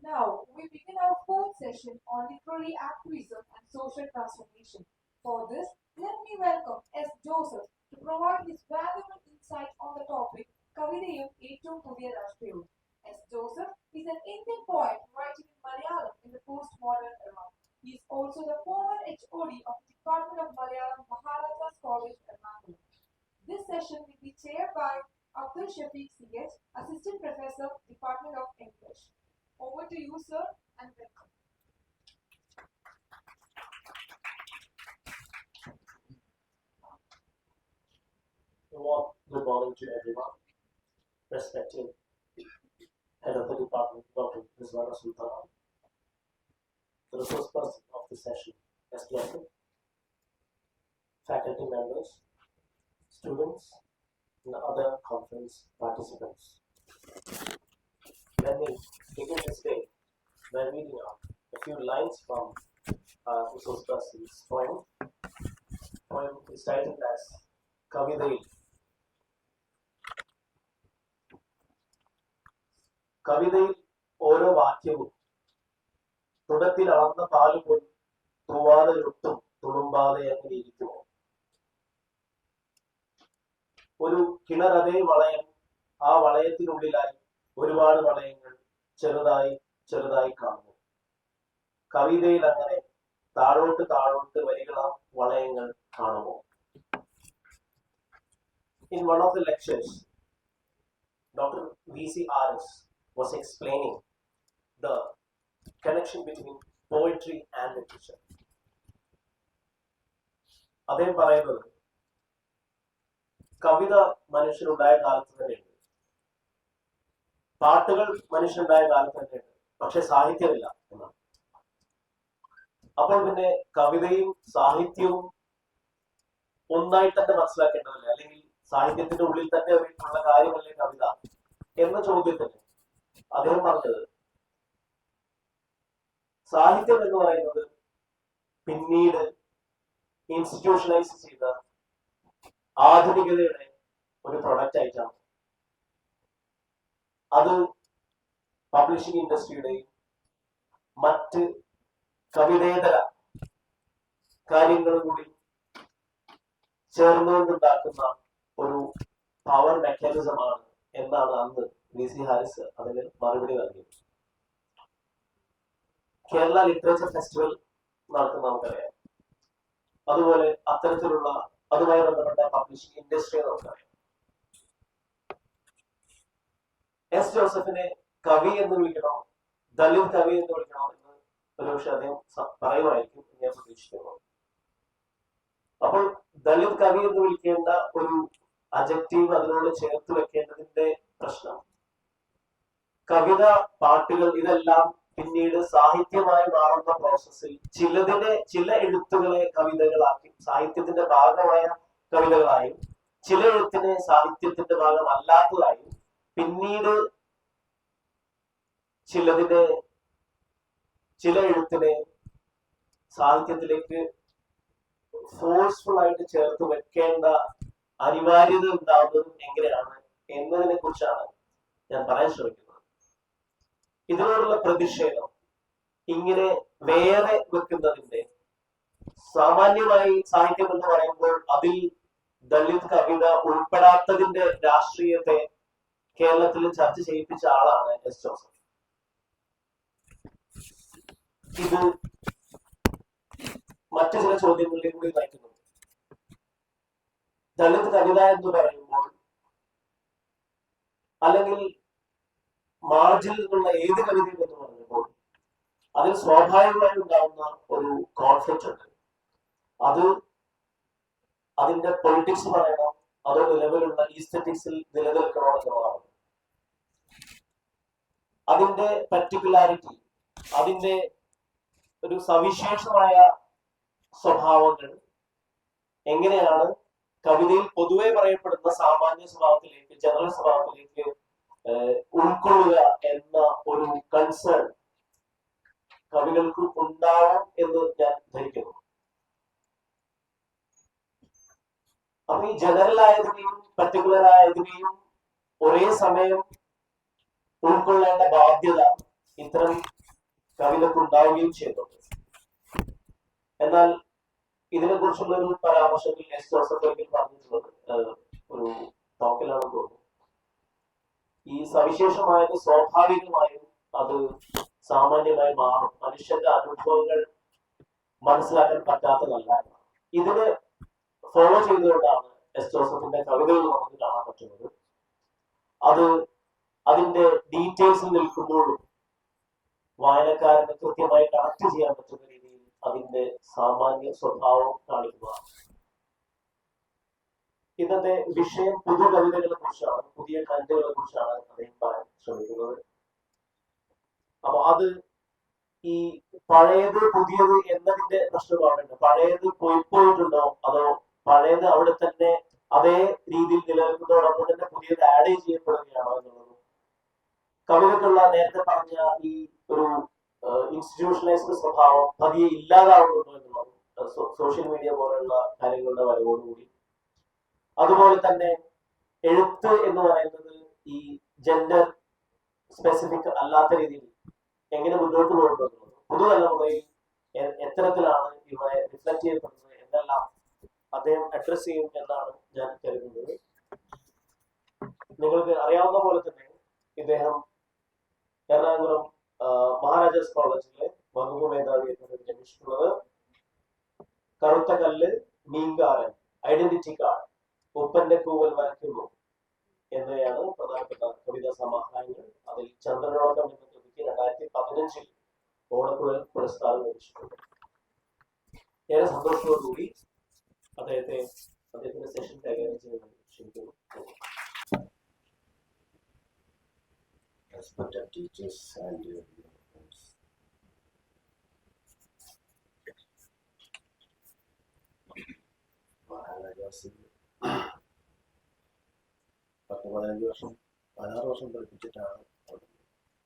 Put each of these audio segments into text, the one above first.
Now, we begin our fourth session on literary activism and social transformation. For this, let me welcome S. Joseph to provide his valuable insight on the topic കവിതയും ഏറ്റവും പുതിയ രാഷ്ട്രീയവും. S. Joseph is an Indian poet writing in Malayalam in the postmodern era. He is also the former HOD of the Department of Malayalam Maharajas College, Ernakulam. This session will be chaired by Abdul Shafiq CH, Assistant Professor, Department of English. Over to you, sir, and welcome. Good morning to everyone. Respected Head of the Department, Dr. Rizwana Sultan, the resource person of the session, S. Joseph, faculty members, students, and other conference participants. Let me begin this day by reading out a few lines from our resource person's poem. The poem is titled as Kavithayil. കവിതയിൽ ഓരോ വാക്യവും തുടത്തിൽ അളന്ന പാലുപോലും തൂവാതെ ഒട്ടും തുളുമ്പാതെ അങ്ങനെ ഇരിക്കുമോ? ഒരു കിണറതേ വളയം, ആ വളയത്തിനുള്ളിലായി ഒരുപാട് വളയങ്ങൾ ചെറുതായി ചെറുതായി കാണുന്നു. കവിതയിൽ അങ്ങനെ താഴോട്ട് താഴോട്ട് വരികളാം വളയങ്ങൾ കാണുമോ? In one of the lectures, Dr. V.C. Aris was explaining the connection between poetry and literature. അദ്ദേഹം പറയുന്നത് കവിത മനുഷ്യനുണ്ടായ കാലത്ത് തന്നെയുണ്ട്, പാട്ടുകൾ മനുഷ്യനുണ്ടായ കാലത്ത് തന്നെയുണ്ട്, പക്ഷെ സാഹിത്യമില്ല എന്നാണ്. അപ്പോൾ പിന്നെ കവിതയും സാഹിത്യവും ഒന്നായിട്ട് തന്നെ മനസ്സിലാക്കേണ്ടതല്ലേ? അല്ലെങ്കിൽ സാഹിത്യത്തിന്റെ ഉള്ളിൽ തന്നെ ഉള്ള കാര്യമല്ലേ കവിത എന്ന ചോദ്യത്തിന് അദ്ദേഹം പറഞ്ഞത് സാഹിത്യം എന്ന് പറയുന്നത് പിന്നീട് ഇൻസ്റ്റിറ്റ്യൂഷണലൈസ് ചെയ്ത ആധുനികതയുടെ ഒരു പ്രൊഡക്റ്റ് ആയിട്ടാണ്. അത് പബ്ലിഷിംഗ് ഇൻഡസ്ട്രിയുടെയും മറ്റ് കവിതേതര കാര്യങ്ങളും കൂടി ചേർന്നുകൊണ്ടുണ്ടാക്കുന്ന ഒരു പവർ മെക്കാനിസമാണ് എന്നാണ് അന്ന് V.C. ഹാരിസ് അതിന് മറുപടി നൽകിയത്. കേരള ലിറ്ററേച്ചർ ഫെസ്റ്റിവൽ നടത്തുന്ന നമുക്കറിയാം. അതുപോലെ അത്തരത്തിലുള്ള അതുമായി ബന്ധപ്പെട്ട പബ്ലിഷിംഗ് ഇൻഡസ്ട്രിയെ നമുക്കറിയാം. എസ് ജോസഫിനെ കവി എന്ന് വിളിക്കണോ, ദളിത് കവി എന്ന് വിളിക്കണോ എന്ന് ഒരുപക്ഷെ അദ്ദേഹം പറയുമായിരിക്കും എന്ന് ഞാൻ പ്രതീക്ഷിക്കുന്നു. അപ്പോൾ ദളിത് കവി എന്ന് വിളിക്കേണ്ട ഒരു അജക്റ്റീവ് അതിനോട് ചേർത്ത് വെക്കേണ്ടതിന്റെ പ്രശ്നം കവിത, പാട്ടുകൾ ഇതെല്ലാം പിന്നീട് സാഹിത്യമായി മാറുന്ന പ്രോസസ്സിൽ ചില എഴുത്തുകളെ കവിതകളാക്കി സാഹിത്യത്തിന്റെ ഭാഗമായ കവിതകളായും ചില എഴുത്തിനെ സാഹിത്യത്തിന്റെ ഭാഗമല്ലാത്തതായും പിന്നീട് ചില എഴുത്തിനെ സാഹിത്യത്തിലേക്ക് ഫോഴ്സ്ഫുൾ ആയിട്ട് ചേർത്ത് വെക്കേണ്ട അനിവാര്യത ഉണ്ടാവുന്നതും എങ്ങനെയാണ് എന്നതിനെ കുറിച്ചാണ് ഞാൻ പറയാൻ ശ്രമിക്കുന്നത്. ഇതിനോടുള്ള പ്രതിഷേധം ഇങ്ങനെ വേറെ വെക്കുന്നതിന്റെ സാമാന്യമായി സാഹിത്യം എന്ന് പറയുമ്പോൾ അതിൽ ദളിത് കവിത ഉൾപ്പെടാത്തതിന്റെ രാഷ്ട്രീയത്തെ കേരളത്തിൽ ചർച്ച ചെയ്യിപ്പിച്ച ആളാണ് എസ് ജോസഫ്. ഇത് മറ്റു ചില ചോദ്യങ്ങളിലേക്ക് കൂടി നയിക്കുന്നു. ദളിത് കവിത എന്ന് പറയുമ്പോൾ അല്ലെങ്കിൽ മാർജിൽ നിന്നുള്ള ഏത് കവിതയും എന്ന് പറഞ്ഞപ്പോൾ അതിൽ സ്വാഭാവികമായി ഉണ്ടാകുന്ന ഒരു കോൺഫ്ലിക്റ്റ് ഉണ്ട്. അത് അതിന്റെ പൊളിറ്റിക്സ് പറയണം, അതോ നിലവിലുള്ള ഈസ്തറ്റിക്സിൽ നിലനിൽക്കണോ എന്നുള്ളതാണ്. അതിന്റെ പർട്ടിക്കുലാരിറ്റി, അതിന്റെ ഒരു സവിശേഷമായ സ്വഭാവങ്ങൾ എങ്ങനെയാണ് കവിതയിൽ പൊതുവെ പറയപ്പെടുന്ന സാമാന്യ സ്വഭാവത്തിലേക്ക്, ജനറൽ സ്വഭാവത്തിലേക്ക് ഉൾക്കൊള്ളുക എന്ന ഒരു കൺസേൺ കവികൾക്ക് ഉണ്ടാവാം എന്ന് ഞാൻ ധരിക്കുന്നു. അപ്പൊ ഈ ജനറൽ ആയതിനെയും പർട്ടിക്കുലർ ആയതിനെയും ഒരേ സമയം ഉൾക്കൊള്ളേണ്ട ബാധ്യത ഈ ഇത്തരം കവിതയ്ക്ക് ഉണ്ടാവുകയും ചെയ്യുന്നുണ്ട്. എന്നാൽ ഇതിനെക്കുറിച്ചുള്ള ഒരു പരാമർശത്തിൽ എസ് ജോസഫ് ഒരിക്കൽ പറഞ്ഞിട്ടുള്ളത് ഒരു ടോക്കിലാണെന്ന് തോന്നുന്നു, ഈ സവിശേഷമായത് സ്വാഭാവികമായും അത് സാമാന്യമായി മാറും, മനുഷ്യന്റെ അനുഭവങ്ങൾ മനസ്സിലാക്കാൻ പറ്റാത്തതല്ല എന്നാണ്. ഇതിന് ഫോളോ ചെയ്തുകൊണ്ടാണ് എസ് ജോസഫിന്റെ കവിതകൾ നമുക്ക് കാണാൻ പറ്റുന്നത്. അത് അതിന്റെ ഡീറ്റെയിൽസിൽ നിൽക്കുമ്പോഴും വായനക്കാരന് കൃത്യമായി കണക്ട് ചെയ്യാൻ പറ്റുന്ന രീതിയിൽ അതിന്റെ സാമാന്യ സ്വഭാവം കാണിക്കുന്നതാണ്. ഇന്നത്തെ വിഷയം പുതു കവിതകളെ കുറിച്ചാണ്, പുതിയ ട്രെൻഡുകളെ കുറിച്ചാണ് അദ്ദേഹം പറയാൻ ശ്രമിക്കുന്നത്. അപ്പൊ അത് ഈ പഴയത് പുതിയത് എന്നതിന്റെ നഷ്ടപാടുണ്ട്. പഴയത് പോയിട്ടുണ്ടോ, അതോ പഴയത് അവിടെ തന്നെ അതേ രീതിയിൽ നിലനിൽക്കുന്നതോടൊപ്പം തന്നെ പുതിയത് ആഡ് ചെയ്യപ്പെടുകയാണോ എന്നുള്ളത്. കവിതയ്ക്കുള്ള നേരത്തെ പറഞ്ഞ ഈ ഒരു ഇൻസ്റ്റിറ്റ്യൂഷണലൈസ്ഡ് സ്വഭാവം പതിയെ ഇല്ലാതാവുന്നുണ്ടോ എന്നുള്ളത് സോഷ്യൽ മീഡിയ പോലുള്ള കാര്യങ്ങളുടെ വരവോടുകൂടി. അതുപോലെ തന്നെ എഴുത്ത് എന്ന് പറയുന്നത് ഈ ജെൻഡർ സ്പെസിഫിക് അല്ലാത്ത രീതിയിൽ എങ്ങനെ മുന്നോട്ട് പോകുന്നത്, പുതുതലമുറയിൽ എത്തരത്തിലാണ് ഇവയെ റിഫ്ലക്ട് ചെയ്യപ്പെടുന്നത് എന്നെല്ലാം അദ്ദേഹം അഡ്രസ് ചെയ്യും എന്നാണ് ഞാൻ കരുതുന്നത്. നിങ്ങൾക്ക് അറിയാവുന്ന പോലെ തന്നെ ഇദ്ദേഹം എറണാകുളം മഹാരാജാസ് കോളേജിലെ വകുപ്പ് മേധാവി എന്നതിൽ ജനിച്ചിട്ടുള്ളത്. കറുത്ത കല്ല്, മീൻകാരൻ, ഐഡന്റിറ്റി കാർഡ്, ഉപ്പന്റെ കൂവൽ വരയ്ക്കുന്നു എന്നിവയാണ് പ്രധാനപ്പെട്ട കവിതാ സമാഹാരങ്ങൾ. അതിൽ ചന്ദ്രലോകം എന്ന കൃതിക്ക് 2015 ഓണക്കുഴൽ പുരസ്കാരം ലഭിച്ചിട്ടുണ്ട്. ഏറെ സന്തോഷത്തോടുകൂടി അദ്ദേഹത്തിന്റെ സെഷൻ കൈകാര്യം ചെയ്യാൻ ക്ഷണിക്കുന്നു. Respected teachers and your friends. മഹാരാജാസിൽ 16 വർഷം പഠിപ്പിച്ചിട്ടാണ്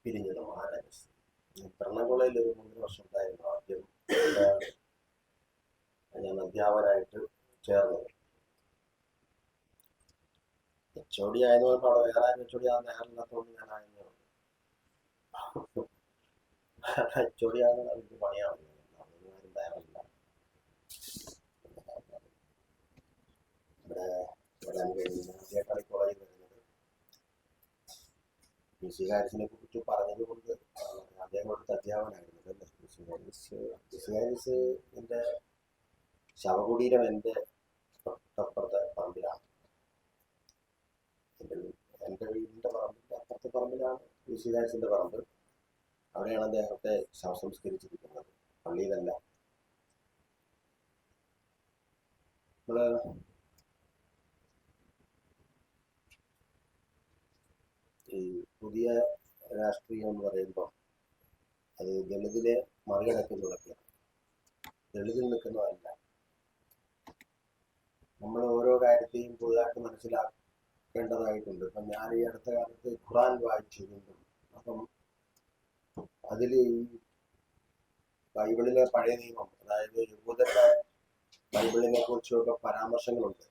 പിരിഞ്ഞത് മഹാരാജാസ്. എറണാകുളയിൽ ഒരു 3 വർഷം ഉണ്ടായിരുന്നു. ആദ്യം ഞാൻ അധ്യാപകനായിട്ട് ചേർന്നത്. HOD ആയതുകൊണ്ട് അവിടെ വേറെ ആരും HOD ആകാൻ തയ്യാറില്ലാത്തതുകൊണ്ട് ഞാൻ ആയിരുന്നു. HOD ആകുന്നത് അവർക്ക് പണിയാണ്, അതൊന്നും ആരും തയ്യാറില്ല. ഇവിടെ വരാൻ കഴിഞ്ഞ ആദ്യമായിട്ടാണ് കോളേജിൽ വരുന്നത്. PC ഹാരിസിനെ കുറിച്ച് പറഞ്ഞത് കൊണ്ട് അദ്ദേഹം കൊടുത്ത അധ്യാപകനായിരുന്നു അല്ലേ. PC ഹാരിസിന്റെ ശവകുടീരം എൻ്റെ തൊട്ടപ്പുറത്തെ പറമ്പിലാണ്. എൻ്റെ വീടിൻ്റെ പറമ്പിൻ്റെ അപ്പുറത്തെ പറമ്പിലാണ് PC ഹാരിസിന്റെ പറമ്പ്. അവിടെയാണ് അദ്ദേഹത്തെ ശവസംസ്കരിച്ചിരിക്കുന്നത്, പള്ളിയിലല്ല. നമ്മള് ഈ പുതിയ രാഷ്ട്രീയം എന്ന് പറയുമ്പോൾ അത് ദളിതിലെ മറികടക്കുന്നതൊക്കെയാണ്, ദളിതിൽ നിൽക്കുന്നതല്ല. നമ്മൾ ഓരോ കാര്യത്തെയും പുതുതായിട്ട് മനസ്സിലാക്കേണ്ടതായിട്ടുണ്ട്. ഇപ്പം ഞാൻ ഈ അടുത്ത കാലത്ത് ഖുറാൻ വായിച്ചിരുന്നു. അപ്പം അതിൽ ഈ ബൈബിളിലെ പഴയ നിയമം, അതായത് യഹൂദരുടെ ബൈബിളിനെ കുറിച്ചൊക്കെ പരാമർശങ്ങളുണ്ട്.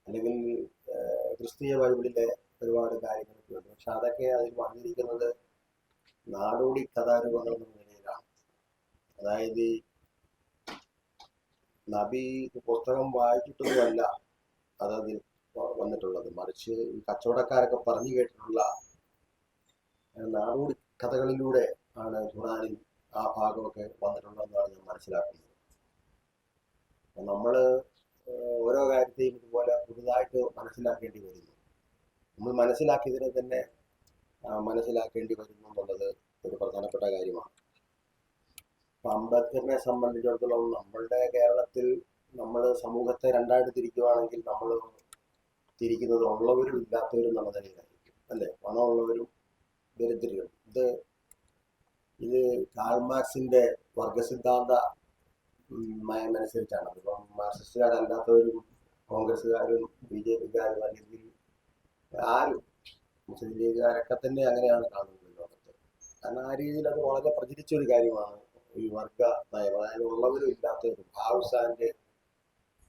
അല്ലെങ്കിൽ ക്രിസ്തീയ ബൈബിളിലെ ഒരുപാട് കാര്യങ്ങളൊക്കെ ഉണ്ട്. പക്ഷെ അതൊക്കെ അതിൽ വന്നിരിക്കുന്നത് നാടോടി കഥാരൂപങ്ങൾ എന്ന നിലയിലാണ്. അതായത് നബി പുസ്തകം വായിച്ചിട്ടൊന്നുമല്ല അതതിൽ വന്നിട്ടുള്ളത്, മറിച്ച് ഈ കച്ചവടക്കാരൊക്കെ പറഞ്ഞു കേട്ടിട്ടുള്ള നാടോടി കഥകളിലൂടെ ആണ് ഖുറാനിൽ ആ ഭാഗമൊക്കെ വന്നിട്ടുള്ളതെന്നാണ് ഞാൻ മനസ്സിലാക്കുന്നത്. നമ്മൾ ഓരോ കാര്യത്തെയും ഇതുപോലെ പുതുതായിട്ട് മനസ്സിലാക്കേണ്ടി വരുന്നു. നമ്മൾ മനസ്സിലാക്കിയതിനെ തന്നെ മനസ്സിലാക്കേണ്ടി വരുന്നു എന്നുള്ളത് ഒരു പ്രധാനപ്പെട്ട കാര്യമാണ്. ഇപ്പം അംബേദ്കറിനെ സംബന്ധിച്ചിടത്തോളം നമ്മളുടെ കേരളത്തിൽ നമ്മൾ സമൂഹത്തെ രണ്ടായിട്ട് തിരിക്കുകയാണെങ്കിൽ നമ്മൾ തിരിക്കുന്നത് ഉള്ളവരും ഇല്ലാത്തവരും എന്നുള്ള നിലയിലായിരിക്കും അല്ലേ. പണമുള്ളവരും ദരിദ്രരും. ഇത് കാൾ മാർക്സിന്റെ വർഗസിദ്ധാന്ത നയമനുസരിച്ചാണ്. ഇപ്പം മാർക്സിസ്റ്റുകാരല്ലാത്തവരും കോൺഗ്രസ്സുകാരും BJPക്കാരും അല്ലെങ്കിൽ ആരും മുസ്ലിം ലീഗുകാരൊക്കെ തന്നെ അങ്ങനെയാണ് കാണുന്നത് ലോകത്ത്. കാരണം ആ രീതിയിൽ അത് വളരെ പ്രചരിച്ച ഒരു കാര്യമാണ് ഈ വർഗ നയം. അതായത് ഉള്ളവരും ഇല്ലാത്തവരും, haves and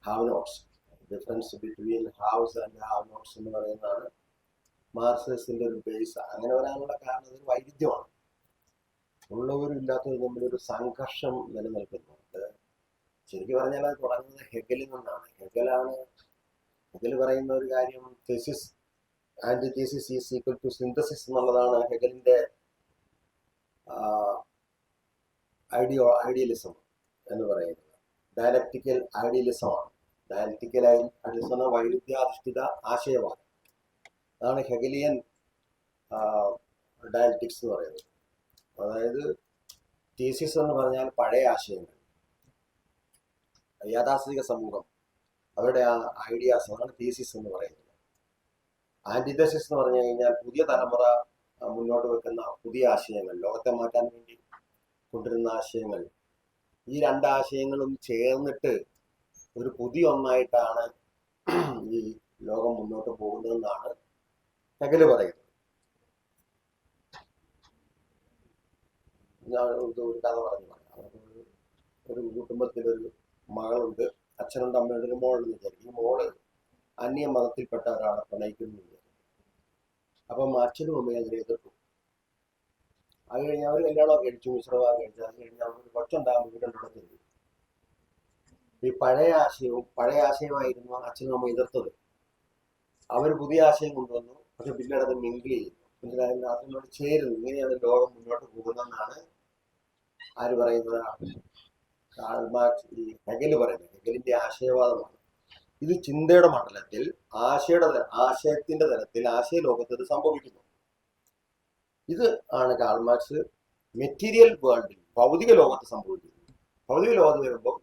have notes, difference between haves and have notes എന്ന് പറയുന്നതാണ് മാർക്സിസത്തിന്റെ ഒരു ബേസ്. അങ്ങനെ വരാനുള്ള കാരണം ഒരു വൈരുദ്ധ്യമാണ്. ഉള്ളവരും ഇല്ലാത്തവരും തമ്മിലൊരു സംഘർഷം നിലനിൽക്കുന്നുണ്ട്. ശരിക്കും പറഞ്ഞാൽ അത് തുടങ്ങുന്നത് ഹെഗലിൽ നിന്നാണ്. ഹെഗൽ പറയുന്ന ഒരു കാര്യം, തെസിസ് ആന്റിതീസിസ് ഈസ് ഈക്വൽ ടു സിന്തസിസ് എന്നുള്ളതാണ് ഹെഗലിന്റെ ഐഡിയലിസം എന്ന് പറയുന്നത്. ഡയലക്റ്റിക്കൽ ഐഡിയലിസമാണ്. ഡയലക്റ്റിക്കൽ ഐഡിയലിസം എന്ന വൈരുദ്ധ്യാധിഷ്ഠിത ആശയവാദം. അതാണ് ഹെഗലിയൻ ഡയലക്റ്റിക്സ് എന്ന് പറയുന്നത്. അതായത് തീസിസ് എന്ന് പറഞ്ഞാൽ പഴയ ആശയങ്ങൾ, യാഥാസ്ഥിതിക സമൂഹം, അവരുടെ ആ ഐഡിയാസ്, അതാണ് തീസിസ് എന്ന് പറയുന്നത്. ആന്റിതസിസ് എന്ന് പറഞ്ഞു കഴിഞ്ഞാൽ പുതിയ തലമുറ മുന്നോട്ട് വെക്കുന്ന പുതിയ ആശയങ്ങൾ, ലോകത്തെ മാറ്റാൻ വേണ്ടി കൊണ്ടുവരുന്ന ആശയങ്ങൾ. ഈ രണ്ട് ആശയങ്ങളും ചേർന്നിട്ട് ഒരു പുതിയ ഒന്നായിട്ടാണ് ഈ ലോകം മുന്നോട്ട് പോകുന്നതെന്നാണ് ഹെഗൽ പറയുന്നത്. ഞാൻ ഒരു കഥ പറഞ്ഞു പറയാം. ഒരു കുടുംബത്തിലൊരു മകളുണ്ട്, അച്ഛനുണ്ട്, അമ്മയുടെ ഒരു മോളെന്ന് വിചാരിക്കും. ഈ മോള് അന്യ മതത്തിൽപ്പെട്ട ഒരാളെ പ്രണയിക്കുന്നു വിചാരിക്കും. അപ്പം അച്ഛനും അമ്മയും അതിനെ എതിർത്തു. അത് കഴിഞ്ഞ് അവർ കല്യാണമൊക്കെ കഴിച്ചു, മിശ്രവാഹം കഴിച്ചു. അത് കഴിഞ്ഞ് അവർക്ക് കൊച്ചുണ്ടാകുമ്പോൾ വീടുണ്ടോ ചെല്ലു. ഈ പഴയ ആശയമായിരുന്നു അച്ഛനും അമ്മ എതിർത്തത്. അവർ പുതിയ ആശയം കൊണ്ടുവന്നു, പക്ഷെ പിന്നീട് അത് മിങ്കിൾ ചെയ്യുന്നു. പിന്നീട് അതിനോട് ചേരുന്നു. ഇങ്ങനെയാണ് ലോകം മുന്നോട്ട് പോകുന്നതെന്നാണ് ആര് പറയുന്നത്? കാൾ മാർക്സ്, ഈ ഹെഗൽ പറയുന്നത്. ഹെഗലിന്റെ ആശയവാദമാണ് ഇത്. ചിന്തയുടെ മണ്ഡലത്തിൽ, ആശയത്തിന്റെ തലത്തിൽ, ആശയലോകത്ത് ഇത് സംഭവിക്കുന്നു. ഇത് ആണ് കാൾ മാർക്സ് മെറ്റീരിയൽ വേൾഡിൽ, ഭൗതിക ലോകത്ത് സംഭവിക്കുന്നത്. ഭൗതിക ലോകത്ത് വരുമ്പോൾ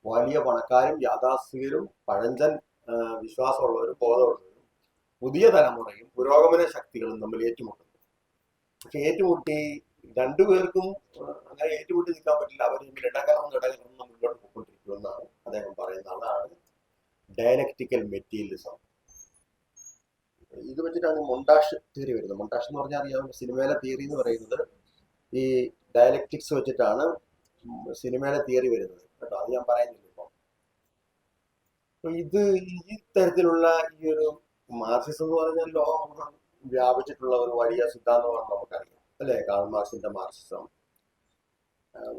വലിയ പണക്കാരും യാഥാസ്ഥികരും പഴഞ്ചൻ വിശ്വാസമുള്ളവരും ബോധമുള്ളവരും പുതിയ തലമുറയും പുരോഗമന ശക്തികളും തമ്മിൽ ഏറ്റുമുട്ടുന്നു. പക്ഷെ ഏറ്റുമുട്ടി രണ്ടുപേർക്കും അങ്ങനെ ഏറ്റുമുട്ടി നിൽക്കാൻ പറ്റില്ല. അവർ തമ്മിൽ ഇടകലർന്ന് മുന്നോട്ട് പോയിക്കൊണ്ടിരിക്കുമെന്നാണ് അദ്ദേഹം പറയുന്നത്. അതാണ് ഡയലക്റ്റിക്കൽ മെറ്റീരിയലിസം. ഇത് വെച്ചിട്ടാണ് മൊണ്ടാഷ് തിയറി വരുന്നത്. മൊണ്ടാഷ് എന്ന് പറഞ്ഞാൽ അറിയാവുന്ന സിനിമയിലെ തിയറി എന്ന് പറയുന്നത് ഈ ഡയലക്റ്റിക്സ് വെച്ചിട്ടാണ് സിനിമയിലെ തിയറി വരുന്നത് കേട്ടോ. അത് ഞാൻ പറയുന്നില്ല ഇപ്പം. ഇത് ഈ തരത്തിലുള്ള ഈ ഒരു മാർക്സിസം എന്ന് പറഞ്ഞാൽ ലോകം വ്യാപിച്ചിട്ടുള്ള ഒരു വലിയ സിദ്ധാന്തമാണ് നമുക്കറിയാം, അല്ലെ? കാൾ മാർക്സിന്റെ മാർക്സിസം.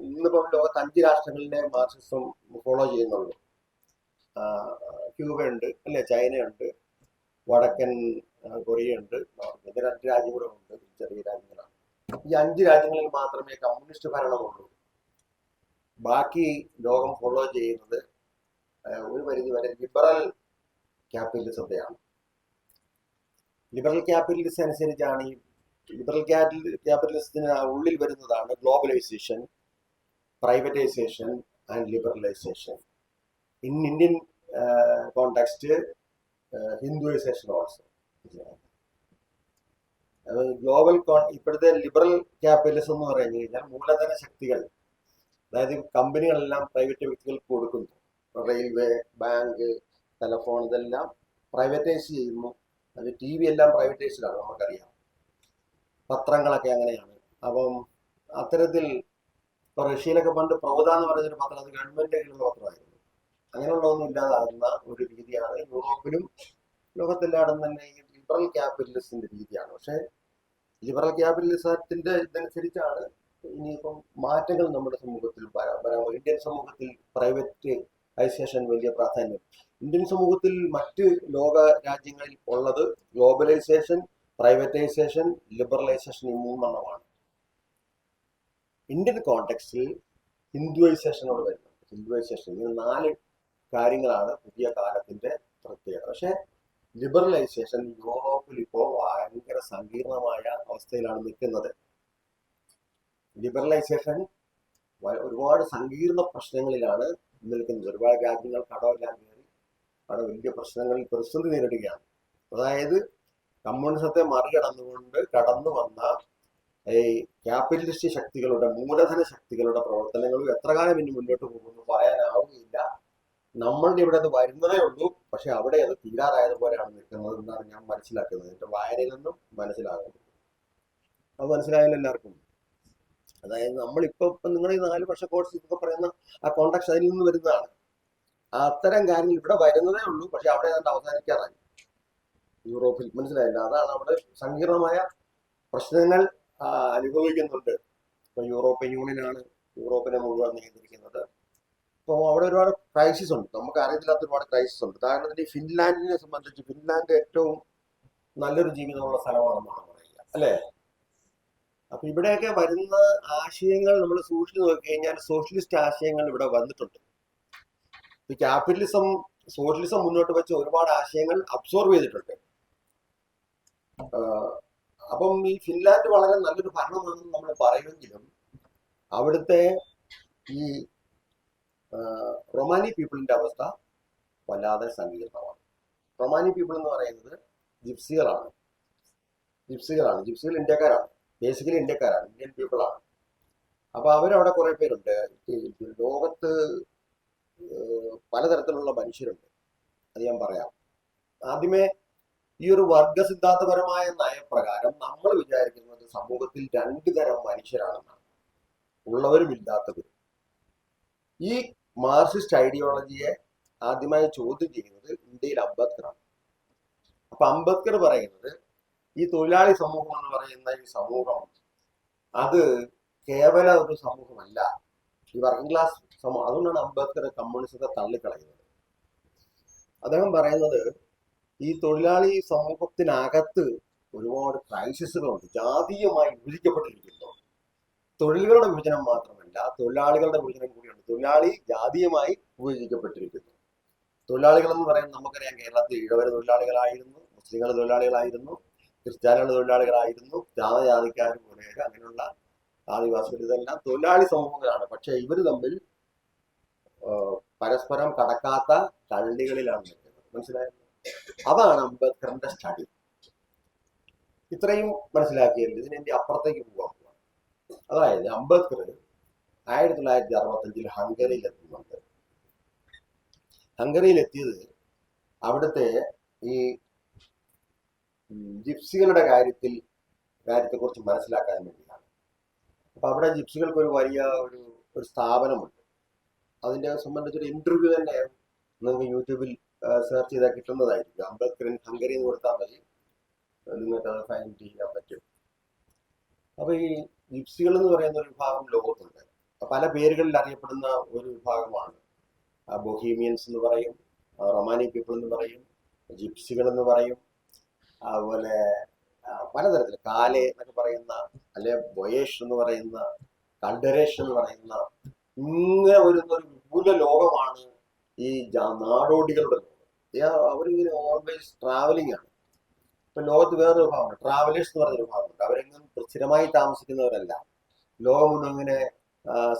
ഇന്നിപ്പം ലോകത്ത് 5 രാഷ്ട്രങ്ങളിലെ മാർക്സിസം ഫോളോ ചെയ്യുന്നുള്ളൂ. ക്യൂബ ഉണ്ട്, അല്ലെ? ചൈനയുണ്ട്, വടക്കൻ കൊറിയ ഉണ്ട്, 2 രാജ്യം കൂടെ ഉണ്ട്, ചെറിയ രാജ്യങ്ങളാണ്. ഈ 5 രാജ്യങ്ങളിൽ മാത്രമേ കമ്മ്യൂണിസ്റ്റ് ഭരണമുള്ളൂ. ബാക്കി ലോകം ഫോളോ ചെയ്യുന്നത് ഒരു പരിധി വരെ ലിബറൽ ക്യാപിറ്റലിസത്തെയാണ്. ലിബറൽ ക്യാപിറ്റലിസം അനുസരിച്ചാണ് ഈ ലിബറൽ ക്യാപിറ്റലിസത്തിന് ഉള്ളിൽ വരുന്നതാണ് globalisation, privatisation and liberalisation. In Indian context Hinduisation also. Global ഇപ്പോഴത്തെ ലിബറൽ ക്യാപിറ്റലിസം എന്ന് പറഞ്ഞു കഴിഞ്ഞാൽ മൂലധന ശക്തികൾ, അതായത് കമ്പനികളെല്ലാം പ്രൈവറ്റ് വ്യക്തികൾക്ക് കൊടുക്കുന്നു. റെയിൽവേ, ബാങ്ക്, ടെലഫോൺ, ഇതെല്ലാം പ്രൈവറ്റൈസ് ചെയ്യുന്നു. അത് TV എല്ലാം പ്രൈവറ്റൈസ്ഡാണ്, നമുക്കറിയാം. പത്രങ്ങളൊക്കെ അങ്ങനെയാണ്. അപ്പം അത്തരത്തിൽ ഇപ്പൊ റഷ്യയിലൊക്കെ പണ്ട് പ്രൗഢ എന്ന് പറയുന്നൊരു പത്രം, അത് ഗവൺമെന്റിലുള്ള പത്രമായിരുന്നു. അങ്ങനെയുള്ളതൊന്നും ഇല്ലാതാകുന്ന ഒരു രീതിയാണ് യൂറോപ്പിലും ലോകത്തെല്ലായിടും തന്നെ ഈ ലിബറൽ ക്യാപിറ്റലിസത്തിന്റെ രീതിയാണ്. പക്ഷെ ലിബറൽ ക്യാപിറ്റലിസത്തിന്റെ ഇതനുസരിച്ചാണ് ഇനിയിപ്പം മാറ്റങ്ങൾ നമ്മുടെ സമൂഹത്തിൽ വരാൻ. ഇന്ത്യൻ സമൂഹത്തിൽ പ്രൈവറ്റൈസേഷൻ വലിയ പ്രാധാന്യം. ഇന്ത്യൻ സമൂഹത്തിൽ മറ്റ് ലോക രാജ്യങ്ങളിൽ ഉള്ളത് ഗ്ലോബലൈസേഷൻ, പ്രൈവറ്റൈസേഷൻ, ലിബറലൈസേഷൻ, ഈ 3 ഇന്ത്യൻ കോണ്ടെക്സ്റ്റിൽ ഹിന്ദുവൈസേഷനോട് വരുന്നത്. ഹിന്ദുവൈസേഷൻ, ഇങ്ങനെ 4 കാര്യങ്ങളാണ് പുതിയ കാലത്തിന്റെ പ്രത്യേകത. പക്ഷെ ലിബറലൈസേഷൻ യൂറോപ്പിൽ ഇപ്പോൾ ഭയങ്കര സങ്കീർണമായ അവസ്ഥയിലാണ് നിൽക്കുന്നത്. ലിബറലൈസേഷൻ ഒരുപാട് സങ്കീർണ പ്രശ്നങ്ങളിലാണ് നിൽക്കുന്നത്. ഒരുപാട് രാജ്യങ്ങൾ കടമെല്ലാം കയറി അവിടെ വലിയ പ്രശ്നങ്ങളിൽ പ്രതിസന്ധി നേരിടുകയാണ്. അതായത് കമ്മ്യൂണിസത്തെ മറികടന്നുകൊണ്ട് കടന്നു വന്ന ഈ ക്യാപിറ്റലിസ്റ്റ് ശക്തികളുടെ, മൂലധന ശക്തികളുടെ പ്രവർത്തനങ്ങളും എത്ര കാലം ഇനി മുന്നോട്ട് പോകുമെന്ന് പറയാനാവുകയില്ല. നമ്മളുടെ ഇവിടെ അത് വരുന്നതേ ഉള്ളൂ. പക്ഷെ അവിടെ അത് തീരാറായതുപോലെയാണ് നിൽക്കുന്നത് എന്നാണ് ഞാൻ മനസ്സിലാക്കുന്നത്. എന്റെ വായനയിൽ നിന്നും മനസ്സിലാകുന്നത്. അത് മനസ്സിലായാലും എല്ലാവർക്കും. അതായത് നമ്മളിപ്പോ നിങ്ങൾ ഈ 4 വർഷ കോഴ്സ് ഇതൊക്കെ പറയുന്ന ആ കോൺടാക്ട് അതിൽ നിന്ന് വരുന്നതാണ്. അത്തരം കാര്യങ്ങൾ ഇവിടെ വരുന്നതേ ഉള്ളൂ. പക്ഷെ അവിടെ അതിന്റെ അവസാനിക്കാറായി യൂറോപ്പിൽ. മനസ്സിലായില്ല? അതാണ് അവിടെ സങ്കീർണമായ പ്രശ്നങ്ങൾ അനുഭവിക്കുന്നുണ്ട്. ഇപ്പൊ യൂറോപ്യൻ യൂണിയനാണ് യൂറോപ്പിനെ മുഴുവൻ നിയന്ത്രിക്കുന്നത്. അപ്പോൾ അവിടെ ഒരുപാട് ക്രൈസിസ് ഉണ്ട്, നമുക്ക് അറിയത്തില്ലാത്ത ഒരുപാട് ക്രൈസിസ് ഉണ്ട്. ഉദാഹരണത്തിന് ഫിൻലാൻഡിനെ സംബന്ധിച്ച് ഫിൻലാൻഡ് ഏറ്റവും നല്ലൊരു ജീവിതമുള്ള സ്ഥലമാണെന്നാണ് പറയുക, അല്ലേ? അപ്പൊ ഇവിടെയൊക്കെ വരുന്ന ആശയങ്ങൾ നമ്മൾ സൂക്ഷിച്ചു നോക്കി കഴിഞ്ഞാൽ സോഷ്യലിസ്റ്റ് ആശയങ്ങൾ ഇവിടെ വന്നിട്ടുണ്ട്. ഈ ക്യാപിറ്റലിസം സോഷ്യലിസം മുന്നോട്ട് വെച്ച ഒരുപാട് ആശയങ്ങൾ അബ്സോർവ് ചെയ്തിട്ടുണ്ട്. അപ്പം ഈ ഫിൻലാൻഡ് വളരെ നല്ലൊരു ഭരണമാണെന്ന് നമ്മൾ പറയുമെങ്കിലും അവിടുത്തെ ഈ റൊമാനി പീപ്പിളിന്റെ അവസ്ഥ വല്ലാതെ സങ്കീർണമാണ്. റൊമാനി പീപ്പിൾ എന്ന് പറയുന്നത് ജിപ്സികളാണ്. ജിപ്സികൾ ഇന്ത്യക്കാരാണ്, ബേസിക്കലി ഇന്ത്യക്കാരാണ്, ഇന്ത്യൻ പീപ്പിളാണ്. അപ്പൊ അവരവിടെ കുറെ പേരുണ്ട്. ലോകത്ത് പലതരത്തിലുള്ള മനുഷ്യരുണ്ട്, അത് ഞാൻ പറയാം. ആദ്യമേ ഈ ഒരു വർഗ സിദ്ധാന്തപരമായ നയപ്രകാരം നമ്മൾ വിചാരിക്കുന്നത് സമൂഹത്തിൽ രണ്ടു തരം മനുഷ്യരാണെന്നാണ്, ഉള്ളവരും ഇല്ലാത്തവരും. ഈ മാർക്സിസ്റ്റ് ഐഡിയോളജിയെ ആദ്യമായി ചോദ്യം ചെയ്യുന്നത് ഇന്ത്യയിൽ അംബേദ്കറാണ്. അപ്പൊ അംബേദ്കർ പറയുന്നത് ഈ തൊഴിലാളി സമൂഹം എന്ന് പറയുന്ന ഈ സമൂഹം അത് കേവല ഒരു സമൂഹമല്ല, ഈ വർക്കിംഗ് ക്ലാസ് സമൂഹം. അതുകൊണ്ടാണ് അംബേദ്കർ കമ്മ്യൂണിസത്തെ തള്ളിക്കളയുന്നത്. അദ്ദേഹം പറയുന്നത് ഈ തൊഴിലാളി സമൂഹത്തിനകത്ത് ഒരുപാട് ക്രൈസിസുകളുണ്ട്, ജാതീയമായി വിഭജിക്കപ്പെട്ടിരിക്കുന്നു. തൊഴിലുകളുടെ വിഭജനം മാത്രമല്ല, തൊഴിലാളികളുടെ വിഭജനം കൂടിയുണ്ട്. തൊഴിലാളി ജാതീയമായി വിഭജിക്കപ്പെട്ടിരിക്കുന്നു. തൊഴിലാളികൾ എന്ന് പറയുന്നത് നമുക്കറിയാം, കേരളത്തിൽ ഈഴവർ തൊഴിലാളികളായിരുന്നു, മുസ്ലിങ്ങൾ തൊഴിലാളികളായിരുന്നു, ക്രിസ്ത്യാനികൾ തൊഴിലാളികളായിരുന്നു, ജാതിക്കാർ പോലെ അങ്ങനെയുള്ള ആദിവാസികൾ, ഇതെല്ലാം തൊഴിലാളി സമൂഹങ്ങളാണ്. പക്ഷെ ഇവർ തമ്മിൽ പരസ്പരം കടക്കാത്ത കള്ളികളിലാണ് നിൽക്കുന്നത്. മനസ്സിലായത്? അതാണ് അംബേദ്കറിന്റെ സ്റ്റഡി. ഇത്രയും മനസ്സിലാക്കിയതിൽ ഇതിനെ അപ്പുറത്തേക്ക് പോകാൻ പോവാം. അതായത് അംബേദ്കർ 1965 ഹംഗറിയിൽ എത്തുന്നുണ്ട്. ഹംഗറിയിൽ എത്തിയത് അവിടുത്തെ ഈ ജിപ്സികളുടെ കാര്യത്തെക്കുറിച്ച് മനസ്സിലാക്കാൻ വേണ്ടിയാണ്. അപ്പൊ അവിടെ ജിപ്സികൾക്ക് ഒരു വലിയ ഒരു സ്ഥാപനമുണ്ട്. അതിനെ സംബന്ധിച്ചൊരു ഇന്റർവ്യൂ തന്നെ നിങ്ങൾക്ക് യൂട്യൂബിൽ സെർച്ച് ചെയ്താൽ കിട്ടുന്നതായിരിക്കും. അംബേദ്കർ ഹംഗറി എന്ന് കൊടുത്താൽ മതി, നിങ്ങൾക്ക് അത് ഫൈൻഡ് ചെയ്യാൻ പറ്റും. അപ്പൊ ഈ ജിപ്സികൾ എന്ന് പറയുന്ന ഒരു വിഭാഗം ലോകത്തുണ്ട്. പല പേരുകളിൽ അറിയപ്പെടുന്ന ഒരു വിഭാഗമാണ്. ബൊഹീമിയൻസ് എന്ന് പറയും, റൊമാനി പീപ്പിൾ എന്ന് പറയും, ജിപ്സികൾ എന്ന് പറയും, അതുപോലെ പലതരത്തിൽ കാലെ എന്നൊക്കെ പറയുന്ന, അല്ലെ ബൊയേഷ് എന്ന് പറയുന്ന, കണ്ടരേഷ് എന്ന് പറയുന്ന, ഇങ്ങനെ വരുന്ന ഒരു വിപുല ലോകമാണ് ഈ നാടോടികളുടെ ലോകം. അവരിങ്ങനെ ഓൾവേസ് ട്രാവലിംഗ് ആണ്. ഇപ്പൊ ലോകത്ത് വേറൊരു വിഭാഗമുണ്ട്, ട്രാവലേഴ്സ് എന്ന് പറഞ്ഞൊരു വിഭാഗമുണ്ട്. അവരെങ്ങും സ്ഥിരമായി താമസിക്കുന്നവരല്ല, ലോകം മുഴുവൻ ഇങ്ങനെ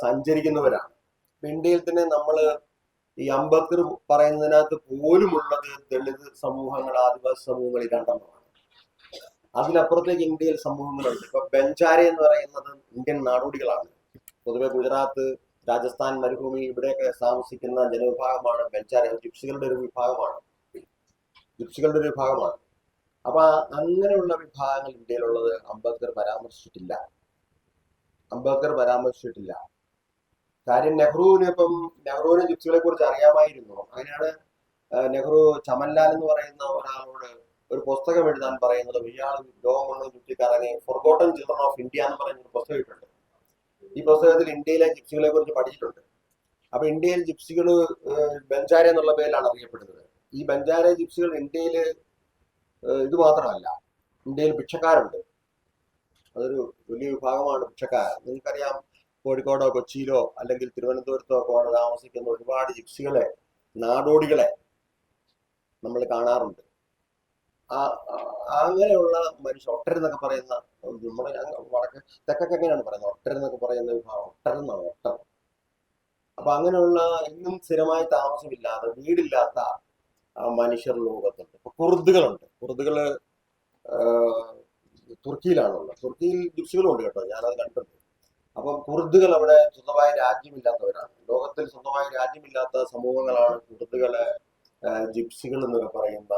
സഞ്ചരിക്കുന്നവരാണ്. ഇപ്പൊ ഇന്ത്യയിൽ തന്നെ നമ്മൾ ഈ അംബേദ്കർ പറയുന്നതിനകത്ത് പോലുമുള്ളത് ദളിത് സമൂഹങ്ങൾ, ആദിവാസി സമൂഹങ്ങൾ, ഈ രണ്ടെണ്ണമാണ്. അതിനപ്പുറത്തേക്ക് ഇന്ത്യയിൽ സമൂഹങ്ങളുണ്ട്. ഇപ്പൊ ബെഞ്ചാരെ എന്ന് പറയുന്നത് ഇന്ത്യൻ നാടോടികളാണ്. പൊതുവെ ഗുജറാത്ത്, രാജസ്ഥാൻ മരുഭൂമി ഇവിടെയൊക്കെ താമസിക്കുന്ന ജനവിഭാഗമാണ് ബെഞ്ചാരെ. ജിപ്സികളുടെ ഒരു വിഭാഗമാണ്. അപ്പൊ അങ്ങനെയുള്ള വിഭാഗങ്ങൾ ഇന്ത്യയിലുള്ളത് അംബേദ്കർ പരാമർശിച്ചിട്ടില്ല. കാര്യം നെഹ്റുവിന് ജിപ്സികളെ കുറിച്ച് അറിയാമായിരുന്നു. അങ്ങനെയാണ് നെഹ്റു ചമൻലാൽ എന്ന് പറയുന്ന ഒരാളോട് ഒരു പുസ്തകം എഴുതാൻ പറയുന്നത്. ഇയാൾ ലോകം മുഴുവൻ ചുറ്റിക്കറങ്ങി ഫോർഗോട്ടൺ ചിൽഡ്രൻ ഓഫ് ഇന്ത്യ എന്ന് പറയുന്ന ഒരു പുസ്തകം ഇട്ടുണ്ട്. ഈ പുസ്തകത്തിൽ ഇന്ത്യയിലെ ജിപ്സികളെ കുറിച്ച് പഠിച്ചിട്ടുണ്ട്. അപ്പൊ ഇന്ത്യയിൽ ജിപ്സികൾ ബെഞ്ചാരെ എന്നുള്ള പേരിലാണ് അറിയപ്പെടുന്നത്. ഈ ബെഞ്ചാരെ ജിപ്സികൾ ഇന്ത്യയിൽ ഇത് മാത്രമല്ല, ഇന്ത്യയിൽ ഭിക്ഷക്കാരുണ്ട്. അതൊരു വലിയ വിഭാഗമാണ് ഭിക്ഷക്കാർ. നിങ്ങൾക്കറിയാം, കോഴിക്കോടോ കൊച്ചിയിലോ അല്ലെങ്കിൽ തിരുവനന്തപുരത്തോ ഒക്കെ താമസിക്കുന്ന ഒരുപാട് ജിപ്സികളെ, നാടോടികളെ നമ്മൾ കാണാറുണ്ട്. അങ്ങനെയുള്ള മനുഷ്യ ഒട്ടരെന്നൊക്കെ പറയുന്ന, നമ്മുടെ വടക്ക് തെക്കൊക്കെ എങ്ങനെയാണ് പറയുന്നത്, ഒട്ടരെന്നൊക്കെ പറയുന്ന വിഭാഗം ഒട്ടർ. അപ്പൊ അങ്ങനെയുള്ള എന്നും സ്ഥിരമായി താമസമില്ലാതെ, വീടില്ലാത്ത മനുഷ്യർ ലോകത്തുണ്ട്. ഇപ്പൊ കുർദുകളുണ്ട്. കുർദുകള് തുർക്കിയിലാണുള്ളത്. തുർക്കിയിൽ ജിപ്സികളുണ്ട് കേട്ടോ, ഞാനത് കണ്ടിട്ടുണ്ട്. അപ്പം കുർദുകൾ അവിടെ സ്വന്തമായ രാജ്യമില്ലാത്തവരാണ്. ലോകത്തിൽ സ്വന്തമായ രാജ്യമില്ലാത്ത സമൂഹങ്ങളാണ് കുർദുകള്, ജിപ്സികൾ എന്നൊക്കെ പറയുന്ന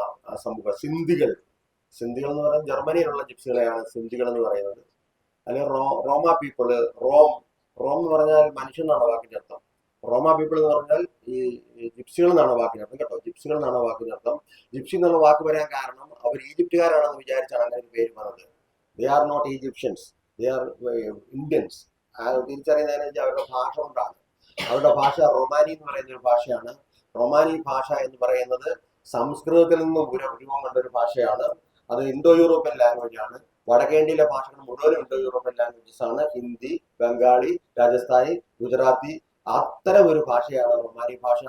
സമൂഹം. സിന്ധികൾ എന്ന് പറയുന്നത് ജർമ്മനിയിലുള്ള ജിപ്സികളെയാണ് സിന്ധികൾ എന്ന് പറയുന്നത്. അല്ലെങ്കിൽ റോമ പീപ്പിള്, റോം എന്ന് പറഞ്ഞാൽ മനുഷ്യൻ എന്നാണ് വാക്കിന്റെ അർത്ഥം. റോമ പീപ്പിൾ എന്ന് പറഞ്ഞാൽ ഈ ജിപ്സികൾ എന്നാണ് വാക്കിന്റെ അർത്ഥം കേട്ടോ. ജിപ്സികൾ എന്നാണ് വാക്കിന്റെ അർത്ഥം. ജിപ്സി എന്നുള്ള വാക്ക് വരാൻ കാരണം അവർ ഈജിപ്തുകാരാണെന്ന് വിചാരിച്ചാണ് അങ്ങനെ ഒരു പേര് പറഞ്ഞത്. They are not Egyptians, they are Indians. തിരിച്ചറിയുന്നതെന്ന് വെച്ചാൽ അവരുടെ ഭാഷ കൊണ്ടാണ്. അവരുടെ ഭാഷ റൊമാനി എന്ന് പറയുന്ന ഒരു ഭാഷയാണ്. റൊമാനി ഭാഷ എന്ന് പറയുന്നത് സംസ്കൃതത്തിൽ നിന്നും രൂപം കൊണ്ട ഒരു ഭാഷയാണ്. അത് ഇന്തോ യൂറോപ്യൻ ലാംഗ്വേജ് ആണ്. വടക്കേന്ത്യയിലെ ഭാഷകൾ മുഴുവനും ഇന്തോ യൂറോപ്യൻ ലാംഗ്വേജസ് ആണ്. ഹിന്ദി, ബംഗാളി, രാജസ്ഥാനി, ഗുജറാത്തി, അത്തരം ഒരു ഭാഷയാണ് റൊമാനി ഭാഷ.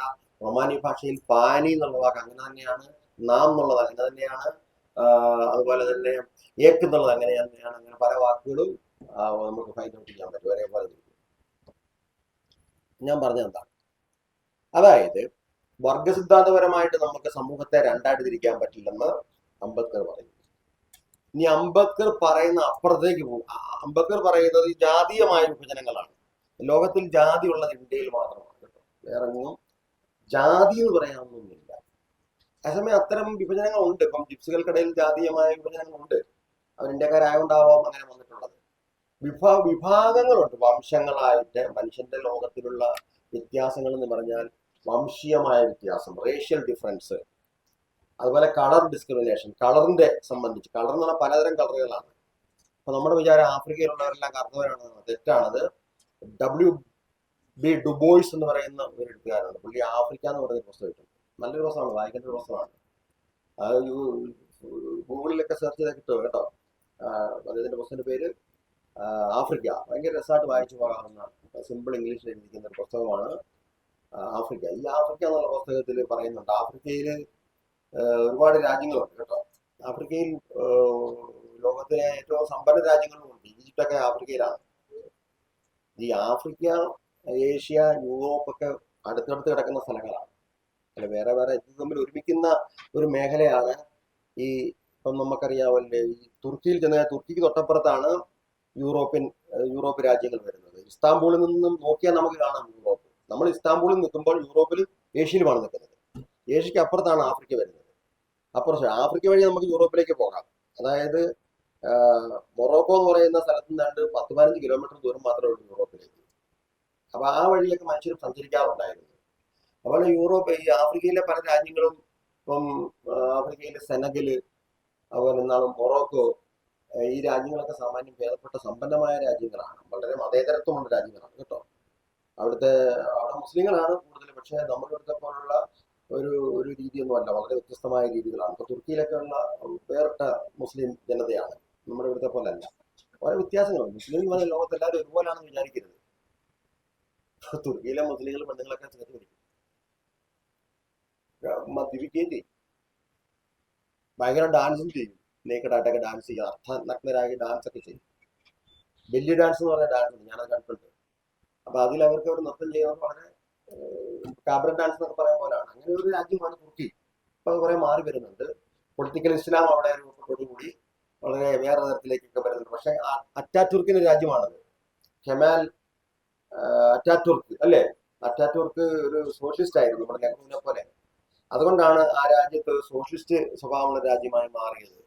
റൊമാനി ഭാഷയിൽ പാനി എന്നുള്ള വാക്ക് അങ്ങനെ തന്നെയാണ്, നാം എന്നുള്ളത് അങ്ങനെ തന്നെയാണ്, അതുപോലെ തന്നെ ഏക്ക് എന്നുള്ളത് അങ്ങനെ തന്നെയാണ്. അങ്ങനെ പല വാക്കുകളും നമുക്ക് ഫൈൻഡ് ഔട്ട് ചെയ്യാൻ പറ്റും ഒരേപോലെ. ഞാൻ പറഞ്ഞത് എന്താണ്, അതായത് വർഗസിദ്ധാന്തപരമായിട്ട് നമുക്ക് സമൂഹത്തെ രണ്ടായിട്ട് തിരിക്കാൻ പറ്റില്ലെന്ന് അംബേദ്കർ പറയുന്നു. ഇനി അംബേദ്കർ പറയുന്ന അപ്പുറത്തേക്ക് പോകും. അംബേദ്കർ പറയുന്നത് ജാതീയമായ വിഭജനങ്ങളാണ്. ലോകത്തിൽ ജാതി ഉള്ളത് ഇന്ത്യയിൽ മാത്രമാണ് കേട്ടോ, വേറെ ഒന്നും ജാതി എന്ന് പറയാനൊന്നുമില്ല. അതേസമയം അത്തരം വിഭജനങ്ങളുണ്ട്. ഇപ്പം ജിപ്സികൾക്കിടയിൽ ജാതീയമായ വിഭജനങ്ങളുണ്ട്. അവർ ഇന്ത്യക്കാരായോണ്ടാവാം അങ്ങനെ വന്നിട്ടുള്ളത്. വിഭാഗങ്ങളുണ്ട് വംശങ്ങളായിട്ട്. മനുഷ്യന്റെ ലോകത്തിലുള്ള വ്യത്യാസങ്ങൾ എന്ന് പറഞ്ഞാൽ വംശീയമായ വ്യത്യാസം, റേഷ്യൽ ഡിഫറൻസ്, അതുപോലെ കളർ ഡിസ്ക്രിമിനേഷൻ. കളറിന്റെ സംബന്ധിച്ച്, കളർ എന്ന് പറഞ്ഞാൽ പലതരം കളറുകളാണ്. അപ്പൊ നമ്മുടെ വിചാരം ആഫ്രിക്കയിലുള്ളവരെല്ലാം കറുത്തവരാണെന്ന്. തെറ്റാണത്. W.B. ഡുബോയ്സ് എന്ന് പറയുന്ന ഒരു എഴുത്തുകാരുണ്ട്. പുള്ളി ആഫ്രിക്ക എന്ന് പറയുന്ന പുസ്തകം കിട്ടും. നല്ലൊരു പുസ്തകമാണ്, വായിക്കേണ്ട ഒരു പുസ്തകമാണ്. അത് ഗൂഗിളിലൊക്കെ സെർച്ച് ചെയ്താൽ കിട്ടും കേട്ടോ. അദ്ദേഹത്തിന്റെ പുസ്തകത്തിന്റെ പേര് ആഫ്രിക്ക. ഭയങ്കര രസമായിട്ട് വായിച്ചു പോകാവുന്ന സിമ്പിൾ ഇംഗ്ലീഷിൽ എഴുതിക്കുന്ന ഒരു പുസ്തകമാണ് ആഫ്രിക്ക. ഈ ആഫ്രിക്ക എന്നുള്ള പുസ്തകത്തിൽ പറയുന്നുണ്ട് ആഫ്രിക്കയിൽ ഒരുപാട് രാജ്യങ്ങളുണ്ട് കേട്ടോ. ആഫ്രിക്കയിൽ ലോകത്തിലെ ഏറ്റവും സമ്പന്ന രാജ്യങ്ങളുമുണ്ട്. ഈജിപ്റ്റൊക്കെ ആഫ്രിക്കയിലാണ്. ഈ ആഫ്രിക്ക, ഏഷ്യ, യൂറോപ്പ് ഒക്കെ അടുത്തടുത്ത് കിടക്കുന്ന സ്ഥലങ്ങളാണ്. അല്ല, വേറെ വേറെ ഇത് തമ്മിൽ ഒരുമിക്കുന്ന ഒരു മേഖലയാണ് ഈ. ഇപ്പം നമുക്കറിയാമല്ലേ, ഈ തുർക്കിയിൽ ചെന്ന, തുർക്കിക്ക് തൊട്ടപ്പുറത്താണ് യൂറോപ്പ് രാജ്യങ്ങൾ വരുന്നത്. ഇസ്താംബൂളിൽ നിന്നും നോക്കിയാൽ നമുക്ക് കാണാം യൂറോപ്പ്. നമ്മൾ ഇസ്താംബൂളിൽ നിൽക്കുമ്പോൾ യൂറോപ്പിൽ, ഏഷ്യയിലുമാണ് നിൽക്കുന്നത്. ഏഷ്യക്ക് അപ്പുറത്താണ് ആഫ്രിക്ക വരുന്നത്. അപ്പുറത്ത് ആഫ്രിക്ക വഴി നമുക്ക് യൂറോപ്പിലേക്ക് പോകാം. അതായത് മൊറോക്കോ എന്ന് പറയുന്ന സ്ഥലത്ത് നിന്നാണ്ട് 10-15 കിലോമീറ്റർ ദൂരം മാത്രമേ ഉള്ളൂ യൂറോപ്പിലേക്ക്. അപ്പൊ ആ വഴിയൊക്കെ മനുഷ്യർ സഞ്ചരിക്കാറുണ്ടായിരുന്നു. അതുപോലെ ഈ ആഫ്രിക്കയിലെ പല രാജ്യങ്ങളും, ഇപ്പം ആഫ്രിക്കയിലെ സെനഗല്, അതുപോലെ എന്നാളും മൊറോക്കോ, ഈ രാജ്യങ്ങളൊക്കെ സാമാന്യം ഭേദപ്പെട്ട സമ്പന്നമായ രാജ്യങ്ങളാണ്. വളരെ മതേതരത്വമുള്ള രാജ്യങ്ങളാണ് കേട്ടോ. അവിടെ മുസ്ലിങ്ങളാണ് കൂടുതൽ. പക്ഷെ നമ്മുടെ ഇവിടുത്തെ പോലുള്ള ഒരു രീതിയൊന്നും അല്ല, വളരെ വ്യത്യസ്തമായ രീതികളാണ്. ഇപ്പൊ തുർക്കിയിലൊക്കെ ഉള്ള വേറിട്ട മുസ്ലിം ജനതയാണ്, നമ്മുടെ ഇവിടുത്തെ പോലെ അല്ല. വളരെ വ്യത്യാസങ്ങളുണ്ട്. മുസ്ലിം എന്ന് പറഞ്ഞാൽ ലോകത്തെല്ലാവരും ഒരുപോലാണെന്ന് വിചാരിക്കരുത്. തുർക്കിയിലെ മുസ്ലിങ്ങൾ പെണ്ണുങ്ങളൊക്കെ ചേർത്ത് പിടിക്കും, മദ്യപിക്കുകയും ചെയ്യും, ഭയങ്കര ഡാൻസും ചെയ്യും. നേക്കഡായിട്ടൊക്കെ ഡാൻസ് ചെയ്യും, അർത്ഥനഗ്നരായി ഡാൻസ് ഒക്കെ ചെയ്യും. ബെല്ലി ഡാൻസ് എന്ന് പറഞ്ഞ ഡാൻസ് ഉണ്ട്, ഞാനത് കണ്ടിട്ടുണ്ട്. അപ്പൊ അതിൽ അവർക്ക് അവർ നൃത്തം ചെയ്യുന്നത് വളരെ കാബറ ഡാൻസ് എന്നൊക്കെ പറയാൻ പോലാണ്. അങ്ങനെ ഒരു രാജ്യമാണ് തുർക്കി. ഇപ്പൊ അത് കുറെ മാറി വരുന്നുണ്ട്. പൊളിറ്റിക്കൽ ഇസ്ലാം അവിടെ രൂപത്തോടുകൂടി വളരെ വേറെ തരത്തിലേക്കൊക്കെ വരുന്നുണ്ട്. പക്ഷെ അറ്റാറ്റുർക്കിന്റെ രാജ്യമാണത്. കെമാൽ അറ്റാറ്റുർക്ക് അല്ലേ? അറ്റാറ്റുർക്ക് ഒരു സോഷ്യലിസ്റ്റ് ആയിരുന്നു, നമ്മുടെ നെഹ്റുവിനെ പോലെ. അതുകൊണ്ടാണ് ആ രാജ്യത്ത് സോഷ്യലിസ്റ്റ് സ്വഭാവമുള്ള രാജ്യമായി മാറിയത്.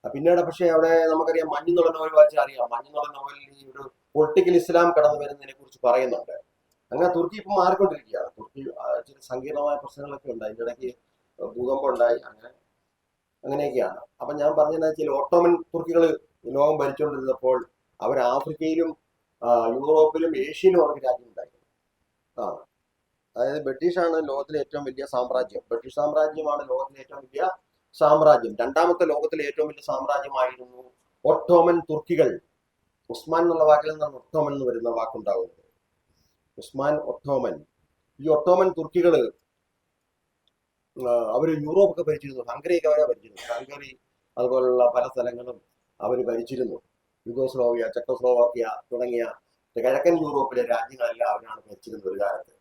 പിന്നീട് പക്ഷേ അവിടെ നമുക്കറിയാം, മഞ്ഞെന്നുള്ള നോവൽ വായിച്ചാൽ അറിയാം, മഞ്ഞെന്നുള്ള നോവലിൽ ഈ ഒരു പൊളിറ്റിക്കൽ ഇസ്ലാം കടന്നു വരുന്നതിനെ കുറിച്ച് പറയുന്നുണ്ട്. അങ്ങനെ തുർക്കി ഇപ്പം മാറിക്കൊണ്ടിരിക്കുകയാണ്. തുർക്കി ചില സങ്കീർണമായ പ്രശ്നങ്ങളൊക്കെ ഉണ്ട്. അതിൻ്റെ ഇടയ്ക്ക് ഭൂകമ്പം ഉണ്ടായി, അങ്ങനെയൊക്കെയാണ്. അപ്പൊ ഞാൻ പറഞ്ഞതെന്ന് വെച്ചാൽ, ഓട്ടോമൻ തുർക്കികൾ ലോകം ഭരിച്ചുകൊണ്ടിരുന്നപ്പോൾ അവർ ആഫ്രിക്കയിലും യൂറോപ്പിലും ഏഷ്യയിലും അവർക്ക് രാജ്യം ഉണ്ടായിരുന്നു. അതായത് ബ്രിട്ടീഷാണ് ലോകത്തിലെ ഏറ്റവും വലിയ സാമ്രാജ്യം. ബ്രിട്ടീഷ് സാമ്രാജ്യമാണ് ലോകത്തിലെ ഏറ്റവും വലിയ സാമ്രാജ്യം. രണ്ടാമത്തെ ലോകത്തിലെ ഏറ്റവും വലിയ സാമ്രാജ്യമായിരുന്നു ഒട്ടോമൻ തുർക്കികൾ. ഉസ്മാൻ എന്നുള്ള വാക്കിൽ നിന്നാണ് ഒട്ടോമൻ എന്ന് വരുന്ന വാക്കുണ്ടാകുന്നത്. ഉസ്മാൻ, ഒട്ടോമൻ. ഈ ഒട്ടോമൻ തുർക്കികള് അവര് യൂറോപ്പൊക്കെ ഭരിച്ചിരുന്നു. ഹംഗറിയൊക്കെ അവരെ ഭരിച്ചിരുന്നു. ഹംഗറി അതുപോലുള്ള പല സ്ഥലങ്ങളും അവർ ഭരിച്ചിരുന്നു. യുഗോസ്ലോവിയ, ചെക്കോസ്ലോവാക്യ തുടങ്ങിയ കിഴക്കൻ യൂറോപ്പിലെ രാജ്യങ്ങളെല്ലാം അവരാണ് ഭരിച്ചിരുന്നത് ഒരു കാലത്ത്.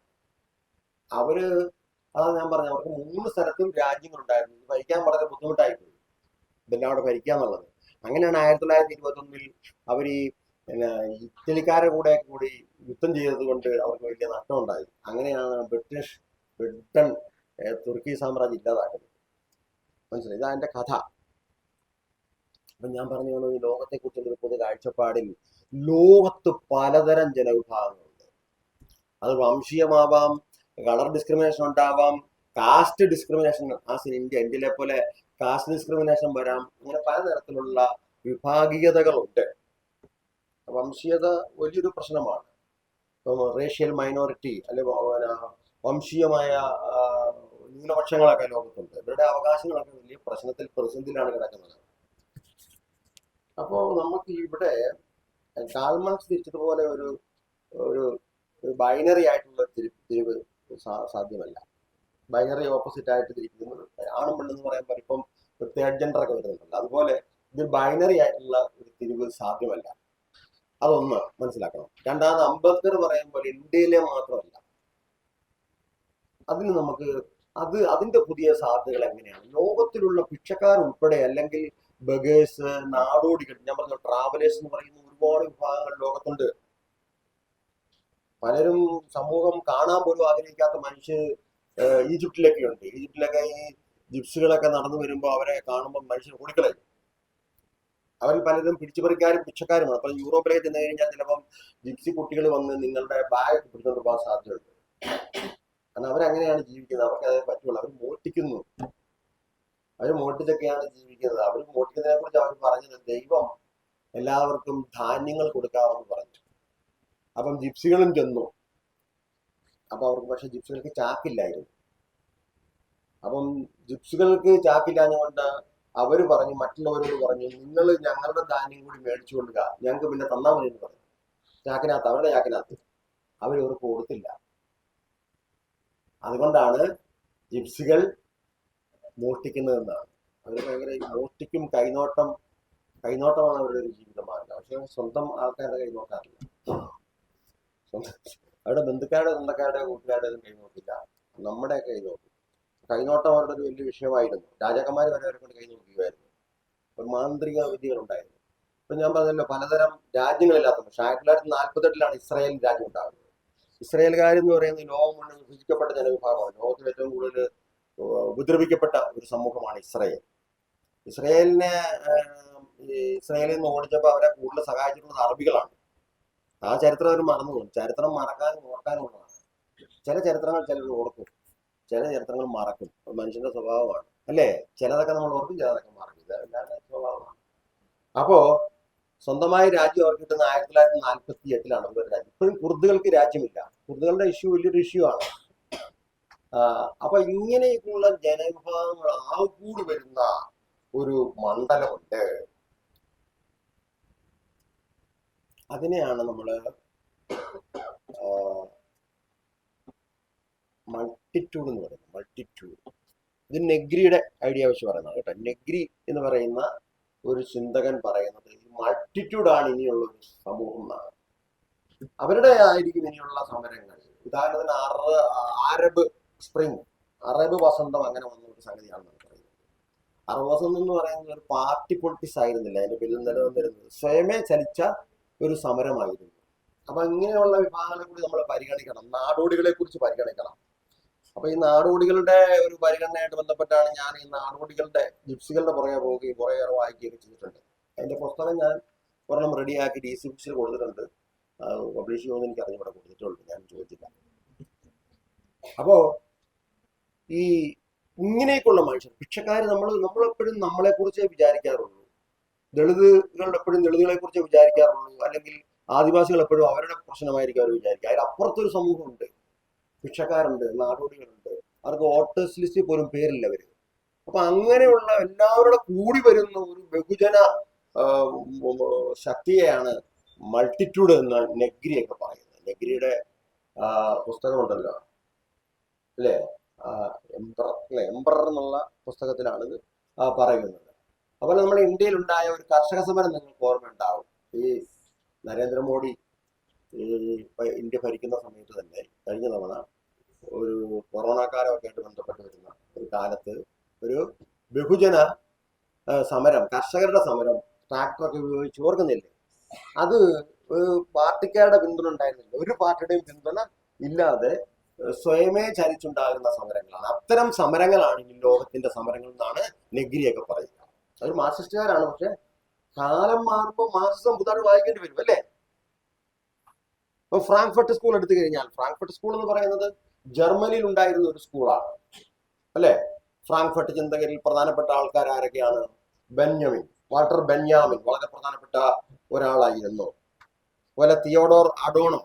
അതാണ് ഞാൻ പറഞ്ഞത്, അവർക്ക് 3 സ്ഥലത്തും രാജ്യങ്ങളുണ്ടായിരുന്നു. ഇത് ഭരിക്കാൻ വളരെ ബുദ്ധിമുട്ടായിപ്പോയി, ഇതെല്ലാം അവിടെ ഭരിക്കാന്നുള്ളത്. അങ്ങനെയാണ് 1921 അവർ ഈ ഇറ്റലിക്കാരെ കൂടി യുദ്ധം ചെയ്തത് കൊണ്ട് അവർക്ക് വലിയ നഷ്ടമുണ്ടായി. അങ്ങനെയാണ് ബ്രിട്ടൻ തുർക്കി സാമ്രാജ്യം ഇല്ലാതാക്കുന്നത്. മനസ്സിലായി? ഇതാ എൻ്റെ കഥ. അപ്പൊ ഞാൻ പറഞ്ഞു, ഈ ലോകത്തെ കുറിച്ചുള്ള ഒരു പൊതു കാഴ്ചപ്പാടിൽ ലോകത്ത് പലതരം ജനവിഭാഗങ്ങളുണ്ട്. അത് വംശീയമാവാം, കളർ ഡിസ്ക്രിമിനേഷൻ ഉണ്ടാവാം, കാസ്റ്റ് ഡിസ്ക്രിമിനേഷൻ. ഇന്ത്യയിലെ പോലെ കാസ്റ്റ് ഡിസ്ക്രിമിനേഷൻ വരാം. അങ്ങനെ പലതരത്തിലുള്ള വിഭാഗീയതകളുണ്ട്. വംശീയത വലിയൊരു പ്രശ്നമാണ്. ഇപ്പം റേഷ്യൽ മൈനോറിറ്റി അല്ലെങ്കിൽ വംശീയമായ ആ, ന്യൂനപക്ഷങ്ങളൊക്കെ ലോകത്തുണ്ട്. ഇവരുടെ അവകാശങ്ങളൊക്കെ വലിയ പ്രതിസന്ധിയിലാണ് കിടക്കുന്നത്. അപ്പോൾ നമുക്ക് ഇവിടെ കാൾ മാർക്സ് തിരിച്ചതുപോലെ ഒരു ഒരു ബൈനറി ആയിട്ടുള്ള തിരിവ് സാധ്യമല്ല. ബൈനറി ഓപ്പോസിറ്റ് ആയിട്ട് തിരിക്കുന്നത് ആണും പെണ്ണെന്ന് പറയുമ്പോൾ ഇപ്പം തേർഡ് ജെൻഡർ ഒക്കെ വരുന്നുണ്ടല്ലോ, അതുപോലെ ഇത് ബൈനറി ആയിട്ടുള്ള ഒരു തിരിവ് സാധ്യമല്ല. അതൊന്ന് മനസ്സിലാക്കണം. രണ്ടാമത് അംബേദ്കർ പറയും പോലെ ഇന്ത്യയിലെ മാത്രമല്ല, അതിന് നമുക്ക് അതിന്റെ പുതിയ സാധ്യതകൾ എങ്ങനെയാണ് ലോകത്തിലുള്ള ഭിക്ഷക്കാരുൾപ്പെടെ, അല്ലെങ്കിൽ ബഗേഴ്സ്, നാടോടികൾ, ഞാൻ പറഞ്ഞ ട്രാവലേഴ്സ് എന്ന് പറയുന്ന ഒരുപാട് വിഭാഗങ്ങൾ ലോകത്തുണ്ട്. പലരും സമൂഹം കാണാൻ പോലും ആഗ്രഹിക്കാത്ത മനുഷ്യർ ഈജിപ്തിലൊക്കെ ഉണ്ട്. ഈജിപ്തിലൊക്കെ ഈ ജിപ്സുകളൊക്കെ നടന്നു വരുമ്പോൾ അവരെ കാണുമ്പോൾ മനുഷ്യർ ഓടിക്കളയും. അവരിൽ പലരും പിടിച്ചുപറിക്കാരും ഭിക്ഷക്കാരുമാണ്. അപ്പൊ യൂറോപ്പിലേക്ക് ചെന്ന് കഴിഞ്ഞാൽ ചിലപ്പം ജിപ്സി കുട്ടികൾ വന്ന് നിങ്ങളുടെ ബാഗ് പിടിച്ചുകൊണ്ട് പോകാൻ സാധ്യതയുണ്ട്. കാരണം അവരങ്ങനെയാണ് ജീവിക്കുന്നത്, അവർക്ക് അതേ പറ്റുള്ളൂ. അവർ മോഷ്ടിക്കുന്നു, അവർ മോഷ്ടിച്ചൊക്കെയാണ് ജീവിക്കുന്നത്. അവർ മോഷ്ടിക്കുന്നതിനെ കുറിച്ച് അവർ പറഞ്ഞത് ദൈവം എല്ലാവർക്കും ധാന്യങ്ങൾ കൊടുക്കാമെന്ന് പറഞ്ഞു. അപ്പം ജിപ്സികളും ചെന്നു. അപ്പൊ അവർക്ക് പക്ഷെ ജിപ്സികൾക്ക് ചാക്കില്ലായിരുന്നു. അപ്പം ജിപ്സികൾക്ക് ചാക്കില്ലാഞ്ഞുകൊണ്ട് അവര് പറഞ്ഞു, മറ്റുള്ളവരോട് പറഞ്ഞു, നിങ്ങൾ ഞങ്ങളുടെ ധാന്യം കൂടി മേടിച്ചു കൊള്ളുക, ഞങ്ങൾക്ക് പിന്നെ തന്നാ മതി എന്ന് പറഞ്ഞു. ചാക്കിനകത്ത്, അവരുടെ ചാക്കിനകത്ത്. അവരവർക്ക് കൊടുത്തില്ല. അതുകൊണ്ടാണ് ജിപ്സികൾ മോഷ്ടിക്കുന്നതെന്നാണ്. അവർ ഭയങ്കര മോഷ്ടിക്കും, കൈനോട്ടമാണ് അവരുടെ ഒരു ജീവിതമാർഗം. പക്ഷെ സ്വന്തം ആൾക്കാരുടെ കൈനോട്ടാറില്ല. അവരുടെ ബന്ധുക്കാരുടെ, സ്വന്തക്കാരുടെ, കൂട്ടുകാരുടെ ഒന്നും കൈനോട്ടില്ല. നമ്മുടെ കൈനോട്ടും. കൈനോട്ടം അവരുടെ ഒരു വലിയ വിഷയമായിരുന്നു. രാജാക്കന്മാർ വരെ അവരെ കൊണ്ട് കൈ നോക്കുകയായിരുന്നു. ഒരു മാന്ത്രിക വിദ്യകളുണ്ടായിരുന്നു. ഇപ്പൊ ഞാൻ പറഞ്ഞല്ലോ, പലതരം രാജ്യങ്ങളില്ലാത്ത. പക്ഷെ 1948 ഇസ്രായേൽ രാജ്യം ഉണ്ടാകുന്നത്. ഇസ്രായേൽക്കാരെന്ന് പറയുന്നത് ലോകം മുഴുവൻ വിഭജിക്കപ്പെട്ട ജനവിഭാഗമാണ്. ലോകത്തിൽ ഏറ്റവും കൂടുതൽ ഉപദ്രവിക്കപ്പെട്ട ഒരു സമൂഹമാണ് ഇസ്രായേൽ. ഇസ്രായേലിൽ നിന്ന് ഓടിച്ചപ്പോൾ അവരെ കൂടുതൽ സഹായിച്ചിട്ടുള്ളത് അറബികളാണ്. ആ ചരിത്രം അവർ മറന്നു പോകും. ചരിത്രം മറക്കാനും ഓർക്കാനുള്ളതാണ്. ചില ചരിത്രങ്ങൾ ചിലർ ഓർക്കും, ചില ചരിത്രങ്ങൾ മറക്കും. മനുഷ്യന്റെ സ്വഭാവമാണ്, അല്ലേ? ചിലതൊക്കെ നമ്മൾ ഓർക്കും, ചിലതൊക്കെ മറക്കും. ഇതെല്ലാവരുടെ സ്വഭാവമാണ്. അപ്പോ സ്വന്തമായി രാജ്യം അവർക്ക് കിട്ടുന്ന 1948 ഒരു രാജ്യം. ഇപ്പോഴും കുർദുകൾക്ക് രാജ്യമില്ല. കുർദുകളുടെ ഇഷ്യൂ വലിയൊരു ഇഷ്യൂ ആണ്. അപ്പൊ ഇങ്ങനെയൊക്കെയുള്ള ജനവിഭാഗങ്ങൾ ആകൂടി വരുന്ന ഒരു മണ്ഡലമുണ്ട്. അതിനെയാണ് നമ്മള് മൾട്ടിറ്റ്യൂഡ് എന്ന് പറയുന്നത്. മൾട്ടിറ്റ്യൂഡ്, ഇത് നെഗ്രിയുടെ ഐഡിയ വെച്ച് പറയുന്നത് കേട്ടോ. നെഗ്രി എന്ന് പറയുന്ന ഒരു ചിന്തകൻ പറയുന്നത് ഈ മൾട്ടിറ്റ്യൂഡാണ് ഇനിയുള്ള ഒരു സമൂഹം എന്നാണ്. അവരുടെ ആയിരിക്കും ഇനിയുള്ള സമരങ്ങൾ. ഉദാഹരണത്തിന് അറബ് സ്പ്രിംഗ്, അറബ് വസന്തം അങ്ങനെ വന്ന ഒരു സംഗതിയാണെന്ന് പറയുന്നത്. അറബ് വസന്തം എന്ന് പറയുന്നത് ഒരു പാർട്ടി പൊളിറ്റിക്സ് ആയിരുന്നില്ല. അതിന്റെ പേരിൽ നിലനിന്നിരുന്നത് സ്വയമേ ചലിച്ച ഒരു സമരമായിരുന്നു. അപ്പൊ ഇങ്ങനെയുള്ള വിഭാഗങ്ങളെ കൂടി നമ്മൾ പരിഗണിക്കണം. നാടോടികളെ കുറിച്ച് പരിഗണിക്കണം. അപ്പൊ ഈ നാടോടികളുടെ ഒരു പരിഗണനയായിട്ട് ബന്ധപ്പെട്ടാണ് ഞാൻ ഈ നാടോടികളുടെ ജിപ്സികളുടെ പുറകെ പോവുകയും കുറെ വായിക്കുകയൊക്കെ ചെയ്തിട്ടുണ്ട്. അതിന്റെ പുസ്തകം ഞാൻ ഒരെണ്ണം റെഡിയാക്കി DC ബുക്സിൽ കൊടുത്തിട്ടുണ്ട്. പബ്ലിഷ് ചെയ്യുമെന്ന് എനിക്ക് അറിഞ്ഞൂടെ, കൊടുത്തിട്ടുള്ളൂ, ഞാൻ ചോദിച്ചില്ല. അപ്പോ ഈ ഇങ്ങനെയൊക്കെയുള്ള മനുഷ്യർ, ഭിക്ഷക്കാർ, നമ്മളെപ്പോഴും നമ്മളെ കുറിച്ചേ വിചാരിക്കാറുള്ളൂ. ദളിതുകൾ എപ്പോഴും ദളിതുകളെ കുറിച്ച് വിചാരിക്കാറുള്ളൂ. അല്ലെങ്കിൽ ആദിവാസികൾ എപ്പോഴും അവരുടെ പ്രശ്നമായിരിക്കും അവർ വിചാരിക്കുക. അതിലപ്പുറത്തൊരു സമൂഹമുണ്ട്. ഭിക്ഷക്കാരുണ്ട്, നാടോടികളുണ്ട്, അവർക്ക് വോട്ടേഴ്സ് ലിസ്റ്റിൽ പോലും പേരില്ല അവര്. അപ്പൊ അങ്ങനെയുള്ള എല്ലാവരുടെ കൂടി വരുന്ന ഒരു ബഹുജന ശക്തിയെയാണ് മൾട്ടിറ്റ്യൂഡ് എന്ന് നെഗ്രിയൊക്കെ പറയുന്നത്. നെഗ്രിയുടെ പുസ്തകമുണ്ടല്ലോ, അല്ലേ, എംപറർ എന്നുള്ള പുസ്തകത്തിലാണ് ഇത് പറയുന്നത്. അതുപോലെ നമ്മുടെ ഇന്ത്യയിൽ ഉണ്ടായ ഒരു കർഷക സമരം നിങ്ങൾക്ക് ഓർമ്മയുണ്ടാവും. ഈ നരേന്ദ്രമോദി ഇന്ത്യ ഭരിക്കുന്ന സമയത്ത് തന്നെ, കഴിഞ്ഞ തവണ ഒരു കൊറോണ കാലമൊക്കെ ആയിട്ട് ബന്ധപ്പെട്ട് വരുന്ന ഒരു കാലത്ത് ഒരു ബഹുജന സമരം, കർഷകരുടെ സമരം, ട്രാക്ടറൊക്കെ ഉപയോഗിച്ച്, ഓർക്കുന്നില്ലേ? അത് ഒരു പാർട്ടിക്കാരുടെ പിന്തുണ ഉണ്ടായിരുന്നില്ല. ഒരു പാർട്ടിയുടെയും പിന്തുണ ഇല്ലാതെ സ്വയമേ ചലിച്ചുണ്ടാകുന്ന സമരങ്ങളാണ്. അത്തരം സമരങ്ങളാണ് ഇനി ലോകത്തിന്റെ സമരങ്ങൾ എന്നാണ് നെഗ്രിയൊക്കെ പറയുന്നത്. അവർ മാർക്സിസ്റ്റുകാരാണ്. പക്ഷെ കാലം മാറുമ്പോൾ മാർക്സിസം പുതുതായിട്ട് വായിക്കേണ്ടി വരും, അല്ലേ? ഇപ്പൊ ഫ്രാങ്ക്ഫർട്ട് സ്കൂൾ എടുത്തു കഴിഞ്ഞാൽ, ഫ്രാങ്ക്ഫർട്ട് സ്കൂൾ എന്ന് പറയുന്നത് ജർമ്മനിയിൽ ഉണ്ടായിരുന്ന ഒരു സ്കൂളാണ്, അല്ലെ? ഫ്രാങ്ക്ഫർട്ട് ചിന്തകരിൽ പ്രധാനപ്പെട്ട ആൾക്കാർ ആരൊക്കെയാണ്? വാൾട്ടർ ബെന്യാമിൻ വളരെ പ്രധാനപ്പെട്ട ഒരാളായിരുന്നു. അതുപോലെ തിയോഡോർ അഡോണോ,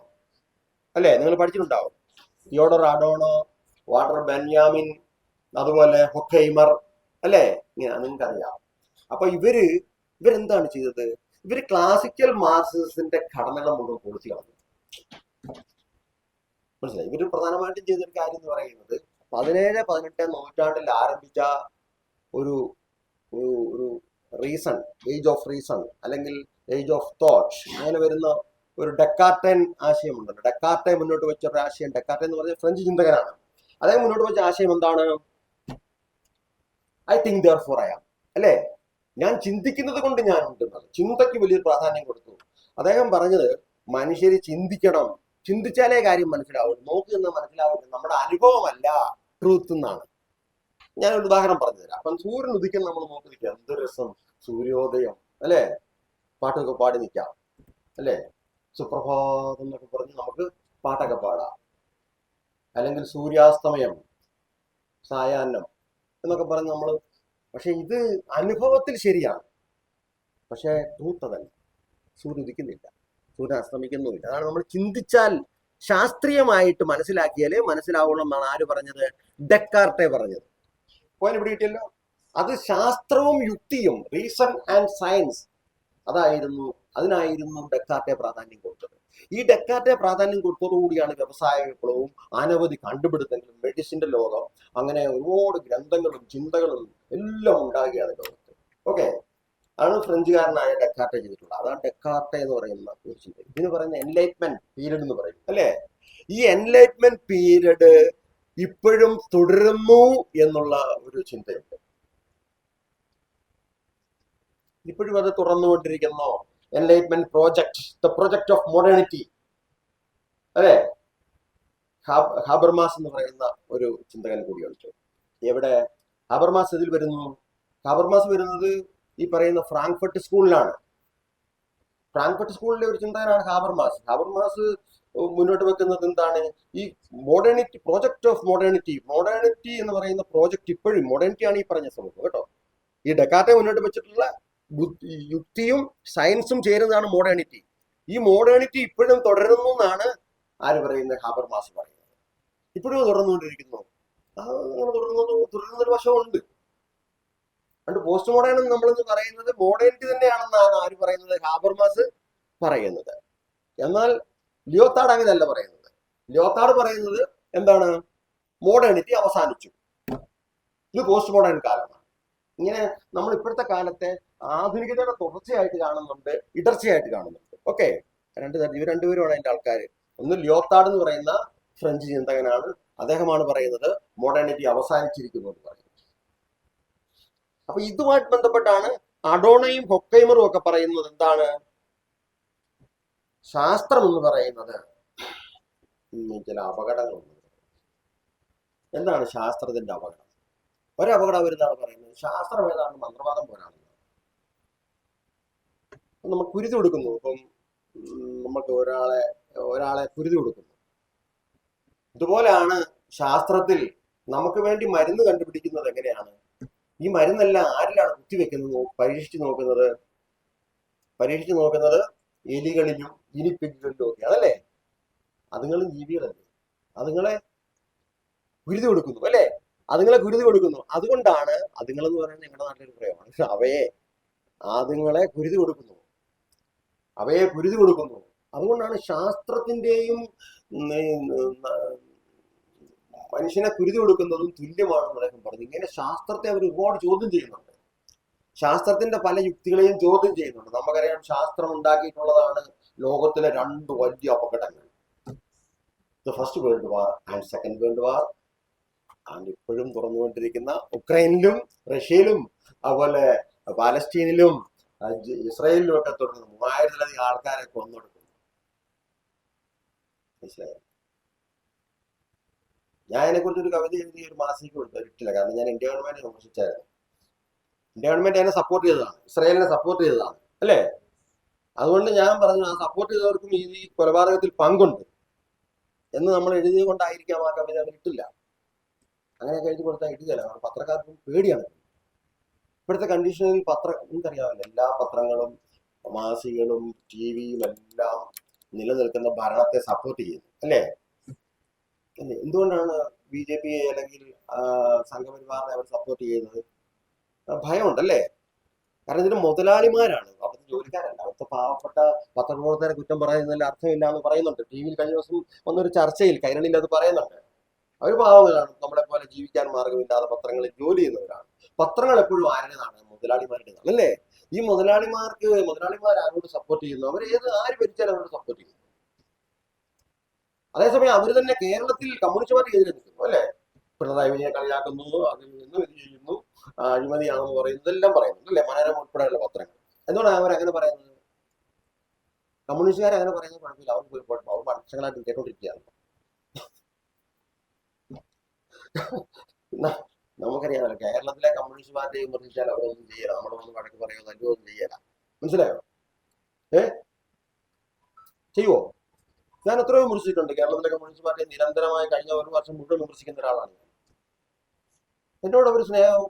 അല്ലേ? നിങ്ങൾ പഠിച്ചിട്ടുണ്ടാവും. തിയോഡോർ അഡോണോ, വാൾട്ടർ ബെന്യാമിൻ, അതുപോലെ ഹൊക്കൈമർ, അല്ലേ? ഇങ്ങനെ നിങ്ങൾക്കറിയാം. അപ്പൊ ഇവരെന്താണ് ചെയ്തത്? ഇവര് ക്ലാസിക്കൽ മാർക്സിസത്തിന്റെ ഘടനകൾ മുഴുവൻ പൊളിച്ചു കളഞ്ഞു. മനസ്സിലായി? ഇവര് പ്രധാനമായിട്ടും ചെയ്തൊരു കാര്യം എന്ന് പറയുന്നത് 17-18 നൂറ്റാണ്ടിൽ ആരംഭിച്ച ഒരു ഒരു റീസൺ, ഏജ് ഓഫ് റീസൺ അല്ലെങ്കിൽ ഏജ് ഓഫ് തോട്ട്, അങ്ങനെ വരുന്ന ഒരു ഡെക്കാർട്ടൻ ആശയമുണ്ടല്ലോ. ഡെക്കാർട്ടെ മുന്നോട്ട് വെച്ച ഒരു ആശയം, ഡെക്കാർട്ടെ എന്ന് പറഞ്ഞ ഫ്രഞ്ച് ചിന്തകനാണ്. അദ്ദേഹം മുന്നോട്ട് വെച്ച ആശയം എന്താണ്? I think therefore I am, അല്ലേ? ഞാൻ ചിന്തിക്കുന്നത് കൊണ്ട് ഞാൻ ഉണ്ടെന്നത്. ചിന്തയ്ക്ക് വലിയൊരു പ്രാധാന്യം കൊടുത്തു. അദ്ദേഹം പറഞ്ഞത് മനുഷ്യര് ചിന്തിക്കണം, ചിന്തിച്ചാലേ കാര്യം മനസ്സിലാവുള്ളൂ, നോക്കി നിന്ന് മനസ്സിലാവില്ല, നമ്മുടെ അനുഭവമല്ല ട്രൂത്ത് എന്നാണ്. ഞാനൊരു ഉദാഹരണം പറഞ്ഞു തരാം. അപ്പം സൂര്യൻ ഉദിക്കാൻ നമ്മൾ നോക്കി നിൽക്കാം, എന്ത് രസം, സൂര്യോദയം, അല്ലേ? പാട്ടൊക്കെ പാടി നിൽക്കാം, അല്ലേ? സുപ്രഭാതം എന്നൊക്കെ പറഞ്ഞ് നമുക്ക് പാട്ടൊക്കെ പാടാം. അല്ലെങ്കിൽ സൂര്യാസ്തമയം, സായാഹ്നം എന്നൊക്കെ പറഞ്ഞ് നമ്മൾ, പക്ഷെ ഇത് അനുഭവത്തിൽ ശരിയാണ്, പക്ഷെ ട്രൂത്ത് അതല്ല. സൂര്യൻ ഉദിക്കുന്നില്ല, സൂര്യൻ അസ്തമിക്കുന്നുമില്ല. അതാണ് നമ്മൾ ചിന്തിച്ചാൽ, ശാസ്ത്രീയമായിട്ട് മനസ്സിലാക്കിയാലേ മനസ്സിലാവുള്ളൂ എന്നാണ് ആര് പറഞ്ഞത്? ഡെക്കാർട്ടെ പറഞ്ഞത്. പോയിന്റ് ഇവിടെ കിട്ടിയല്ലോ. അത് ശാസ്ത്രവും യുക്തിയും, റീസൺ ആൻഡ് സയൻസ്, അതിനായിരുന്നു ഡെക്കാർട്ടെ പ്രാധാന്യം കൊടുത്തത്. ഈ ഡെക്കാർട്ടെ പ്രാധാന്യം കൊടുത്തതോടുകൂടിയാണ് വ്യവസായ വിപ്ലവവും അനവധി കണ്ടുപിടുത്തങ്ങളും മെഡിസിന്റെ ലോകം, അങ്ങനെ ഒരുപാട് ഗ്രന്ഥങ്ങളും ചിന്തകളും എല്ലാം ഉണ്ടാകുകയാണ് ലോകത്ത്. ഓക്കെ, ആണ് ഫ്രഞ്ചുകാരനായ ഡെക്കാർട്ടെ ചെയ്തിട്ടുള്ളത്. അതാണ് ഡെക്കാർട്ടെ എന്ന് പറയുന്ന ഒരു ചിന്ത. ഇതിന് പറയുന്ന എൻലൈറ്റ്മെന്റ് പീരീഡ് എന്ന് പറയും, അല്ലേ? ഈ എൻലൈറ്റ്മെന്റ് പീരീഡ് ഇപ്പോഴും തുടരുന്നു എന്നുള്ള ഒരു ചിന്തയുണ്ട്. ഇപ്പോഴും അത് തുറന്നുകൊണ്ടിരിക്കുന്നു. Enlightenment project, the project of modernity, അല്ലേ? ഹാബർമാസ് എന്ന് പറയുന്ന ഒരു ചിന്തകൻ കൂടിയുണ്ട്. എവിടെ ഹാബർമാസ് ഇതിൽ വരുന്നു? ഹാബർമാസ് വരുന്നത് ഈ പറയുന്ന ഫ്രാങ്ക്ഫർട്ട് സ്കൂളിലാണ്. ഫ്രാങ്ക്ഫർട്ട് സ്കൂളിലെ ഒരു ചിന്തകനാണ് ഹാബർമാസ്. ഹാബർമാസ് മുന്നോട്ട് വെക്കുന്നത് എന്താണ്? ഈ modernity, project of modernity. Modernity എന്ന് പറയുന്ന പ്രോജക്ട് ഇപ്പോഴും മോഡേണിറ്റി ആണ് ഈ പറഞ്ഞ സമൂഹം കേട്ടോ. ഈ ഡെക്കാർട്ടെ മുന്നോട്ട് വെച്ചിട്ടുള്ള യുക്തിയും സയൻസും ചേരുന്നതാണ് മോഡേണിറ്റി. ഈ മോഡേണിറ്റി ഇപ്പോഴും തുടരുന്നു എന്നാണ് ആര് പറയുന്നത്? ഹാബർമാസ് പറയുന്നത്. ഇപ്പോഴും തുടർന്നുകൊണ്ടിരിക്കുന്നു. തുടരുന്നൊരു വശമുണ്ട്. അതുകൊണ്ട് പോസ്റ്റ് മോഡേൺ നമ്മളെന്ന് പറയുന്നത് മോഡേണിറ്റി തന്നെയാണെന്നാണ് ആര് പറയുന്നത്? ഹാബർമാസ് പറയുന്നത്. എന്നാൽ ലിയോത്താർഡ് അങ്ങനെയല്ല പറയുന്നത്. ലിയോത്താർഡ് പറയുന്നത് എന്താണ്? മോഡേണിറ്റി അവസാനിച്ചു, ഇത് പോസ്റ്റ് മോഡേൺ കാലമാണ്. ഇങ്ങനെ നമ്മൾ ഇപ്പോഴത്തെ കാലത്തെ ആധുനികതയുടെ തുടർച്ചയായിട്ട് കാണുന്നുണ്ട്, ഇടർച്ചയായിട്ട് കാണുന്നുണ്ട്. ഓക്കെ, ഇവർ രണ്ടുപേരുമാണ് അതിന്റെ ആൾക്കാർ. ഒന്ന് ലിയോത്താർഡ് എന്ന് പറയുന്ന ഫ്രഞ്ച് ചിന്തകനാണ്. അദ്ദേഹമാണ് പറയുന്നത് മോഡേണിറ്റി അവസാനിച്ചിരിക്കുന്നു എന്ന് പറയുന്നത്. അപ്പൊ ഇതുമായിട്ട് ബന്ധപ്പെട്ടാണ് അഡോണയും ഹൊക്കൈമറും ഒക്കെ പറയുന്നത് എന്താണ്? ശാസ്ത്രം എന്ന് പറയുന്നത് ചില അപകടങ്ങളുണ്ട്. എന്താണ് ശാസ്ത്രത്തിന്റെ അപകടം? ഒരപകടം അവരിതാണ് പറയുന്നത്, ശാസ്ത്രം ഏതാണ് മന്ത്രവാദം പോലാണെന്ന്. നമ്മൾ കുരുതി കൊടുക്കുന്നു. ഇപ്പം നമുക്ക് ഒരാളെ കുരുതി കൊടുക്കുന്നു. ഇതുപോലെയാണ് ശാസ്ത്രത്തിൽ നമുക്ക് വേണ്ടി മരുന്ന് കണ്ടുപിടിക്കുന്നത്. എങ്ങനെയാണ് ഈ മരുന്നെല്ലാം ആരിലാണ് കുത്തിവെക്കുന്നത്? പരീക്ഷിച്ചു നോക്കുന്നത് എലികളിലും ഗിനിപ്പിഗുകളിലും ഒക്കെ, അതല്ലേ? അതുങ്ങളും ജീവികളല്ലേ, അതുങ്ങളെ കുരുതി കൊടുക്കുന്നു, അല്ലേ? അതുങ്ങളെ കുരുതി കൊടുക്കുന്നു. അതുകൊണ്ടാണ് അതുങ്ങളെന്ന് പറയുന്നത് ഞങ്ങളുടെ നാട്ടിലൊരു പ്രയോഗമാണ്. അതുങ്ങളെ കുരുതി കൊടുക്കുന്നു, അവയെ കുരുതി കൊടുക്കുന്നു. അതുകൊണ്ടാണ് ശാസ്ത്രത്തിന്റെയും മനുഷ്യനെ കുരുതി കൊടുക്കുന്നതും തുല്യമാണെന്ന് അദ്ദേഹം പറഞ്ഞു. ഇങ്ങനെ ശാസ്ത്രത്തെ അവർ ഒരുപാട് ചോദ്യം ചെയ്യുന്നുണ്ട്. ശാസ്ത്രത്തിന്റെ പല യുക്തികളെയും ചോദ്യം ചെയ്യുന്നുണ്ട്. നമുക്കറിയാം, ശാസ്ത്രം ഉണ്ടാക്കിയിട്ടുള്ളതാണ് ലോകത്തിലെ 2 വലിയ അപകടങ്ങൾ, the first world war and second world war. And ഇപ്പോഴും തുറന്നുകൊണ്ടിരിക്കുന്ന ഉക്രൈനിലും റഷ്യയിലും അതുപോലെ പാലസ്തീനിലും ഇസ്രായേലിലും ഒക്കെ തുടർന്ന് 3000-ലധികം ആൾക്കാരെ കൊന്നൊടുക്കുന്നു. മനസ്സിലായോ? ഞാൻ അതിനെക്കുറിച്ച് ഒരു കവിത എഴുതി ഒരു മാസിക കൊടുത്തിട്ടില്ല. കാരണം ഞാൻ ഇന്ത്യ ഗവൺമെന്റ് വിമർശിച്ചായിരുന്നു. ഇന്ത്യ ഗവൺമെന്റ് അതിനെ സപ്പോർട്ട് ചെയ്തതാണ്, ഇസ്രായേലിനെ സപ്പോർട്ട് ചെയ്തതാണ്, അല്ലേ? അതുകൊണ്ട് ഞാൻ പറഞ്ഞു, ആ സപ്പോർട്ട് ചെയ്തവർക്കും ഈ കൊലപാതകത്തിൽ പങ്കുണ്ട് എന്ന് നമ്മൾ എഴുതിയത് കൊണ്ടായിരിക്കാം ആ കവിത അവരിട്ടില്ല. അങ്ങനെയൊക്കെ എഴുതി കൊടുത്താൽ ഇടുകയല്ല. പത്രക്കാർക്കും പേടിയാണ്. ഇപ്പോഴത്തെ കണ്ടീഷനിൽ നിങ്ങൾക്കറിയാമല്ലോ, എല്ലാ പത്രങ്ങളും മാസികകളും ടി വിയും എല്ലാം നിലനിൽക്കുന്ന ഭരണത്തെ സപ്പോർട്ട് ചെയ്യുന്നത് അല്ലേ? അല്ലേ? എന്തുകൊണ്ടാണ് BJP അല്ലെങ്കിൽ സംഘപരിവാറിനെ അവർ സപ്പോർട്ട് ചെയ്യുന്നത്? ഭയമുണ്ടല്ലേ? കാരണം ഇതിന് മുതലാളിമാരാണ്, അവിടുത്തെ ജോലിക്കാരല്ല. അവിടുത്തെ പാവപ്പെട്ട പത്രപ്രവർത്തകരെ കുറ്റം പറയുന്നതിൽ അർത്ഥമില്ല എന്ന് പറയുന്നുണ്ട്. TV-യിൽ കഴിഞ്ഞ ദിവസം വന്നൊരു ചർച്ചയിൽ കൈരളിയിൽ അത് പറയുന്നുണ്ട്. അവർ പാവങ്ങളാണ്, നമ്മളെ പോലെ ജീവിക്കാൻ മാർഗമില്ലാതെ പത്രങ്ങളിൽ ജോലി ചെയ്യുന്നവരാണ്. പത്രങ്ങൾ എപ്പോഴും ആരുടേതാണ്? മുതലാളിമാരുടേതാണ് അല്ലേ? ഈ മുതലാളിമാർ ആരോട് സപ്പോർട്ട് ചെയ്യുന്നു? ആര് ഭരിച്ചാലും അവരോട് സപ്പോർട്ട് ചെയ്യുന്നു. അതേസമയം അവർ തന്നെ കേരളത്തിൽ കമ്മ്യൂണിസ്റ്റ് പാർട്ടിക്ക് എതിരെ നിൽക്കുന്നു അല്ലേ? പിണറായി വിജയനെ കളിയാക്കുന്നു, അത് ചെയ്യുന്നു, ഇത് ചെയ്യുന്നു, അഴിമതിയാണെന്ന് പറയുന്നു, ഇതെല്ലാം പറയുന്നുണ്ട് അല്ലേ? മനോരമ ഉൾപ്പെടെയുള്ള പത്രങ്ങൾ. എന്തുകൊണ്ടാണ് അവരങ്ങനെ പറയുന്നത്? കമ്മ്യൂണിസ്റ്റുകാർ അങ്ങനെ പറയുന്നത് കുഴപ്പമില്ല, അവർക്ക് ഒരു കുഴപ്പം, അവർ വർഷങ്ങളായിട്ട് കേട്ടോണ്ടിരിക്കുകയാണ്. നമുക്കറിയാമല്ലോ, കേരളത്തിലെ കമ്മ്യൂണിസ്റ്റ് പാർട്ടിയെ വിമർശിച്ചാൽ അവരൊന്നും ചെയ്യല, നമ്മളെ ഒന്ന് വഴക്ക് പറയുമോ തല്ലോ ഒന്നും ചെയ്യല. മനസ്സിലായോ? ചെയ്യുവോ? ഞാൻ എത്രയോ വിമർശിച്ചിട്ടുണ്ട് കേരളത്തിലെ കമ്മ്യൂണിസ്റ്റ് പാർട്ടിയെ നിരന്തരമായി. കഴിഞ്ഞ ഒരു വർഷം മുഴുവൻ വിമർശിക്കുന്ന ഒരാളാണ് ഞാൻ. എന്നോട് ഒരു സ്നേഹം,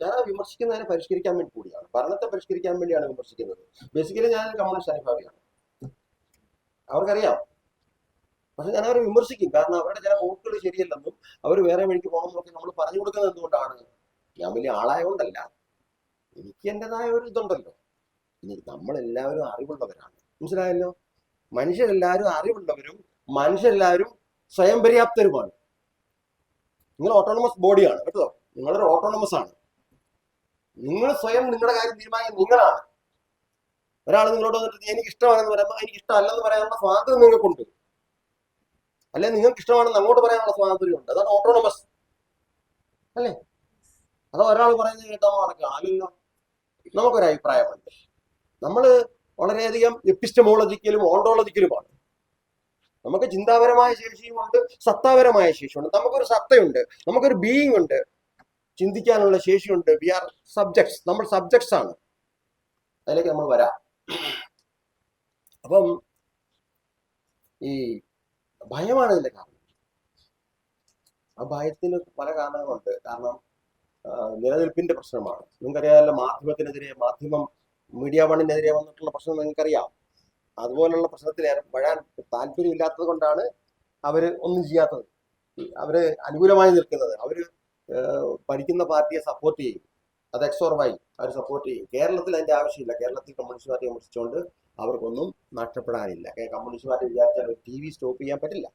ഞാൻ വിമർശിക്കുന്നതിനെ പരിഷ്കരിക്കാൻ വേണ്ടി കൂടിയാണ്, ഭരണത്തെ പരിഷ്കരിക്കാൻ വേണ്ടിയാണ് വിമർശിക്കുന്നത്. ബേസിക്കലി ഞാൻ കമ്മ്യൂണിസ്റ്റ് അനുഭാവിയാണ്, അവർക്കറിയാം. പക്ഷെ ഞാൻ അവരെ വിമർശിക്കും, കാരണം അവരുടെ ചില വോട്ടുകൾ ശരിയല്ലെന്നും അവർ വേറെ വഴിക്ക് പോകണമെന്നൊക്കെ നമ്മൾ പറഞ്ഞു കൊടുക്കുന്നത് എന്തുകൊണ്ടാണ്? ഞാൻ വലിയ ആളായതുകൊണ്ടല്ല, എനിക്ക് എൻ്റെതായ ഒരു ഇതുണ്ടല്ലോ. ഇനി നമ്മളെല്ലാവരും അറിവുള്ളവരാണ്, മനസ്സിലായല്ലോ? മനുഷ്യരെല്ലാവരും അറിവുള്ളവരും മനുഷ്യരെല്ലാവരും സ്വയം പര്യാപ്തരുമാണ്. നിങ്ങൾ ഓട്ടോണമസ് ബോഡിയാണ് കേട്ടോ, നിങ്ങളൊരു ഓട്ടോണമസ് ആണ്. നിങ്ങൾ സ്വയം നിങ്ങളുടെ കാര്യം തീരുമാനിക്കുന്നത് നിങ്ങളാണ്. ഒരാൾ നിങ്ങളോട് വന്നിട്ട് എനിക്ക് ഇഷ്ടമാണെന്ന് പറയുമ്പോൾ എനിക്ക് ഇഷ്ടമല്ലെന്ന് പറയാനുള്ള സ്വാതന്ത്ര്യം നിങ്ങൾക്കുണ്ട്, അല്ലെ? നിങ്ങൾക്ക് ഇഷ്ടമാണെന്ന് അങ്ങോട്ട് പറയാനുള്ള സ്വാതന്ത്ര്യമുണ്ട്. അതാണ് ഓട്ടോണമസ് അല്ലേ? അത് ഒരാൾ പറയുന്നത് കേട്ടാൽ നടക്കുക അല്ലല്ലോ. നമുക്കൊരു അഭിപ്രായമുണ്ട്. നമ്മൾ വളരെയധികം എപ്പിസ്റ്റമോളജിക്കലും ഓണ്ടോളജിക്കലുമാണ്. നമുക്ക് ചിന്താപരമായ ശേഷിയുമുണ്ട്, സത്താപരമായ ശേഷിയുണ്ട്. നമുക്കൊരു സത്തയുണ്ട്, നമുക്കൊരു ബീയിങ് ഉണ്ട്, ചിന്തിക്കാനുള്ള ശേഷിയുണ്ട്. വി ആർ സബ്ജക്ട്സ്, നമ്മൾ സബ്ജക്ട്സ് ആണ്. അതിലേക്ക് നമ്മൾ വരാം. അപ്പം ഈ ഭയമാണ് ഇതിന്റെ കാരണം. ആ ഭയത്തിന് പല കാരണങ്ങളുണ്ട്. കാരണം നിലനിൽപ്പിന്റെ പ്രശ്നമാണ്. നിങ്ങൾക്കറിയാമല്ലോ, മാധ്യമത്തിനെതിരെ, മീഡിയ വണ്ണിനെതിരെ വന്നിട്ടുള്ള പ്രശ്നം നിങ്ങൾക്കറിയാം. അതുപോലുള്ള പ്രശ്നത്തിൽ വരാൻ താല്പര്യമില്ലാത്തത് കൊണ്ടാണ് അവര് ഒന്നും ചെയ്യാത്തത്. അവര് അനുകൂലമായി നിൽക്കുന്നത്. അവര് ഭരിക്കുന്ന പാർട്ടിയെ സപ്പോർട്ട് ചെയ്യും, അത് X or Y അവർ സപ്പോർട്ട് ചെയ്യും. കേരളത്തിൽ അതിന്റെ ആവശ്യമില്ല. കേരളത്തിൽ കമ്മ്യൂണിസ്റ്റ് പാർട്ടിയെ വിമർശിച്ചുകൊണ്ട് അവർക്കൊന്നും നഷ്ടപ്പെടാനില്ല. കമ്മ്യൂണിസ്റ്റ് പാർട്ടി വിചാരിച്ചാൽ ഒരു TV സ്റ്റോപ്പ് ചെയ്യാൻ പറ്റില്ല,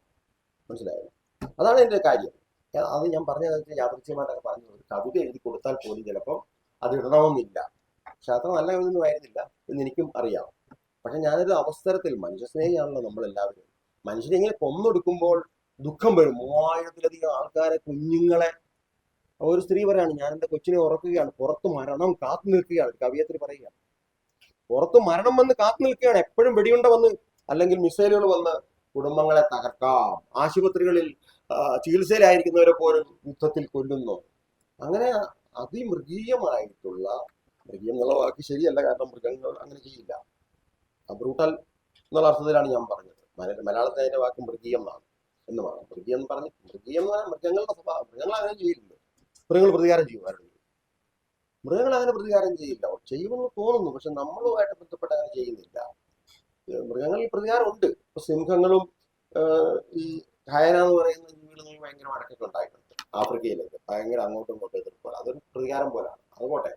മനസ്സിലായല്ലോ? അതാണ് എൻ്റെ കാര്യം. അത് ഞാൻ പറഞ്ഞത് യാദൃച്ഛ്യമായിട്ടൊക്കെ പറഞ്ഞു. ഒരു കവിത എഴുതി കൊടുത്താൽ പോലും ചിലപ്പോൾ അത് ഇടണമെന്നില്ല. പക്ഷെ അത്ര നല്ല കവിതയൊന്നും ആയിരുന്നില്ല എന്ന് എനിക്കും അറിയാം. പക്ഷെ ഞാനൊരു അവസരത്തിൽ, മനുഷ്യസ്നേഹിയാണല്ലോ നമ്മളെല്ലാവരും, മനുഷ്യനെ ഇങ്ങനെ കൊന്നൊടുക്കുമ്പോൾ ദുഃഖം വരും. 3000-ലധികം ആൾക്കാരെ, കുഞ്ഞുങ്ങളെ. ഒരു സ്ത്രീ പറയാണ്, ഞാൻ എൻ്റെ കൊച്ചിനെ ഉറക്കുകയാണ്, പുറത്ത് മരണം കാത്തു നിൽക്കുകയാണ്. കവിയത്രി പറയുകയാണ്, പുറത്ത് മരണം വന്ന് കാത്തു നിൽക്കുകയാണ്. എപ്പോഴും വെടിയുണ്ട വന്ന് അല്ലെങ്കിൽ മിസൈലുകൾ വന്ന് കുടുംബങ്ങളെ തകർക്കാം. ആശുപത്രികളിൽ ചികിത്സയിലായിരിക്കുന്നവരെ പോലും യുദ്ധത്തിൽ കൊല്ലുന്നു. അങ്ങനെ അതിമൃഗീയമായിട്ടുള്ള, മൃഗീയം എന്നുള്ള വാക്ക് ശരിയല്ല, കാരണം മൃഗങ്ങൾ അങ്ങനെ ചെയ്യില്ല. ബ്രൂട്ടൽ എന്നുള്ള അർത്ഥത്തിലാണ് ഞാൻ പറഞ്ഞത്. മലയാളത്തിൽ അതിന്റെ വാക്ക് മൃഗീയം എന്ന് പറഞ്ഞു. മൃഗീയം എന്ന് പറഞ്ഞ്, മൃഗീയം എന്ന് പറഞ്ഞാൽ മൃഗങ്ങളുടെ സ്വഭാവം. മൃഗങ്ങൾ അങ്ങനെ ചെയ്യില്ലല്ലോ. മൃഗങ്ങൾ പ്രതികാരം ചെയ്യും ആരുടെ? മൃഗങ്ങൾ അങ്ങനെ പ്രതികാരം ചെയ്യില്ല. ചെയ്യുമെന്ന് തോന്നുന്നു, പക്ഷെ നമ്മളുമായിട്ട് ബന്ധപ്പെട്ട് അങ്ങനെ ചെയ്യുന്നില്ല. മൃഗങ്ങളിൽ പ്രതികാരം ഉണ്ട്. ഇപ്പൊ സിംഹങ്ങളും ഈ ഹയന എന്ന് പറയുന്ന ജീവികളിൽ ഭയങ്കര വഴക്കൊക്കെ ഉണ്ടായിട്ടുണ്ട്. ആഫ്രിക്കയിലേക്ക് ഭയങ്കര അങ്ങോട്ടും ഇങ്ങോട്ടും എതിർപ്പ്, അതൊരു പ്രതികാരം പോലാണ്. അതുപോട്ടെ.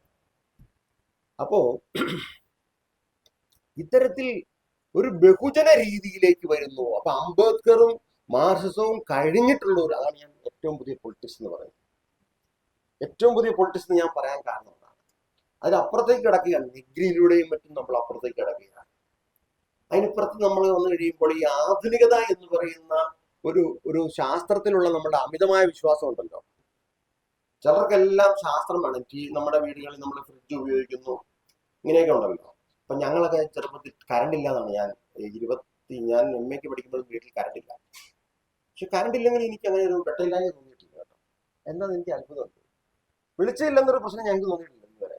അപ്പോ ഇത്തരത്തിൽ ഒരു ബഹുജന രീതിയിലേക്ക് വരുന്നു. അപ്പൊ അംബേദ്കറും മാർക്സിസവും കഴിഞ്ഞിട്ടുള്ളവർ, അതാണ് ഞാൻ ഏറ്റവും പുതിയ പൊളിറ്റിക്സ് എന്ന് പറയുന്നത്. ഏറ്റവും പുതിയ പൊളിറ്റിക്സ് എന്ന് ഞാൻ പറയാൻ കാരണം എന്താണ്? അതിനപ്പുറത്തേക്ക് കിടക്കുകയാണ്. ഡിഗ്രിയിലൂടെയും മറ്റും നമ്മൾ അപ്പുറത്തേക്ക് കിടക്കുകയാണ്. അതിനിപ്പുറത്ത് നമ്മൾ വന്നു കഴിയുമ്പോൾ ഈ ആധുനികത എന്ന് പറയുന്ന ഒരു ശാസ്ത്രത്തിലുള്ള നമ്മുടെ അമിതമായ വിശ്വാസം ഉണ്ടല്ലോ. ചിലർക്കെല്ലാം ശാസ്ത്രം വേണം. നമ്മുടെ വീടുകളിൽ നമ്മൾ ഫ്രിഡ്ജ് ഉപയോഗിക്കുന്നു, ഇങ്ങനെയൊക്കെ ഉണ്ടല്ലോ. അപ്പൊ ഞങ്ങളൊക്കെ ചെറുപ്പത്തിൽ കറണ്ട് ഇല്ലാതാണ്. ഞാൻ MA പഠിക്കുമ്പോഴും വീട്ടിൽ കറണ്ട് ഇല്ല. പക്ഷെ കറണ്ട് ഇല്ലെങ്കിൽ എനിക്ക് അങ്ങനെ ഒരു വെട്ടയില്ലാതെ തോന്നിയിട്ടില്ല കേട്ടോ. എന്താന്ന് എനിക്ക് അത്ഭുതമുണ്ട്. വെളിച്ചമില്ലെന്നൊരു പ്രശ്നം ഞങ്ങൾക്ക് തോന്നിയിട്ടില്ല ഇതുവരെ.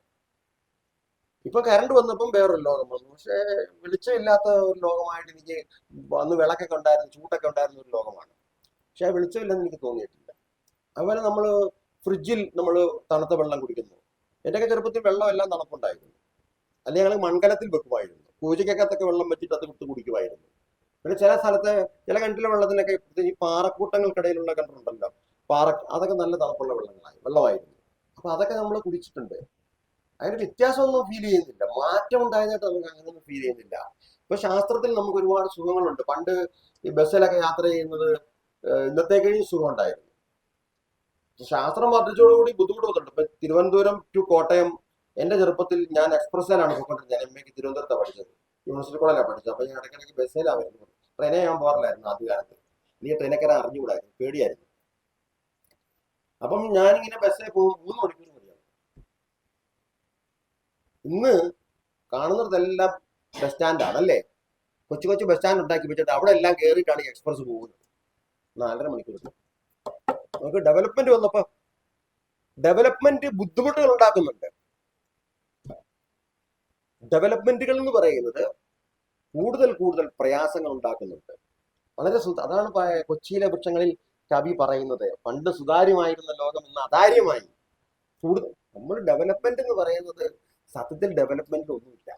ഇപ്പൊ കറണ്ട് വന്നപ്പം വേറൊരു ലോകം വന്നു. പക്ഷെ വെളിച്ചമില്ലാത്ത ഒരു ലോകമായിട്ട് എനിക്ക് അന്ന് വിളക്കൊക്കെ ഉണ്ടായിരുന്നു, ചൂട്ടൊക്കെ ഉണ്ടായിരുന്ന ഒരു ലോകമാണ്. പക്ഷെ ആ വെളിച്ചമില്ലെന്ന് എനിക്ക് തോന്നിയിട്ടില്ല. അതുപോലെ നമ്മൾ ഫ്രിഡ്ജിൽ നമ്മൾ തണുത്ത വെള്ളം കുടിക്കുന്നു. എന്റെയൊക്കെ ചെറുപ്പത്തിൽ വെള്ളമെല്ലാം തണുപ്പുണ്ടായിരുന്നു. അല്ലെങ്കിൽ ഞങ്ങൾ മൺകലത്തിൽ വെക്കുമായിരുന്നു. പൂജയ്ക്കകത്തൊക്കെ വെള്ളം വെച്ചിട്ട് അത് വിട്ട് കുടിക്കുമായിരുന്നു. പിന്നെ ചില സ്ഥലത്ത് ചില കിണറ്റിലെ വെള്ളത്തിനൊക്കെ ഈ പാറക്കൂട്ടങ്ങൾക്കിടയിലുള്ള കിണറുണ്ടല്ലോ, അതൊക്കെ നല്ല തണുപ്പുള്ള വെള്ളമായിരുന്നു. അപ്പൊ അതൊക്കെ നമ്മൾ കുടിച്ചിട്ടുണ്ട്. അതിന് വ്യത്യാസമൊന്നും ഫീൽ ചെയ്യുന്നില്ല, മാറ്റം ഉണ്ടായതായിട്ട് നമുക്ക് അങ്ങനെയൊന്നും ഫീൽ ചെയ്യുന്നില്ല. ഇപ്പൊ ശാസ്ത്രത്തിൽ നമുക്ക് ഒരുപാട് സുഖങ്ങളുണ്ട്. പണ്ട് ഈ ബസ്സിലൊക്കെ യാത്ര ചെയ്യുന്നത് ഇന്നത്തേക്കഴിഞ്ഞ് സുഖം ഉണ്ടായിരുന്നു. ശാസ്ത്രം വർദ്ധിച്ചതോടുകൂടി ബുദ്ധിമുട്ട് വന്നിട്ടുണ്ട്. ഇപ്പൊ തിരുവനന്തപുരം ടു കോട്ടയം എന്റെ ചെറുപ്പത്തിൽ ഞാൻ എക്സ്പ്രസ്സിലാണ് പോയിക്കൊണ്ടിരുന്നത്. ഞാൻ എം എക്ക് തിരുവനന്തപുരത്താണ് പഠിച്ചത്, യൂണിവേഴ്സിറ്റി കോളേജിലാണ് പഠിച്ചത്. അപ്പൊ ഞാൻ ഇടയ്ക്കിടയ്ക്ക് ബസ്സിലാണ് വരുന്നത്. ട്രെയിനെ ഞാൻ പോകാറില്ലായിരുന്നു ആദ്യകാലത്ത്. എനിക്ക് ട്രെയിനൊക്കെ അറിഞ്ഞുകൂടായിരുന്നു, പേടിയായിരുന്നു. അപ്പം ഞാനിങ്ങനെ ബസ്സിൽ പോകും, 3 മണിക്കൂർ മതിയാവും. ഇന്ന് കാണുന്നതെല്ലാം ബസ് സ്റ്റാൻഡാണ് അല്ലേ? കൊച്ചു കൊച്ചു ബസ് സ്റ്റാൻഡ് ഉണ്ടാക്കി വെച്ചിട്ട് അവിടെ എല്ലാം കയറിയിട്ടാണ് ഈ എക്സ്പ്രസ് പോകുന്നത്. 4.5 മണിക്കൂർ. നമുക്ക് ഡെവലപ്മെന്റ് വന്നപ്പോ ഡെവലപ്മെന്റ് ബുദ്ധിമുട്ടുകൾ ഉണ്ടാക്കുന്നുണ്ട്. ഡെവലപ്മെന്റുകൾ എന്ന് പറയുന്നത് കൂടുതൽ കൂടുതൽ പ്രയാസങ്ങൾ ഉണ്ടാക്കുന്നുണ്ട്. വളരെ അതാണ് കൊച്ചിയിലെ വൃക്ഷങ്ങളിൽ കവി പറയുന്നത്, പണ്ട് സുതാര്യമായിരുന്ന ലോകം ഇന്ന് അതാര്യമായി. നമ്മൾ ഡെവലപ്മെന്റ് എന്ന് പറയുന്നത് സത്യത്തിൽ ഡെവലപ്മെന്റ് ഒന്നുമില്ല,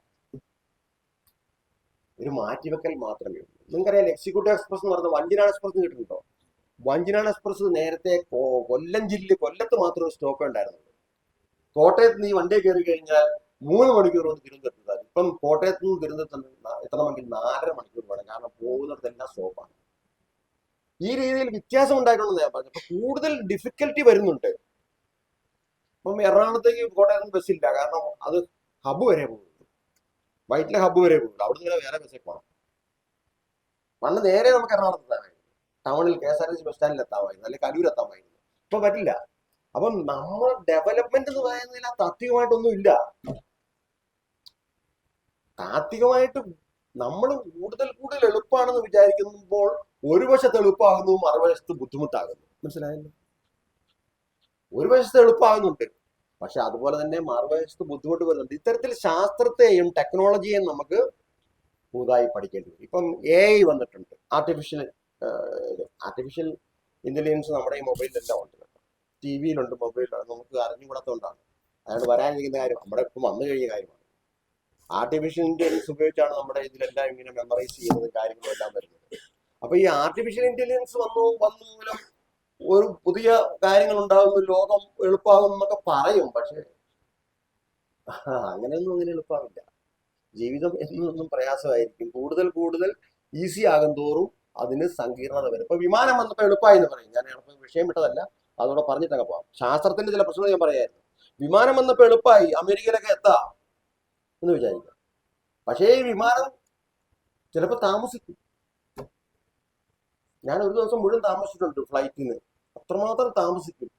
ഒരു മാറ്റിവെക്കൽ മാത്രമേ ഉള്ളൂ. നിങ്ങൾക്കറിയാം എക്സിക്യൂട്ടീവ് എക്സ്പ്രസ് എന്ന് പറയുന്നത് വഞ്ചിനാട് എക്സ്പ്രസ് കേട്ടിട്ടുണ്ടോ? വഞ്ചിനാട് എക്സ്പ്രസ് നേരത്തെ കൊല്ലത്ത് മാത്രം ഒരു സ്റ്റോപ്പ് ഉണ്ടായിരുന്നുള്ളൂ. കോട്ടയത്ത് നിന്ന് ഈ വണ്ടിയെ കയറി കഴിഞ്ഞാൽ 3 മണിക്കൂർ കൊണ്ട് തിരുവനന്തപുരത്ത്. ഇപ്പം കോട്ടയത്ത് നിന്ന് തിരുവനന്തപുരത്ത് എത്തണമെങ്കിൽ 4.5 മണിക്കൂർ വേണം, കാരണം പോകുന്നിടത്തെല്ലാം സ്റ്റോപ്പാണ്. ഈ രീതിയിൽ വ്യത്യാസം ഉണ്ടായിട്ടുണ്ടെന്ന് ഞാൻ പറഞ്ഞു. അപ്പൊ കൂടുതൽ ഡിഫിക്കൽറ്റി വരുന്നുണ്ട്. ഇപ്പം എറണാകുളത്തേക്ക് കോട്ടയത്ത് ബസ്സില്ല, കാരണം അത് ഹബ്ബ് വരെ പോകും, വൈറ്റിലെ ഹബ്ബ് വരെ പോകും, അവിടെ നിന്ന് വേറെ ബസ്സിൽ പോകണം. പണ്ട് നേരെ നമുക്ക് എറണാകുളത്ത് എത്താമായിരുന്നു, ടൗണിൽ KSRTC ബസ് സ്റ്റാൻഡിൽ എത്താമായിരുന്നു, അല്ലെങ്കിൽ കലൂർ എത്താമായിരുന്നു. ഇപ്പൊ പറ്റില്ല. അപ്പം നമ്മൾ ഡെവലപ്മെന്റ് എന്ന് പറയുന്നതിൽ താത്വികമായിട്ടൊന്നും ഇല്ല. താത്വികമായിട്ട് നമ്മൾ കൂടുതൽ എളുപ്പമാണെന്ന് വിചാരിക്കുമ്പോൾ ഒരു വശത്ത് എളുപ്പമാകുന്നു, മറുവശത്ത് ബുദ്ധിമുട്ടാകുന്നു. മനസ്സിലായല്ലോ? ഒരു വശത്ത് എളുപ്പമാകുന്നുണ്ട്, പക്ഷെ അതുപോലെ തന്നെ മറുവശത്ത് ബുദ്ധിമുട്ട് വരുന്നുണ്ട്. ഇത്തരത്തിൽ ശാസ്ത്രത്തെയും ടെക്നോളജിയെയും നമുക്ക് പുതുതായി പഠിക്കേണ്ടി വരും. ഇപ്പം AI വന്നിട്ടുണ്ട്, ആർട്ടിഫിഷ്യൽ ഇന്റലിജൻസ് നമ്മുടെ ഈ മൊബൈലിലെല്ലാം ഉണ്ട്, TV-യിലുണ്ട്, മൊബൈലിലുണ്ട്. നമുക്ക് അറിഞ്ഞുകൂടാത്തതുകൊണ്ടാണ്, അയാൾ വരാനിരിക്കുന്ന കാര്യം നമ്മുടെ ഇപ്പം വന്നു കഴിഞ്ഞ കാര്യമാണ്. ആർട്ടിഫിഷ്യൽ ഇന്റലിജൻസ് ഉപയോഗിച്ചാണ് നമ്മുടെ ഇതിലെല്ലാം ഇങ്ങനെ മെമ്മറൈസ് ചെയ്യുന്നത്, കാര്യങ്ങളും എല്ലാം വരുന്നത്. അപ്പൊ ഈ ആർട്ടിഫിഷ്യൽ ഇന്റലിജൻസ് വന്നു മൂലം ഒരു പുതിയ കാര്യങ്ങൾ ഉണ്ടാകുന്നു, ലോകം എളുപ്പമാകും എന്നൊക്കെ പറയും. പക്ഷെ അങ്ങനെയൊന്നും അങ്ങനെ എളുപ്പമാവില്ല. ജീവിതം എന്നൊന്നും പ്രയാസമായിരിക്കും. കൂടുതൽ ഈസി ആകും തോറും അതിന് സങ്കീർണത വരും. ഇപ്പൊ വിമാനം വന്നപ്പോ എളുപ്പമായി എന്ന് പറയും. ഞാൻ വിഷയം വിട്ടതല്ല, അതോടെ പറഞ്ഞിട്ടൊക്കെ പോവാം. ശാസ്ത്രത്തിന്റെ ചില പ്രശ്നങ്ങൾ ഞാൻ പറയായിരുന്നു. വിമാനം വന്നപ്പോ എളുപ്പമായി, അമേരിക്കയിലൊക്കെ എത്താം എന്ന് വിചാരിക്കാം. പക്ഷേ ഈ വിമാനം ചിലപ്പോൾ താമസിക്കും. ഞാൻ ഒരു ദിവസം മുഴുവൻ താമസിച്ചിട്ടുണ്ട് ഫ്ലൈറ്റിന്, അത്രമാത്രം താമസിക്കും.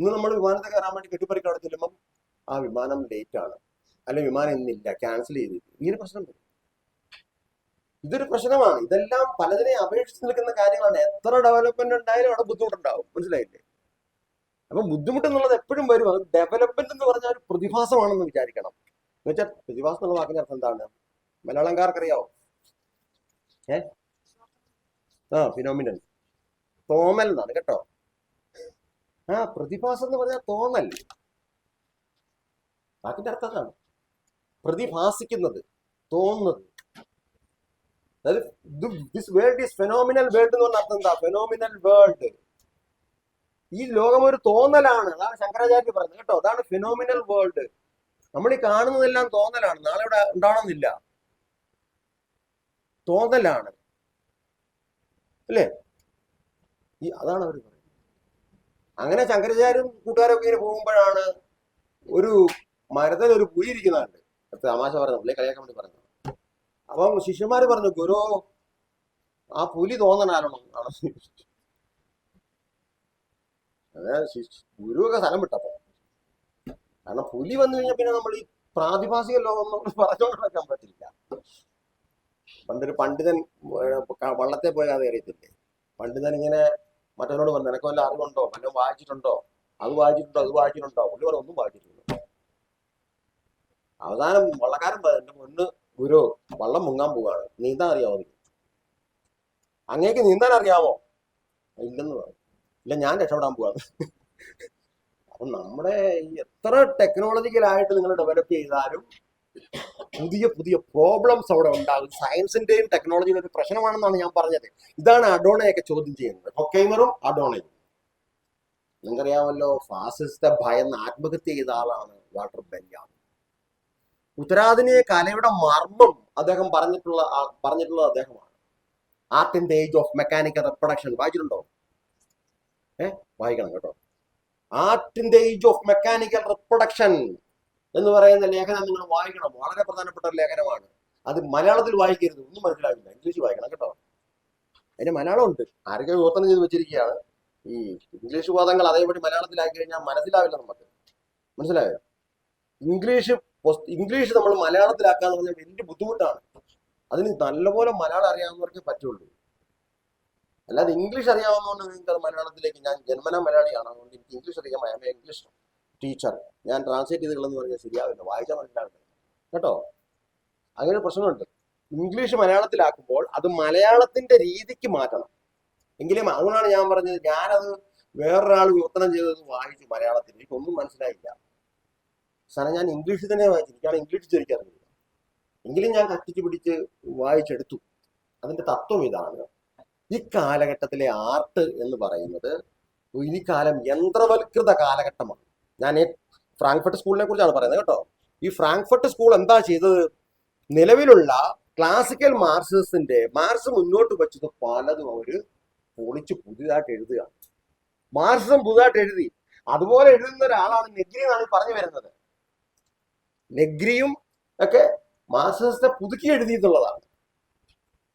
ഇന്ന് നമ്മൾ വിമാനത്തെ കയറാൻ വേണ്ടി കെട്ടിപ്പറിക്ക് അവിടെ ചെല്ലുമ്പം ആ വിമാനം ലേറ്റ് ആണ്, അല്ലെങ്കിൽ വിമാനം ഇന്നില്ല, ക്യാൻസൽ ചെയ്തിരിക്കും. ഇങ്ങനെ പ്രശ്നം വരും. ഇതൊരു പ്രശ്നമാണ്. ഇതെല്ലാം പലതിനെ അപേക്ഷിച്ച് നിൽക്കുന്ന കാര്യങ്ങളാണ്. എത്ര ഡെവലപ്മെന്റ് ഉണ്ടായാലും അവിടെ ബുദ്ധിമുട്ടുണ്ടാവും. മനസ്സിലായില്ലേ? അപ്പം ബുദ്ധിമുട്ട് എന്നുള്ളത് എപ്പോഴും വരും. അത് ഡെവലപ്മെന്റ് എന്ന് പറഞ്ഞാൽ ഒരു പ്രതിഭാസമാണെന്ന് വിചാരിക്കണം. എന്ന് വെച്ചാൽ പ്രതിഭാസം എന്നുള്ള വാക്കിന്റെ അർത്ഥം എന്താണ്? മലയാളംകാർക്കറിയാവോ? ഫിനോമിനൽ, തോന്നൽ എന്നാണ് കേട്ടോ. പ്രതിഭാസം എന്ന് പറഞ്ഞാൽ തോന്നൽ, വാക്കിന്റെ അർത്ഥം എന്താണ്? പ്രതിഭാസിക്കുന്നത്, തോന്നുന്നത്. This world is phenomenal world എന്ന് പറഞ്ഞ അർത്ഥം എന്താ? ഫെനോമിനൽ വേൾഡ്, ഈ ലോകം ഒരു തോന്നലാണ്. അതാണ് ശങ്കരാചാര്യ പറയുന്നത് കേട്ടോ. അതാണ് ഫിനോമിനൽ വേൾഡ്. നമ്മൾ ഈ കാണുന്നതെല്ലാം തോന്നലാണ്, നാളെ ഇവിടെ ഉണ്ടാവണമെന്നില്ല, തോന്നലാണ് അല്ലേ? അതാണ് അവർ പറയുന്നത്. അങ്ങനെ ശങ്കരാചാര്യരും കൂട്ടുകാരൊക്കെ ഇങ്ങനെ പോകുമ്പോഴാണ് ഒരു മരത്തിൽ ഒരു പുലി ഇരിക്കുന്നുണ്ട്. തമാശ പറഞ്ഞു, പുള്ളിയെ കളിയാക്കാൻ വേണ്ടി പറഞ്ഞു. അപ്പം ശിഷ്യന്മാര് പറഞ്ഞു, ഗുരു ആ പുലി തോന്നനാണോ? ഗുരുവൊക്കെ സ്ഥലം വിട്ടപ്പോ, കാരണം പുലി വന്നു കഴിഞ്ഞാൽ പിന്നെ നമ്മൾ ഈ പ്രാതിഭാസിക ലോകം നമ്മൾ പറഞ്ഞുകൊണ്ട് നടക്കാൻ പറ്റില്ല. പണ്ടൊരു പണ്ഡിതൻ വള്ളത്തെ പോയി അത് അറിയത്തില്ലേ, പണ്ഡിതൻ ഇങ്ങനെ മറ്റവനോട് പറഞ്ഞു, നിനക്ക് വല്ല അറിവുണ്ടോ, വല്ലതും വായിച്ചിട്ടുണ്ടോ, അത് വായിച്ചിട്ടുണ്ടോ? പുള്ളി പറഞ്ഞു, ഒന്നും വായിച്ചിട്ടില്ല. അവസാനം വള്ളക്കാരൻ പറഞ്ഞു, എന്റെ മുന്ന് ഗുരു വള്ളം മുങ്ങാൻ പോവാണ്, നീന്താൻ അറിയാമോ? അങ്ങേക്ക് നീന്താൻ അറിയാമോ? ഇല്ലെന്ന് പറഞ്ഞു. ഇല്ല, ഞാൻ രക്ഷപ്പെടാൻ പോവാണ്. അപ്പൊ നമ്മുടെ ഈ എത്ര ടെക്നോളജിക്കലായിട്ട് നിങ്ങൾ ഡെവലപ്പ് ചെയ്താലും പുതിയ പുതിയ പ്രോബ്ലംസ് അവിടെ ഉണ്ടാകും. സയൻസിന്റെയും ടെക്നോളജിയുടെ ഒരു പ്രശ്നമാണെന്നാണ് ഞാൻ പറഞ്ഞത്. ഇതാണ് അഡോണയൊക്കെ ചോദ്യം ചെയ്യുന്നത്. ഹൊക്കൈമറും അഡോണയും. നിങ്ങൾക്കറിയാമല്ലോ, ഫാസിസ്റ്റ് ഭയന്ന് ആത്മഹത്യ ചെയ്ത ആളാണ് വാൾട്ടർ ബെന്യാമിൻ. ഉത്തരാധുനിക കലയുടെ മർമ്മം അദ്ദേഹം പറഞ്ഞിട്ടുള്ളത് അദ്ദേഹമാണ്. Art in the age of mechanical reproduction വായിച്ചിട്ടുണ്ടോ? വായിക്കണം കേട്ടോ. Art in the age of mechanical reproduction എന്ന് പറയുന്ന ലേഖനം നിങ്ങൾ വായിക്കണം. വളരെ പ്രധാനപ്പെട്ട ഒരു ലേഖനമാണ്. അത് മലയാളത്തിൽ വായിക്കരുത്, ഒന്നും മനസ്സിലാവില്ല. ഇംഗ്ലീഷ് വായിക്കണം കേട്ടോ. അതിന് മലയാളം ഉണ്ട്, ആരൊക്കെ വിവർത്തനം ചെയ്ത് വെച്ചിരിക്കുകയാണ്. ഈ ഇംഗ്ലീഷ് പദങ്ങൾ അതേപടി മലയാളത്തിലാക്കി കഴിഞ്ഞാൽ മനസ്സിലാവില്ല നമുക്ക്. മനസ്സിലായോ? ഇംഗ്ലീഷ് നമ്മൾ മലയാളത്തിലാക്കാന്ന് പറഞ്ഞാൽ വലിയ ബുദ്ധിമുട്ടാണ്. അതിന് നല്ലപോലെ മലയാളം അറിയാവുന്നവർക്കേ പറ്റുള്ളൂ. അല്ലാതെ ഇംഗ്ലീഷ് അറിയാവുന്നതുകൊണ്ട് നിങ്ങൾക്ക് അത് മലയാളത്തിലേക്ക്, ഞാൻ ജന്മനാ മലയാളിയാണ്, അതുകൊണ്ട് എനിക്ക് ഇംഗ്ലീഷ് അറിയാൻ ഇംഗ്ലീഷ് ടീച്ചർ, ഞാൻ ട്രാൻസ്ലേറ്റ് ചെയ്തുകളെന്ന് പറഞ്ഞാൽ ശരിയാവില്ല, വായിച്ചാൽ മനസ്സിലാവില്ല കേട്ടോ. അങ്ങനെ പ്രശ്നമുണ്ട്. ഇംഗ്ലീഷ് മലയാളത്തിലാക്കുമ്പോൾ അത് മലയാളത്തിന്റെ രീതിക്ക് മാറ്റണം. എങ്കിലും അതുകൊണ്ടാണ് ഞാൻ പറഞ്ഞത്, ഞാനത് വേറൊരാൾ വിവർത്തനം ചെയ്തത് വായിച്ചു മലയാളത്തിൽ, എനിക്കൊന്നും മനസ്സിലായില്ല. സാധനം ഞാൻ ഇംഗ്ലീഷിൽ തന്നെ വായിച്ചു, എനിക്കാണ് ഇംഗ്ലീഷ് ശരിക്കറിയില്ല. എങ്കിലും ഞാൻ കത്തിച്ച് പിടിച്ച് വായിച്ചെടുത്തു. അതിന്റെ തത്വം ഇതാണ്. ഈ കാലഘട്ടത്തിലെ ആർട്ട് എന്ന് പറയുന്നത് ഈ കാലം യന്ത്രവൽകൃത കാലഘട്ടമാണ്. ഞാൻ ഫ്രാങ്ക്ഫർട്ട് സ്കൂളിനെ കുറിച്ചാണ് പറയുന്നത് കേട്ടോ. ഈ ഫ്രാങ്ക്ഫർട്ട് സ്കൂൾ എന്താ ചെയ്തത്? നിലവിലുള്ള ക്ലാസിക്കൽ മാർക്സ് മുന്നോട്ട് വെച്ചത് പലതും അവര് പൊളിച്ച് പുതിയതായിട്ട് എഴുതുകയാണ്. മാർക്സിസം പുതുതായിട്ട് എഴുതി. അതുപോലെ എഴുതുന്ന ഒരാളാണ് നെഗ്രി എന്നാണ് പറഞ്ഞു വരുന്നത്. നെഗ്രിയും ഒക്കെ മാർക്സിസത്തെ പുതുക്കി എഴുതിയിട്ടുള്ളതാണ്.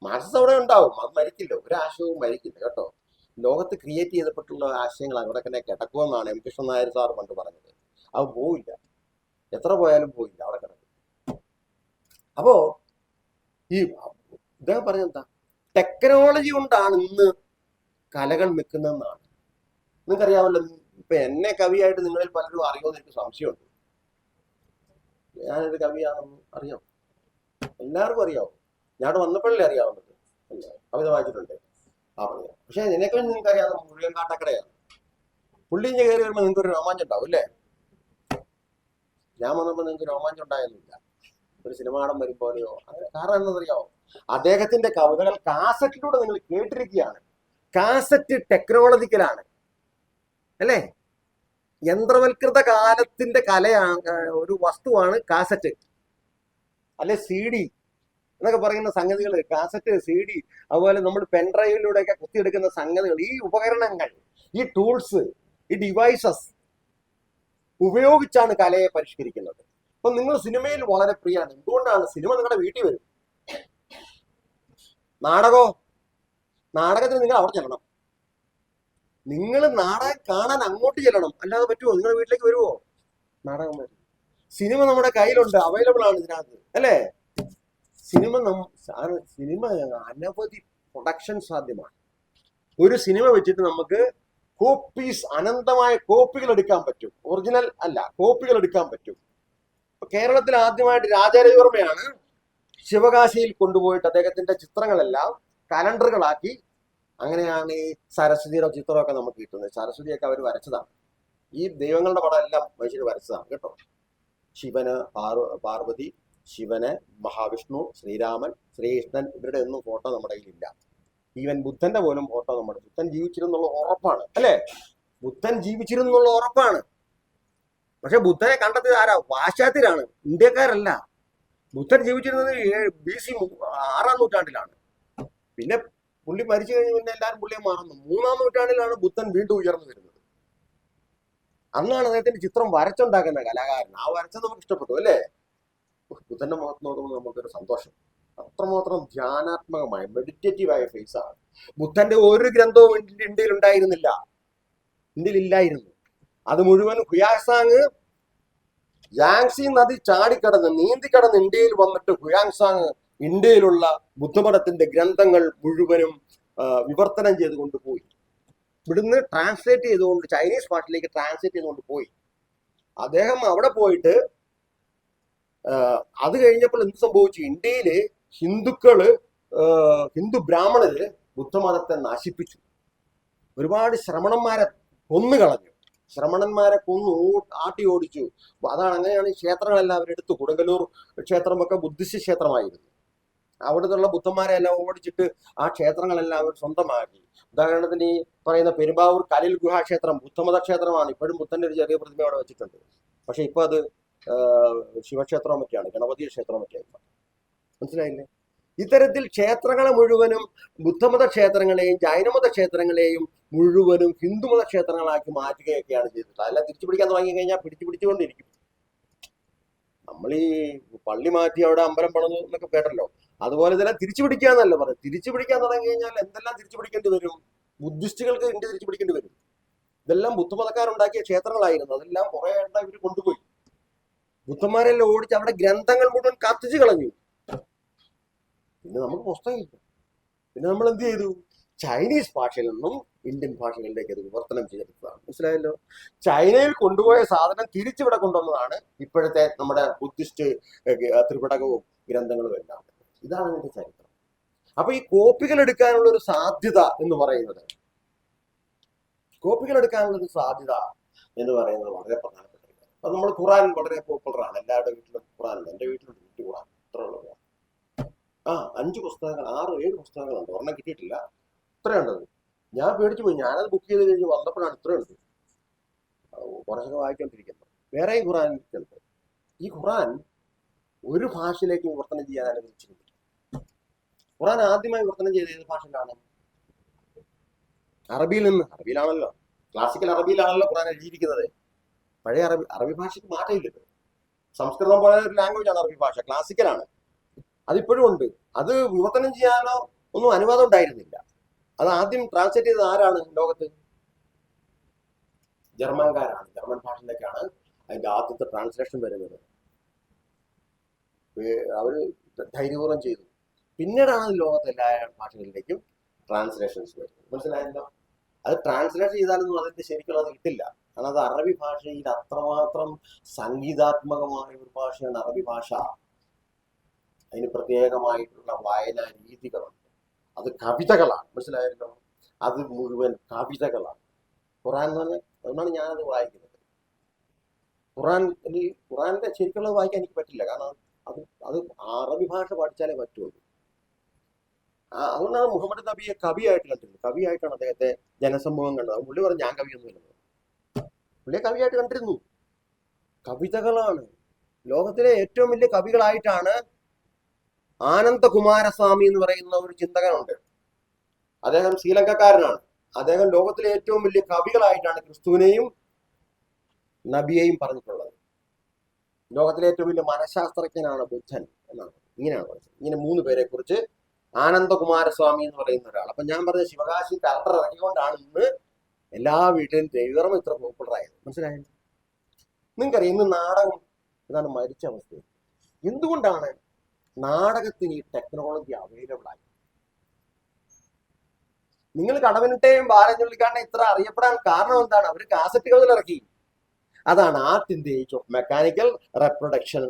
മാർക്സിസം അവിടെ ഉണ്ടാവും, അത് മരിക്കില്ല, ഒരു ആശയവും മരിക്കില്ല കേട്ടോ. ലോകത്ത് ക്രിയേറ്റ് ചെയ്യപ്പെട്ടുള്ള ആശയങ്ങൾ അവിടെ തന്നെ കിടക്കുമെന്നാണ് എം കൃഷ്ണൻ നായർ സാർ പണ്ട് പറഞ്ഞത്. അത് പോവില്ല, എത്ര പോയാലും പോയില്ല, അവിടെ കിടക്കും. അപ്പോ ഈ ഇദ്ദേഹം പറഞ്ഞെന്താ, ടെക്നോളജി കൊണ്ടാണ് ഇന്ന് കലകൾ നിൽക്കുന്നതെന്നാണ്. നിങ്ങൾക്കറിയാമല്ലോ, ഇപ്പൊ എന്നെ കവിയായിട്ട് നിങ്ങളിൽ പലരും അറിയുമെന്ന് എനിക്ക് സംശയമുണ്ട്. ഞാനൊരു കവിയാണെന്ന് അറിയാം, എല്ലാവർക്കും അറിയാവും. ഞാൻ വന്നപ്പോഴല്ലേ അറിയാവുന്നത്, കവിത വായിച്ചിട്ടുണ്ട്, പറയാം. പക്ഷെ നിന്നെക്കാളും നിങ്ങൾക്ക് അറിയാതെ മുഴുവൻ കാട്ടക്കടയാണ്. പുള്ളിഞ്ഞ് കയറി വരുമ്പോൾ നിങ്ങൾക്ക് ഒരു രോമാഞ്ചം ഉണ്ടാവും അല്ലേ? ഞാൻ വന്നപ്പോൾ നിങ്ങൾക്ക് രോമാഞ്ചം ഉണ്ടായിരുന്നില്ല, ഒരു സിനിമാടം വരുമ്പോലെയോ അങ്ങനെ. കാരണം എന്താണെന്നറിയാമോ, അദ്ദേഹത്തിന്റെ കവിതകൾ കാസറ്റിലൂടെ നിങ്ങൾ കേട്ടിരിക്കുകയാണ്. കാസറ്റ് ടെക്നോളജിക്കലാണ് അല്ലേ? യന്ത്രവൽകൃത കാലത്തിന്റെ കലയാണ്, ഒരു വസ്തുവാണ് കാസറ്റ് അല്ലെ CD എന്നൊക്കെ പറയുന്ന സംഗതികൾ. കാസറ്റ്, CD, അതുപോലെ നമ്മൾ പെൻഡ്രൈവിലൂടെയൊക്കെ കുത്തിയെടുക്കുന്ന സംഗതികൾ, ഈ ഉപകരണങ്ങൾ, ഈ ടൂൾസ്, ഈ ഡിവൈസസ് ഉപയോഗിച്ചാണ് കലയെ പരിഷ്കരിക്കുന്നത്. അപ്പൊ നിങ്ങൾ സിനിമയിൽ വളരെ പ്രിയാണ്. എന്തുകൊണ്ടാണ്? സിനിമ നിങ്ങളുടെ വീട്ടിൽ വരും. നാടകത്തിന് നിങ്ങൾ അവിടെ ചെല്ലണം. നിങ്ങൾ നാടകം കാണാൻ അങ്ങോട്ട് ചെല്ലണം, അല്ലാതെ പറ്റുമോ? നിങ്ങളുടെ വീട്ടിലേക്ക് വരുമോ? നാടകം വരും. സിനിമ നമ്മുടെ കയ്യിലുണ്ട്, അവൈലബിൾ ആണ് ഇതിനകത്ത് അല്ലേ? സിനിമ അനവധി പ്രൊഡക്ഷൻ സാധ്യമാണ്. ഒരു സിനിമ വെച്ചിട്ട് നമുക്ക് അനന്തമായ കോപ്പികൾ എടുക്കാൻ പറ്റും. ഒറിജിനൽ അല്ല, കോപ്പികൾ എടുക്കാൻ പറ്റും. കേരളത്തിൽ ആദ്യമായിട്ട് രാജാരവിവർമ്മയാണ് ശിവകാശിയിൽ കൊണ്ടുപോയിട്ട് അദ്ദേഹത്തിന്റെ ചിത്രങ്ങളെല്ലാം കലണ്ടറുകളാക്കി. അങ്ങനെയാണ് ഈ സരസ്വതിയുടെ ചിത്രമൊക്കെ നമുക്ക് കിട്ടുന്നത്. സരസ്വതിയൊക്കെ അവർ വരച്ചതാണ്. ഈ ദൈവങ്ങളുടെ പടം എല്ലാം മനുഷ്യർ വരച്ചതാണ് കേട്ടോ. ശിവന് പാർവതി, ശിവന് മഹാവിഷ്ണു, ശ്രീരാമൻ, ശ്രീകൃഷ്ണൻ, ഇവരുടെ ഒന്നും ഫോട്ടോ നമ്മുടെ കയ്യിലില്ല. ഈവൻ ബുദ്ധന്റെ പോലും ഫോട്ടോ ബുദ്ധൻ ജീവിച്ചിരുന്നുള്ള ഉറപ്പാണ് അല്ലേ? ബുദ്ധൻ ജീവിച്ചിരുന്നുള്ള ഉറപ്പാണ്. പക്ഷെ ബുദ്ധനെ കണ്ടെത്തിയത് ആരാ? പാശ്ചാത്യരാണ്, ഇന്ത്യക്കാരല്ല. ബുദ്ധൻ ജീവിച്ചിരുന്നത് BC 6-ാം നൂറ്റാണ്ടിലാണ്. പിന്നെ പുള്ളി മരിച്ചു കഴിഞ്ഞ് പിന്നെ എല്ലാവരും പുള്ളിയെ മറന്നു. 3-ാം നൂറ്റാണ്ടിലാണ് ബുദ്ധൻ വീണ്ടും ഉയർന്നു വരുന്നത്. അന്നാണ് അദ്ദേഹത്തിന്റെ ചിത്രം വരച്ചുണ്ടാക്കുന്ന കലാകാരൻ. ആ വരച്ചത് നമുക്ക് ഇഷ്ടപ്പെട്ടു അല്ലേ? ബുദ്ധന്റെ മുഖത്ത് നോക്കുമ്പോൾ നമുക്കൊരു സന്തോഷം. അത്രമാത്രം ധ്യാനാത്മകമായ മെഡിറ്റേറ്റീവായ ഫേസാണ്. ബുദ്ധന്റെ ഒരു ഗ്രന്ഥവും ഇന്ത്യയിൽ ഉണ്ടായിരുന്നില്ല, ഇന്ത്യയിലില്ലായിരുന്നു. അത് മുഴുവൻ ഹുയാങ്സാങ് യാങ്സി നദി നീന്തിക്കടന്ന് ഇന്ത്യയിൽ വന്നിട്ട് ഹുയാങ്സാങ് ഇന്ത്യയിലുള്ള ബുദ്ധമതത്തിന്റെ ഗ്രന്ഥങ്ങൾ മുഴുവനും വിവർത്തനം ചെയ്ത് കൊണ്ടുപോയി. ഇവിടുന്ന് ട്രാൻസ്ലേറ്റ് ചെയ്തുകൊണ്ട് ചൈനീസ് ഭാഷയിലേക്ക് ട്രാൻസ്ലേറ്റ് ചെയ്തുകൊണ്ട് പോയി. അദ്ദേഹം അവിടെ പോയിട്ട് അത് കഴിഞ്ഞപ്പോൾ എന്ത് സംഭവിച്ചു? ഇന്ത്യയില് ഹിന്ദു ബ്രാഹ്മണര് ബുദ്ധമതത്തെ നശിപ്പിച്ചു. ഒരുപാട് ശ്രമണന്മാരെ കൊന്നുകളഞ്ഞു. ശ്രമണന്മാരെ കൊന്നു ആട്ടി ഓടിച്ചു. അതാണ്, അങ്ങനെയാണ് ഈ ക്ഷേത്രങ്ങളെല്ലാം അവരെടുത്തു. കൊടുങ്ങല്ലൂർ ക്ഷേത്രമൊക്കെ ബുദ്ധിസ്റ്റ് ക്ഷേത്രമായിരുന്നു. അവിടുത്തെ ബുദ്ധന്മാരെ എല്ലാം ഓടിച്ചിട്ട് ആ ക്ഷേത്രങ്ങളെല്ലാം അവർ സ്വന്തമാക്കി. ഉദാഹരണത്തിന് ഈ പറയുന്ന പെരുമ്പാവൂർ കലിൽ ഗുഹാക്ഷേത്രം ബുദ്ധമത ക്ഷേത്രമാണ്. ഇപ്പോഴും ബുദ്ധന്റെ ഒരു ചെറിയ പ്രതിമ അവിടെ വെച്ചിട്ടുണ്ട്. പക്ഷെ ഇപ്പൊ അത് ശിവക്ഷേത്രമൊക്കെയാണ്, ഗണപതി ക്ഷേത്രമൊക്കെയായി. മനസ്സിലായില്ലേ? ഇത്തരത്തിൽ ക്ഷേത്രങ്ങളെ മുഴുവനും ബുദ്ധമത ക്ഷേത്രങ്ങളെയും ജൈനമത ക്ഷേത്രങ്ങളെയും മുഴുവനും ഹിന്ദുമത ക്ഷേത്രങ്ങളാക്കി മാറ്റുകയൊക്കെയാണ് ചെയ്തത്. അതെല്ലാം തിരിച്ചു പിടിക്കാൻ തുടങ്ങി കഴിഞ്ഞാൽ പിടിച്ചുകൊണ്ടിരിക്കും. നമ്മൾ ഈ പള്ളി മാറ്റി അവിടെ അമ്പലം പണിതു എന്നൊക്കെ കേട്ടല്ലോ. അതുപോലെ തന്നെ തിരിച്ചു പിടിക്കാന്നല്ല പറയും. തിരിച്ചു പിടിക്കാൻ തുടങ്ങി കഴിഞ്ഞാൽ എന്തെല്ലാം തിരിച്ചു പിടിക്കേണ്ടി വരും? ബുദ്ധിസ്റ്റുകൾക്ക് ഇന്ത്യ തിരിച്ചു പിടിക്കേണ്ടി വരും. ഇതെല്ലാം ബുദ്ധമതക്കാരുണ്ടാക്കിയ ക്ഷേത്രങ്ങളായിരുന്നു. അതെല്ലാം കുറെ എണ്ണം ഇവർ കൊണ്ടുപോയി. ബുദ്ധന്മാരെല്ലാം ഓടിച്ച് അവിടെ ഗ്രന്ഥങ്ങൾ മുഴുവൻ കത്തിച്ചു കളഞ്ഞു. പിന്നെ നമുക്ക് പുസ്തകമില്ല. പിന്നെ നമ്മൾ എന്ത് ചെയ്തു? ചൈനീസ് ഭാഷയിൽ നിന്നും ഇന്ത്യൻ ഭാഷകളിലേക്ക് അത് വിവർത്തനം ചെയ്തെടുത്തതാണ്. മനസ്സിലായല്ലോ? ചൈനയിൽ കൊണ്ടുപോയ സാധനം തിരിച്ചിവിടെ കൊണ്ടുവന്നതാണ് ഇപ്പോഴത്തെ നമ്മുടെ ബുദ്ധിസ്റ്റ് ത്രിപിടകവും ഗ്രന്ഥങ്ങളും എല്ലാം. ഇതാണ് ഇതിന്റെ ചരിത്രം. അപ്പൊ ഈ കോപ്പികൾ എടുക്കാനുള്ള ഒരു സാധ്യത എന്ന് പറയുന്നത് വളരെ പ്രധാനപ്പെട്ട കാര്യം. അപ്പൊ നമ്മൾ ഖുറാൻ വളരെ പോപ്പുലറാണ്. എല്ലാവരുടെ വീട്ടിലും ഖുറാനുണ്ട്. എന്റെ വീട്ടിലുണ്ട് ഖുറാൻ. ഇത്ര ഉള്ളത് 5 പുസ്തകങ്ങൾ 6-7 പുസ്തകങ്ങളുണ്ട്. ഒരെണ്ണം കിട്ടിയിട്ടില്ല. ഇത്രയുണ്ടത്. ഞാൻ പേടിച്ചു പോയി. ഞാനത് ബുക്ക് ചെയ്ത് കഴിഞ്ഞ് വന്നപ്പോഴാണ് ഇത്രയുണ്ട്. കുറച്ചൊക്കെ വായിക്കൊണ്ടിരിക്കുന്നത്. വേറെയും ഖുറാൻ ഉണ്ട്. ഈ ഖുറാൻ ഒരു ഭാഷയിലേക്ക് വിവർത്തനം ചെയ്യാൻ അനുവദിച്ചിരുന്നില്ല. ഖുറാൻ ആദ്യമായി വിവർത്തനം ചെയ്ത ഏത് ഭാഷയിലാണ്? അറബിയിൽ നിന്ന്. അറബിയിലാണല്ലോ, ക്ലാസിക്കൽ അറബിയിലാണല്ലോ ഖുറാൻ എഴുതിയിരിക്കുന്നത്. പഴയ അറബി ഭാഷയ്ക്ക് മാറ്റമില്ലല്ലോ. സംസ്കൃതം പോലെ ഒരു ലാംഗ്വേജ് ആണ് അറബി ഭാഷ. ക്ലാസിക്കലാണ്. അതിപ്പോഴും ഉണ്ട്. അത് വിവർത്തനം ചെയ്യാനോ ഒന്നും അനുവാദം ഉണ്ടായിരുന്നില്ല. അത് ആദ്യം ട്രാൻസ്ലേറ്റ് ചെയ്തത് ആരാണ് ലോകത്ത്? ജർമ്മൻകാരാണ്. ജർമ്മൻ ഭാഷയിലേക്കാണ് അതിന്റെ ആദ്യത്തെ ട്രാൻസ്ലേഷൻ വരുന്നത്. അവര് ധൈര്യപൂർവ്വം ചെയ്തു. പിന്നീടാണ് ലോകത്തെ എല്ലാ ഭാഷകളിലേക്കും ട്രാൻസ്ലേഷൻസ് വരുന്നത്. മനസ്സിലായല്ലോ? അത് ട്രാൻസ്ലേറ്റ് ചെയ്താലൊന്നും അതിന്റെ ശരിക്കുള്ളത് കിട്ടില്ല. കാരണം അത് അറബി ഭാഷയിൽ അത്രമാത്രം സംഗീതാത്മകമായ ഒരു ഭാഷയാണ് അറബി ഭാഷ. അതിന് പ്രത്യേകമായിട്ടുള്ള വായനാ രീതികളുണ്ട്. അത് കവിതകളാണ്. മനസ്സിലായല്ലോ? അത് മുഴുവൻ കവിതകളാണ്. ഖുറാൻ എന്ന് പറഞ്ഞാൽ അതുകൊണ്ടാണ് ഞാനത് വായിക്കുന്നത്. ഖുറാന്റെ ശരിക്കുള്ളത് വായിക്കാൻ എനിക്ക് പറ്റില്ല. കാരണം അത് അറബി ഭാഷ പഠിച്ചാലേ പറ്റുള്ളൂ. അതുകൊണ്ടാണ് മുഹമ്മദ് നബിയെ കവിയായിട്ട് കണ്ടിരുന്നത്. കവിയായിട്ടാണ് അദ്ദേഹത്തെ ജനസമൂഹം കണ്ടത്. പുള്ളി പറഞ്ഞു ഞാൻ കവിയൊന്നുമില്ലെന്ന്. പുള്ളിയെ കവിയായിട്ട് കണ്ടിരുന്നു. കവിതകളാണ്. ലോകത്തിലെ ഏറ്റവും വലിയ കവികളായിട്ടാണ് ആനന്ദകുമാരസ്വാമി എന്ന് പറയുന്ന ഒരു ചിന്തകനുണ്ട്. അദ്ദേഹം ശ്രീലങ്കക്കാരനാണ്. അദ്ദേഹം ലോകത്തിലെ ഏറ്റവും വലിയ കവികളായിട്ടാണ് ക്രിസ്തുവിനെയും നബിയെയും പറഞ്ഞിട്ടുള്ളത്. ലോകത്തിലെ ഏറ്റവും വലിയ മനഃശാസ്ത്രജ്ഞനാണ് ബുദ്ധൻ എന്നാണ്. ഇങ്ങനെയാണ് പറഞ്ഞത്. ഇങ്ങനെ 3 പേരെ കുറിച്ച് ആനന്ദകുമാരസ്വാമി എന്ന് പറയുന്ന ഒരാൾ. അപ്പൊ ഞാൻ പറഞ്ഞ ശിവകാശി കലണ്ടർ ഇറക്കിക്കൊണ്ടാണ് ഇന്ന് എല്ലാ വീട്ടിലും ദൈവം ഇത്ര പോപ്പുലറായത്. മനസ്സിലായത്? നിങ്ങൾക്കറിയാം ഇന്ന് നാടകം ഇതാണ് മരിച്ച അവസ്ഥ. എന്തുകൊണ്ടാണ് നാടകത്തിന് ഈ ടെക്നോളജി അവൈലബിൾ ആയി? നിങ്ങൾ കടവനിട്ടയും ബാലചുള്ളിക്കാരനെ ഇത്ര അറിയപ്പെടാൻ കാരണം എന്താണ്? അവർ കാസറ്റുകളിൽ ഇറക്കി. അതാണ് art in the age of mechanical reproduction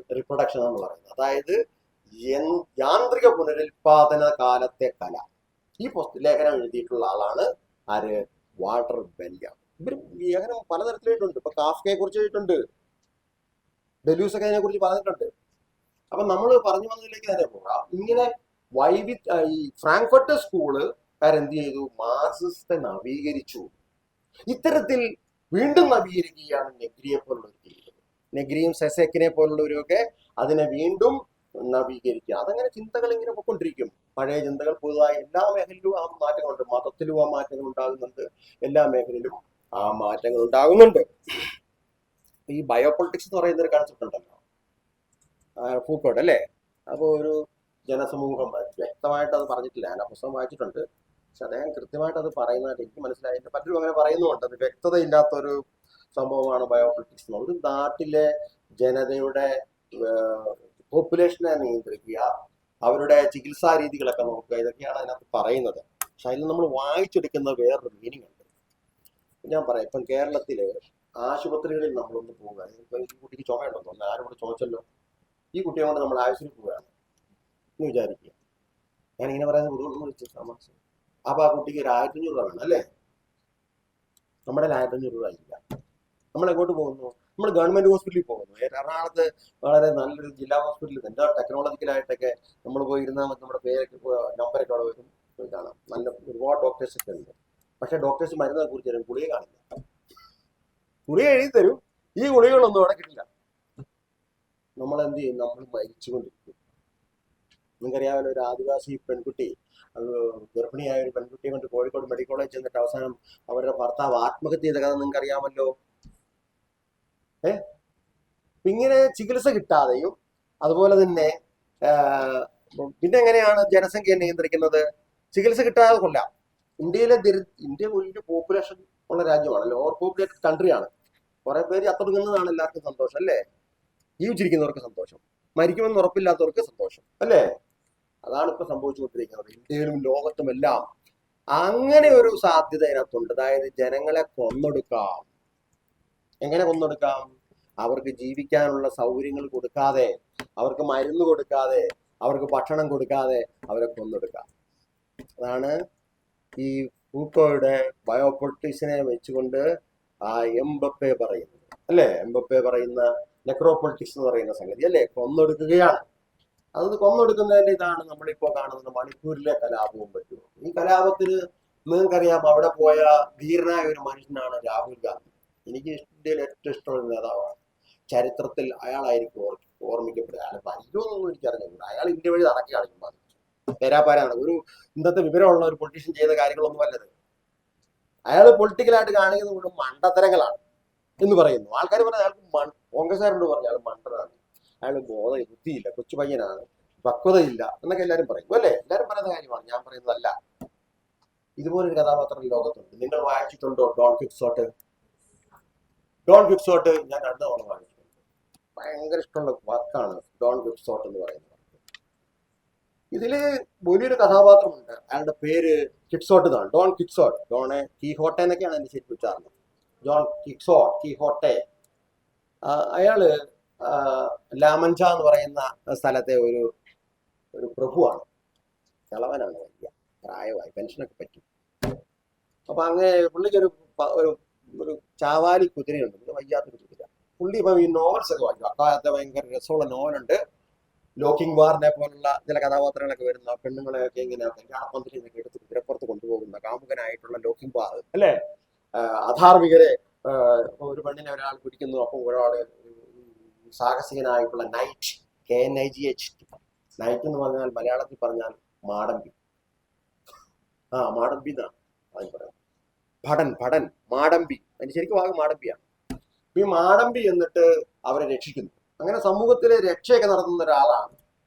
എന്ന് പറയുന്നത്. അതായത് യാന്ത്രിക പുനരുൽപാദന കാലത്തെ കല. ഈ ലേഖനം എഴുതിയിട്ടുള്ള ആളാണ് ആര്? വാൾട്ടർ ബെന്യാമിൻ. ഇവർ ലേഖനം പലതരത്തിലായിട്ടുണ്ട്. ഇപ്പൊ കാഫ്കയെ കുറിച്ച് എഴുതിയിട്ടുണ്ട്, ഡെലൂസൊക്കെ അതിനെ കുറിച്ച് പറഞ്ഞിട്ടുണ്ട്. അപ്പൊ നമ്മൾ പറഞ്ഞു വന്നതിലേക്ക് തന്നെ പോകാം. ഇങ്ങനെ ഈ ഫ്രാങ്ക്ഫർട്ട് സ്കൂളുകാരെന്ത് ചെയ്തു? മാർക്സിസത്തെ നവീകരിച്ചു. ഇത്തരത്തിൽ വീണ്ടും നവീകരിക്കുകയാണ് നെഗ്രിയെ പോലുള്ളവർ ചെയ്യുന്നത്. നെഗ്രിയും സെസേക്കിനെ പോലുള്ളവരൊക്കെ അതിനെ വീണ്ടും നവീകരിക്കുക. അതങ്ങനെ ചിന്തകൾ ഇങ്ങനെ പോയിക്കൊണ്ടിരിക്കും. പഴയ ചിന്തകൾ പുതുതായി എല്ലാ മേഖലയിലും ആ മാറ്റങ്ങളുണ്ട്. മതത്തിലും ആ മാറ്റങ്ങൾ ഉണ്ടാകുന്നുണ്ട്. എല്ലാ മേഖലയിലും ആ മാറ്റങ്ങൾ ഉണ്ടാകുന്നുണ്ട്. ഈ ബയോപൊളിറ്റിക്സ് എന്ന് പറയുന്ന ഒരു കൺസെപ്റ്റ് ഉണ്ടല്ലോ, ഫൂക്കോട്ട് അല്ലേ? അപ്പോൾ ഒരു ജനസമൂഹം വ്യക്തമായിട്ട് അത് പറഞ്ഞിട്ടില്ല. ഞാൻ ആ പുസ്തകം വായിച്ചിട്ടുണ്ട്. പക്ഷെ അദ്ദേഹം കൃത്യമായിട്ട് അത് പറയുന്നതായിട്ട് എനിക്ക് മനസ്സിലായില്ല. പലരും അങ്ങനെ പറയുന്നുമുണ്ട്. അത് വ്യക്തതയില്ലാത്തൊരു സംഭവമാണ് ബയോപൊളിറ്റിക്സ്. ഒരു നാട്ടിലെ ജനതയുടെ പോപ്പുലേഷനെ നിയന്ത്രിക്കുക, അവരുടെ ചികിത്സാ രീതികളൊക്കെ നോക്കുക, ഇതൊക്കെയാണ് അതിനകത്ത് പറയുന്നത്. പക്ഷെ അതിൽ നമ്മൾ വായിച്ചെടുക്കുന്ന വേറൊരു മീനിങ് ഉണ്ട്. ഞാൻ പറയാം. ഇപ്പം കേരളത്തില് ആശുപത്രികളിൽ നമ്മളൊന്ന് പോവുക. ഇപ്പൊ ഈ കുട്ടിക്ക് ചുമയുണ്ടെന്ന് തോന്നുന്നു, ആരും കൂടെ ചോദിച്ചല്ലോ. ഈ കുട്ടിയെ കൊണ്ട് നമ്മൾ ആശുപത്രിയിൽ പോവുകയാണ് എന്ന് വിചാരിക്കുക. ഞാനിങ്ങനെ പറയുന്നത് ബുദ്ധിമുട്ടൊന്നും വെച്ച് അപ്പൊ ആ കുട്ടിക്ക് ഒരു 1500 രൂപ വേണം അല്ലേ? നമ്മുടെ 1500 രൂപ ഇല്ല. നമ്മൾ എങ്ങോട്ട് പോകുന്നു? നമ്മൾ ഗവൺമെന്റ് ഹോസ്പിറ്റലിൽ പോകുന്നു. എറണാകുളത്ത് വളരെ നല്ലൊരു ജില്ലാ ഹോസ്പിറ്റലിൽ എന്താ ടെക്നോളജിക്കലായിട്ടൊക്കെ നമ്മൾ പോയി ഇരുന്നാൽ നമ്മുടെ പേരൊക്കെ നമ്പരൊക്കെ അവിടെ വരും, പോയി കാണാം. നല്ല ഒരുപാട് ഡോക്ടേഴ്സ് ഒക്കെ ഉണ്ട്. പക്ഷെ ഡോക്ടേഴ്സ് മരുന്നിനെ കുറിച്ച് തരും, ഗുളിക കാണില്ല. ഗുളിക എഴുതി തരും, ഈ ഗുളികളൊന്നും അവിടെ കിട്ടില്ല. നമ്മൾ എന്ത് ചെയ്യും? നമ്മൾ മരിച്ചുകൊണ്ടിരിക്കും. നിങ്ങൾക്കറിയാമല്ലോ, ഒരു ആദിവാസി പെൺകുട്ടി, ഗർഭിണിയായ ഒരു പെൺകുട്ടിയെ കൊണ്ട് കോഴിക്കോട് മെഡിക്കൽ കോളേജ് ചെന്നിട്ട് അവസാനം അവരുടെ ഭർത്താവ് ആത്മഹത്യ ചെയ്ത കഥ നിങ്ങൾക്ക് അറിയാമല്ലോ. ഇങ്ങനെ ചികിത്സ കിട്ടാതെയും അതുപോലെ തന്നെ പിന്നെ എങ്ങനെയാണ് ജനസംഖ്യ നിയന്ത്രിക്കുന്നത്? ചികിത്സ കിട്ടാതെ കൊല്ലാം. ഇന്ത്യ വലിയ പോപ്പുലേഷൻ ഉള്ള രാജ്യമാണ്, ഓവർ പോപ്പുലേറ്റഡ് കൺട്രിയാണ്. കുറെ പേര് ചത്തൊടുങ്ങുന്നതാണ് എല്ലാവർക്കും സന്തോഷം അല്ലേ? ജീവിച്ചിരിക്കുന്നവർക്ക് സന്തോഷം, മരിക്കുമെന്ന് ഉറപ്പില്ലാത്തവർക്ക് സന്തോഷം അല്ലേ? അതാണ് ഇപ്പൊ സംഭവിച്ചുകൊണ്ടിരിക്കുന്നത് ഇന്ത്യയിലും ലോകത്തുമെല്ലാം. അങ്ങനെ ഒരു സാധ്യത അതിനകത്തുണ്ട്. അതായത് ജനങ്ങളെ കൊന്നൊടുക്കാം. എങ്ങനെ കൊന്നൊടുക്കാം? അവർക്ക് ജീവിക്കാനുള്ള സൗകര്യങ്ങൾ കൊടുക്കാതെ, അവർക്ക് മരുന്ന് കൊടുക്കാതെ, അവർക്ക് ഭക്ഷണം കൊടുക്കാതെ അവരെ കൊന്നൊടുക്കാം. അതാണ് ഈ ഫൂക്കോയുടെ ബയോപൊളിറ്റിക്സിനെ വെച്ചുകൊണ്ട് ആ എംബപ്പെ പറയുന്നത് അല്ലേ? എംബപ്പെ പറയുന്ന നെക്രോപൊളിറ്റിക്സ് എന്ന് പറയുന്ന സംഗതി അല്ലേ? കൊന്നൊടുക്കുകയാണ്. അത് കൊന്നൊടുക്കുന്നതിന്റെ ഇതാണ് നമ്മളിപ്പോ കാണുന്നത്. മണിപ്പൂരിലെ കലാപവും പറ്റുമോ? ഈ കലാപത്തിന് നിങ്ങൾക്കറിയാം, അവിടെ പോയ ധീരനായ ഒരു മനുഷ്യനാണ് രാഹുൽ ഗാന്ധി. എനിക്ക് ഇന്ത്യയിൽ ഏറ്റവും ഇഷ്ടമുള്ള നേതാവാണ്. ചരിത്രത്തിൽ അയാളായിരിക്കും ഓർമ്മിക്കപ്പെടുക. അയാൾ പരിചയമൊന്നും എനിക്കറിഞ്ഞില്ല. അയാൾ ഇന്ത്യ വഴി നടക്കി കാണിക്കുമ്പോൾ തേരാപ്പാരാണ്. ഒരു ഇന്നത്തെ വിവരമുള്ള ഒരു പൊളിറ്റീഷ്യൻ ചെയ്ത കാര്യങ്ങളൊന്നും അല്ലത്. അയാൾ പൊളിറ്റിക്കലായിട്ട് കാണിക്കുന്നത് മുഴുവൻ മണ്ടത്തരങ്ങളാണ് എന്ന് പറയുന്നു. ആൾക്കാർ പറഞ്ഞാൽ അയാൾക്ക് കോൺഗ്രസ്സുകാരോട് പറഞ്ഞു അയാൾ മണ്ടനാണ്, അയാൾ ബുദ്ധിയില്ല, കൊച്ചു പയ്യനാണ്, പക്വതയില്ല എന്നൊക്കെ എല്ലാവരും പറയും അല്ലേ? എല്ലാവരും പറയുന്ന കാര്യമാണ്, ഞാൻ പറയുന്നതല്ല. ഇതുപോലൊരു കഥാപാത്രം ലോകത്തുണ്ട്. നിങ്ങൾ വായിച്ചിട്ടുണ്ടോ ഡോൺ ക്വിക്സോട്ട്? ഡോൺ ക്വിക്സോട്ട് ഞാൻ 2 തവണ വായിച്ചിട്ടുണ്ട്. ഭയങ്കര ഇഷ്ടമുള്ള വർക്കാണ് ഡോൺ ക്വിക്സോട്ട് എന്ന് പറയുന്നത്. ഇതില് വലിയൊരു കഥാപാത്രമുണ്ട്, അയാളുടെ പേര് ക്വിക്സോട്ട് എന്നാണ്. Don Quixote. ഡോണെ കീഹോട്ടെ എന്നൊക്കെയാണ് എന്റെ ശരിക്കും ഉച്ചാരണം. John Quixote, Quijote. അയാള് ലാമഞ്ച എന്ന് പറയുന്ന സ്ഥലത്തെ ഒരു പ്രഭുവാണ്. കിളവനാണ്, വലിയ പ്രായമായി, പെൻഷനൊക്കെ പറ്റും. അപ്പൊ അങ്ങനെ പുള്ളിക്കൊരു ഒരു ചാവാലി കുതിരയുണ്ട്, വയ്യാത്തൊരു കുതിര. പുള്ളി ഇപ്പൊ ഈ നോവൽസ് ഒക്കെ വായിക്കും. അക്കാലത്തെ ഭയങ്കര രസമുള്ള നോവലുണ്ട്. ലോക്കിംഗ് വാറിനെ പോലുള്ള ചില കഥാപാത്രങ്ങളൊക്കെ വരുന്ന പെണ്ണുങ്ങളെയൊക്കെ ഇങ്ങനെ കല്യാണപന്തലിൽ നിന്നൊക്കെ എടുത്ത് കുതിരപ്പുറത്ത് കൊണ്ടുപോകുന്ന കാമുകനായിട്ടുള്ള ലോക്കിംഗ് വാർ അല്ലേ? അധാർമികരെ ഒരു പെണ്ണിനെ ഒരാൾ പിടിക്കുന്നു. അപ്പോൾ ഒരാള് സാഹസികനായിട്ടുള്ള നൈറ്റ്, KNIGH, നൈറ്റ് എന്ന് പറഞ്ഞാൽ മലയാളത്തിൽ പറഞ്ഞാൽ മാടമ്പി. മാടമ്പി എന്നാണ് അതിന് പറയാം. ഭടൻ മാടമ്പി, അതിന് ശരിക്കും ഭാഗം മാടമ്പിയാണ്. ഈ മാടമ്പി എന്നിട്ട് അവരെ രക്ഷിക്കുന്നു. അങ്ങനെ സമൂഹത്തിലെ രക്ഷയൊക്കെ നടത്തുന്ന ഒരാളാണ്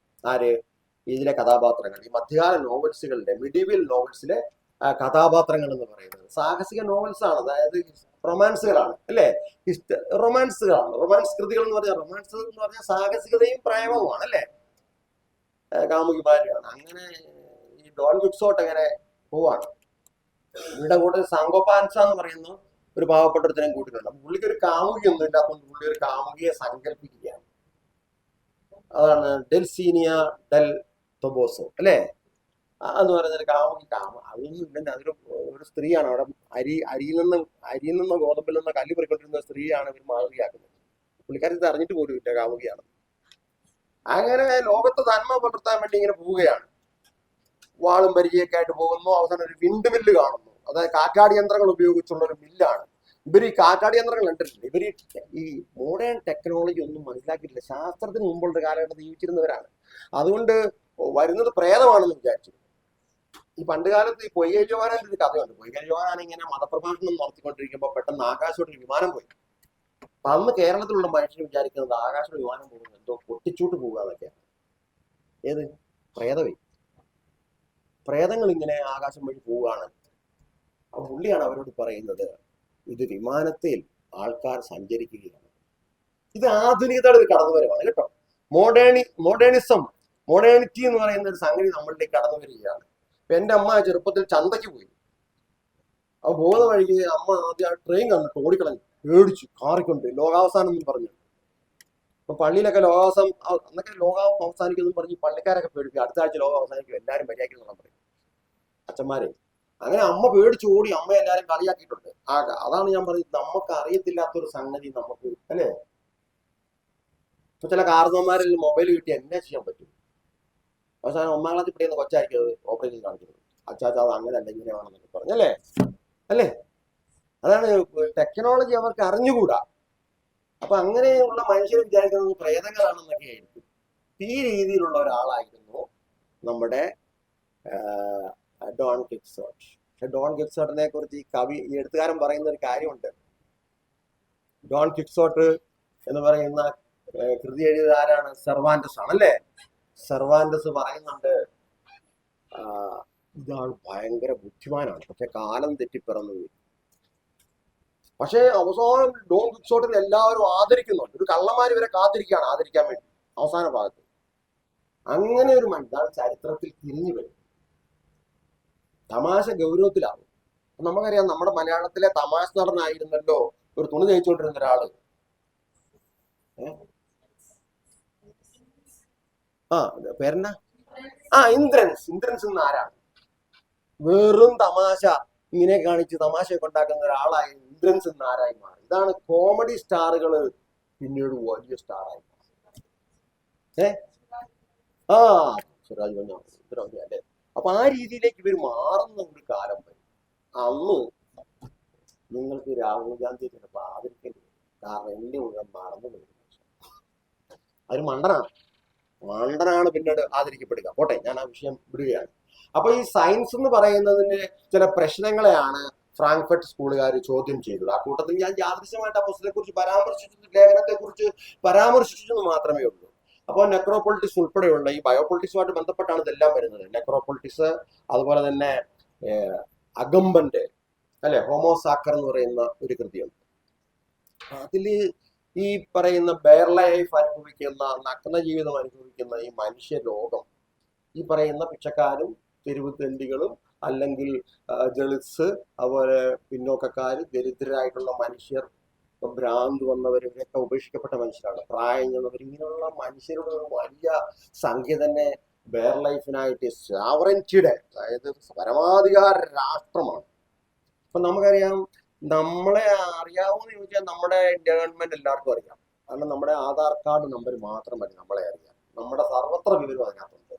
ആര്? ഇതിലെ കഥാപാത്രങ്ങൾ. ഈ മധ്യകാല നോവൽസുകളുടെ, മിഡീവൽ നോവൽസിലെ കഥാപാത്രങ്ങൾ എന്ന് പറയുന്നത് സാഹസിക നോവൽസ് ആണ്. അതായത് റൊമാൻസുകളാണ് അല്ലേ? റൊമാൻസുകളാണ്. റൊമാൻസ് കൃതികൾ എന്ന് പറഞ്ഞാൽ സാഹസികതയും പ്രേമവുമാണ് അല്ലേ? കാമുകിമാരാണ്. അങ്ങനെ ഈ ഡോൺ ക്വിക്സോട്ട് അങ്ങനെ പോവാണ്. പുള്ളിയുടെ കൂടെ സാങ്കോപാൻസ എന്ന് പറയുന്ന ഒരു പാവപ്പെട്ടൊരുത്തരം കൂട്ടിട്ടുണ്ട്. പുള്ളിക്ക് ഒരു കാമുകി ഒന്നും ഇല്ല. അപ്പം പുള്ളി ഒരു കാമുകിയെ സങ്കല്പിക്കുകയാണ്. അതാണ് ഡെൽസീനിയ ഡെൽ ടൊബോസോ അല്ലേ? എന്ന് പറയുന്നൊരു കാമുകി. അതൊന്നും ഇല്ലെന്ന്, ഒരു സ്ത്രീയാണ്. അവിടെ അരിയിൽ നിന്ന് ഗോതമ്പിൽ നിന്ന് കല്ല് പൊറിക്കൊണ്ടിരുന്ന സ്ത്രീയാണ് ഇവർ മാതൃകയാക്കുന്നത്. പുള്ളിക്കാരി ഇത് അറിഞ്ഞിട്ട് പോലും ഇല്ല കാമുകിയാണ്. അങ്ങനെ ലോകത്തെ നന്മ പുലർത്താൻ വേണ്ടി ഇങ്ങനെ പോവുകയാണ്. വാളും പരിചയൊക്കെ ആയിട്ട് പോകുന്നു. അവസാനം ഒരു വിൻഡ് മില്ല് കാണുന്നു. അതായത് കാറ്റാടി യന്ത്രങ്ങൾ ഉപയോഗിച്ചുള്ള ഒരു മില്ലാണ്. ഇവർ ഈ കാറ്റാടി യന്ത്രങ്ങൾ കണ്ടിട്ടില്ല. ഇവർ ഈ മോഡേൺ ടെക്നോളജി ഒന്നും മനസ്സിലാക്കിയിട്ടില്ല. ശാസ്ത്രത്തിന് മുമ്പുള്ള കാലഘട്ടത്തിൽ ജീവിച്ചിരുന്നവരാണ്. അതുകൊണ്ട് വരുന്നത് പ്രേതമാണെന്ന് വിചാരിച്ചു. ഈ പണ്ട് കാലത്ത് ഈ പൊയ്കൈ ജോഹാനാന്റെ ഒരു കഥയുണ്ട്. പൊയ്കൈ ജോഹാൻ ഇങ്ങനെ മതപ്രഭാഷണം നടത്തിക്കൊണ്ടിരിക്കുമ്പോൾ പെട്ടെന്ന് ആകാശത്തോട്ട് വിമാനം പോയി. അപ്പൊ അന്ന് കേരളത്തിലുള്ള മനുഷ്യർ വിചാരിക്കുന്നത് ആകാശത്തോട് വിമാനം പോകുന്നത് എന്തോ പൊട്ടിച്ചൂട്ട് പോകുക എന്നൊക്കെയാണ്. ഏത് പ്രേതവേ? പ്രേതങ്ങൾ ഇങ്ങനെ ആകാശം വഴി പോവുകയാണ്. അപ്പൊ പുള്ളിയാണ് അവരോട് പറയുന്നത്, ഇത് വിമാനത്തിൽ ആൾക്കാർ സഞ്ചരിക്കുകയാണ്. ഇത് ആധുനികതയുടെ ഒരു കടന്നുവരവാണ് കേട്ടോ. മോഡേണിറ്റി എന്ന് പറയുന്ന ഒരു സംഗതി നമ്മളിലേക്ക് കടന്നു വരികയാണ്. ഇപ്പൊ എന്റെ അമ്മ ചെറുപ്പത്തിൽ ചന്തയ്ക്ക് പോയി. അപ്പൊ പോകുന്ന വഴിക്ക് അമ്മ ആദ്യം ട്രെയിൻ കണ്ടിട്ട് ഓടിക്കളഞ്ഞു, പേടിച്ചു, കാറിക്കൊണ്ട് ലോകാവസാനം എന്നും പറഞ്ഞു. അപ്പൊ പള്ളിയിലൊക്കെ അന്നൊക്കെ ലോകം അവസാനിക്കുമെന്നും പറഞ്ഞ് പള്ളിക്കാരൊക്കെ പേടിക്കും. അടുത്ത ആഴ്ച ലോകം അവസാനിക്കും, എല്ലാവരും മര്യാദയ്ക്ക് നോക്കാൻ പറയും. അച്ഛന്മാരെ, അങ്ങനെ അമ്മ പേടിച്ചു ഓടി, അമ്മ എല്ലാരും കളിയാക്കിയിട്ടുണ്ട്. അതാണ് ഞാൻ പറയുന്നത്, നമുക്ക് അറിയത്തില്ലാത്തൊരു സംഗതി നമുക്ക് അല്ലേ. ഇപ്പൊ ചില കാർന്നവന്മാരിൽ മൊബൈൽ കിട്ടി എന്നാ ചെയ്യാൻ പറ്റും? അവസാനം 1ാം ക്ലാസ്സിൽ പഠിക്കുന്ന കൊച്ചായിരിക്കും അത് ഓപ്പറേഷൻ കാണിക്കുന്നത്. അച്ചാച്ച അത് അങ്ങനെ അല്ല ഇങ്ങനെയാണെന്നൊക്കെ പറഞ്ഞല്ലേ. അല്ലേ? അതാണ് ടെക്നോളജി അവർക്ക് അറിഞ്ഞുകൂടാ. അപ്പൊ അങ്ങനെയുള്ള മനുഷ്യർ വിചാരിക്കുന്നത് പ്രേതങ്ങളാണെന്നൊക്കെ ആയിരിക്കും. ഈ രീതിയിലുള്ള ഒരാളായിരുന്നു നമ്മുടെ ഡോൺ ക്വിക്സോട്ട്. പക്ഷെ ഡോൺ ക്വിക്സോട്ടിനെ കുറിച്ച് ഈ എഴുത്തുകാരൻ പറയുന്ന ഒരു കാര്യമുണ്ട്. ഡോൺ ക്വിക്സോട്ട് എന്ന് പറയുന്ന കൃതി എഴുതിയത് ആരാണ്? സെർവാൻഡസ് ആണല്ലേ. സെർവാൻഡസ് പറയുന്നുണ്ട് ഇയാൾ ഭയങ്കര ബുദ്ധിമാനാണ്, പക്ഷെ കാലം തെറ്റിപ്പിറന്നു. പക്ഷെ അവസാനം ഡോൺ ക്വിക്സോട്ടിനെ എല്ലാവരും ആദരിക്കുന്നുണ്ട്. ഒരു കള്ളന്മാര് വരെ കാത്തിരിക്കുകയാണ് ആദരിക്കാൻ വേണ്ടി അവസാന ഭാഗത്ത്. അങ്ങനെ ഒരു മനുഷ്യൻ ചരിത്രത്തിൽ തിരിഞ്ഞു വരും. തമാശ ഗൗരവത്തിലാവും. നമുക്കറിയാം, നമ്മുടെ മലയാളത്തിലെ തമാശ നടനായിരുന്നല്ലോ ഒരു തുണി തയ്ച്ചുകൊണ്ടിരുന്ന ഒരാള്. പേരെന്നാ? ഇന്ദ്രൻസ് എന്ന് ആരാണ്? വെറും തമാശ ഇങ്ങനെ കാണിച്ച് തമാശയൊക്കെ ഉണ്ടാക്കുന്ന ഒരാളായി ഇന്ദ്രൻസ് എന്ന് ആരായി മാറി. ഇതാണ് കോമഡി സ്റ്റാറുകള് പിന്നീട് വലിയ സ്റ്റാറായി മാറി. സുരാജ് കുഞ്ഞാണ് അല്ലേ. അപ്പൊ ആ രീതിയിലേക്ക് ഇവർ മാറുന്ന ഒരു കാലം വരും. അന്ന് നിങ്ങൾക്ക് രാഹുൽ ഗാന്ധിയെ ചിലപ്പോൾ ആദരിക്കേണ്ടി വരും. കാരണം എന്റെ മുഴുവൻ മറന്നു വരും. അതൊരു മണ്ടനാണ് പിന്നീട് ആദരിക്കപ്പെടുക. പോട്ടെ, ഞാൻ ആ വിഷയം വിടുകയാണ്. അപ്പൊ ഈ സയൻസ് എന്ന് പറയുന്നതിന്റെ ചില പ്രശ്നങ്ങളെയാണ് ഫ്രാങ്ക്ഫർട്ട് സ്കൂളുകാർ ചോദ്യം ചെയ്തത്. ആ കൂട്ടത്തിൽ ഞാൻ യാദൃശ്യമായിട്ട് ആ പുസ്തകത്തെ കുറിച്ച് ലേഖനത്തെ കുറിച്ച് പരാമർശിച്ചെന്ന് മാത്രമേ ഉള്ളൂ. അപ്പോൾ നെക്രോപൊളിറ്റിക്സ് ഉൾപ്പെടെയുള്ള ഈ ബയോപൊളിറ്റിക്സുമായിട്ട് ബന്ധപ്പെട്ടാണ് ഇതെല്ലാം വരുന്നത്. നെക്രോപൊളിറ്റിക്സ്, അതുപോലെ തന്നെ അഗംബന്റെ അല്ലെ ഹോമോസാക്കർ എന്ന് പറയുന്ന ഒരു കൃതിയുണ്ട്. അതില് ഈ പറയുന്ന ബെയർ ലൈഫ് അനുഭവിക്കുന്ന, നഗ്ന ജീവിതം അനുഭവിക്കുന്ന ഈ മനുഷ്യ ലോകം, ഈ പറയുന്ന പിച്ചക്കാരും തെരുവ് തെണ്ടികളും അല്ലെങ്കിൽ ദളിത്സ്, അതുപോലെ പിന്നോക്കക്കാര്, ദരിദ്രരായിട്ടുള്ള മനുഷ്യർ, ഭ്രാന്ത് വന്നവർ, ഇവരൊക്കെ ഉപേക്ഷിക്കപ്പെട്ട മനുഷ്യരാണ്, പ്രായം ചെന്നവർ, ഇങ്ങനെയുള്ള മനുഷ്യരുടെ ഒരു വലിയ സംഖ്യ തന്നെ ബെയർ ലൈഫിനായിട്ട് സാവറൻറ്റിയുടെ, അതായത് പരമാധികാര രാഷ്ട്രമാണ്. അപ്പൊ നമുക്കറിയാം, നമ്മളെ അറിയാവുന്ന ചോദിച്ചാൽ നമ്മുടെ ഗവൺമെന്റ് എല്ലാവർക്കും അറിയാം. കാരണം നമ്മുടെ ആധാർ കാർഡ് നമ്പർ മാത്രം മതി നമ്മളെ അറിയാം. നമ്മുടെ സർവത്ര വിവരം അതിനകത്തുണ്ട്.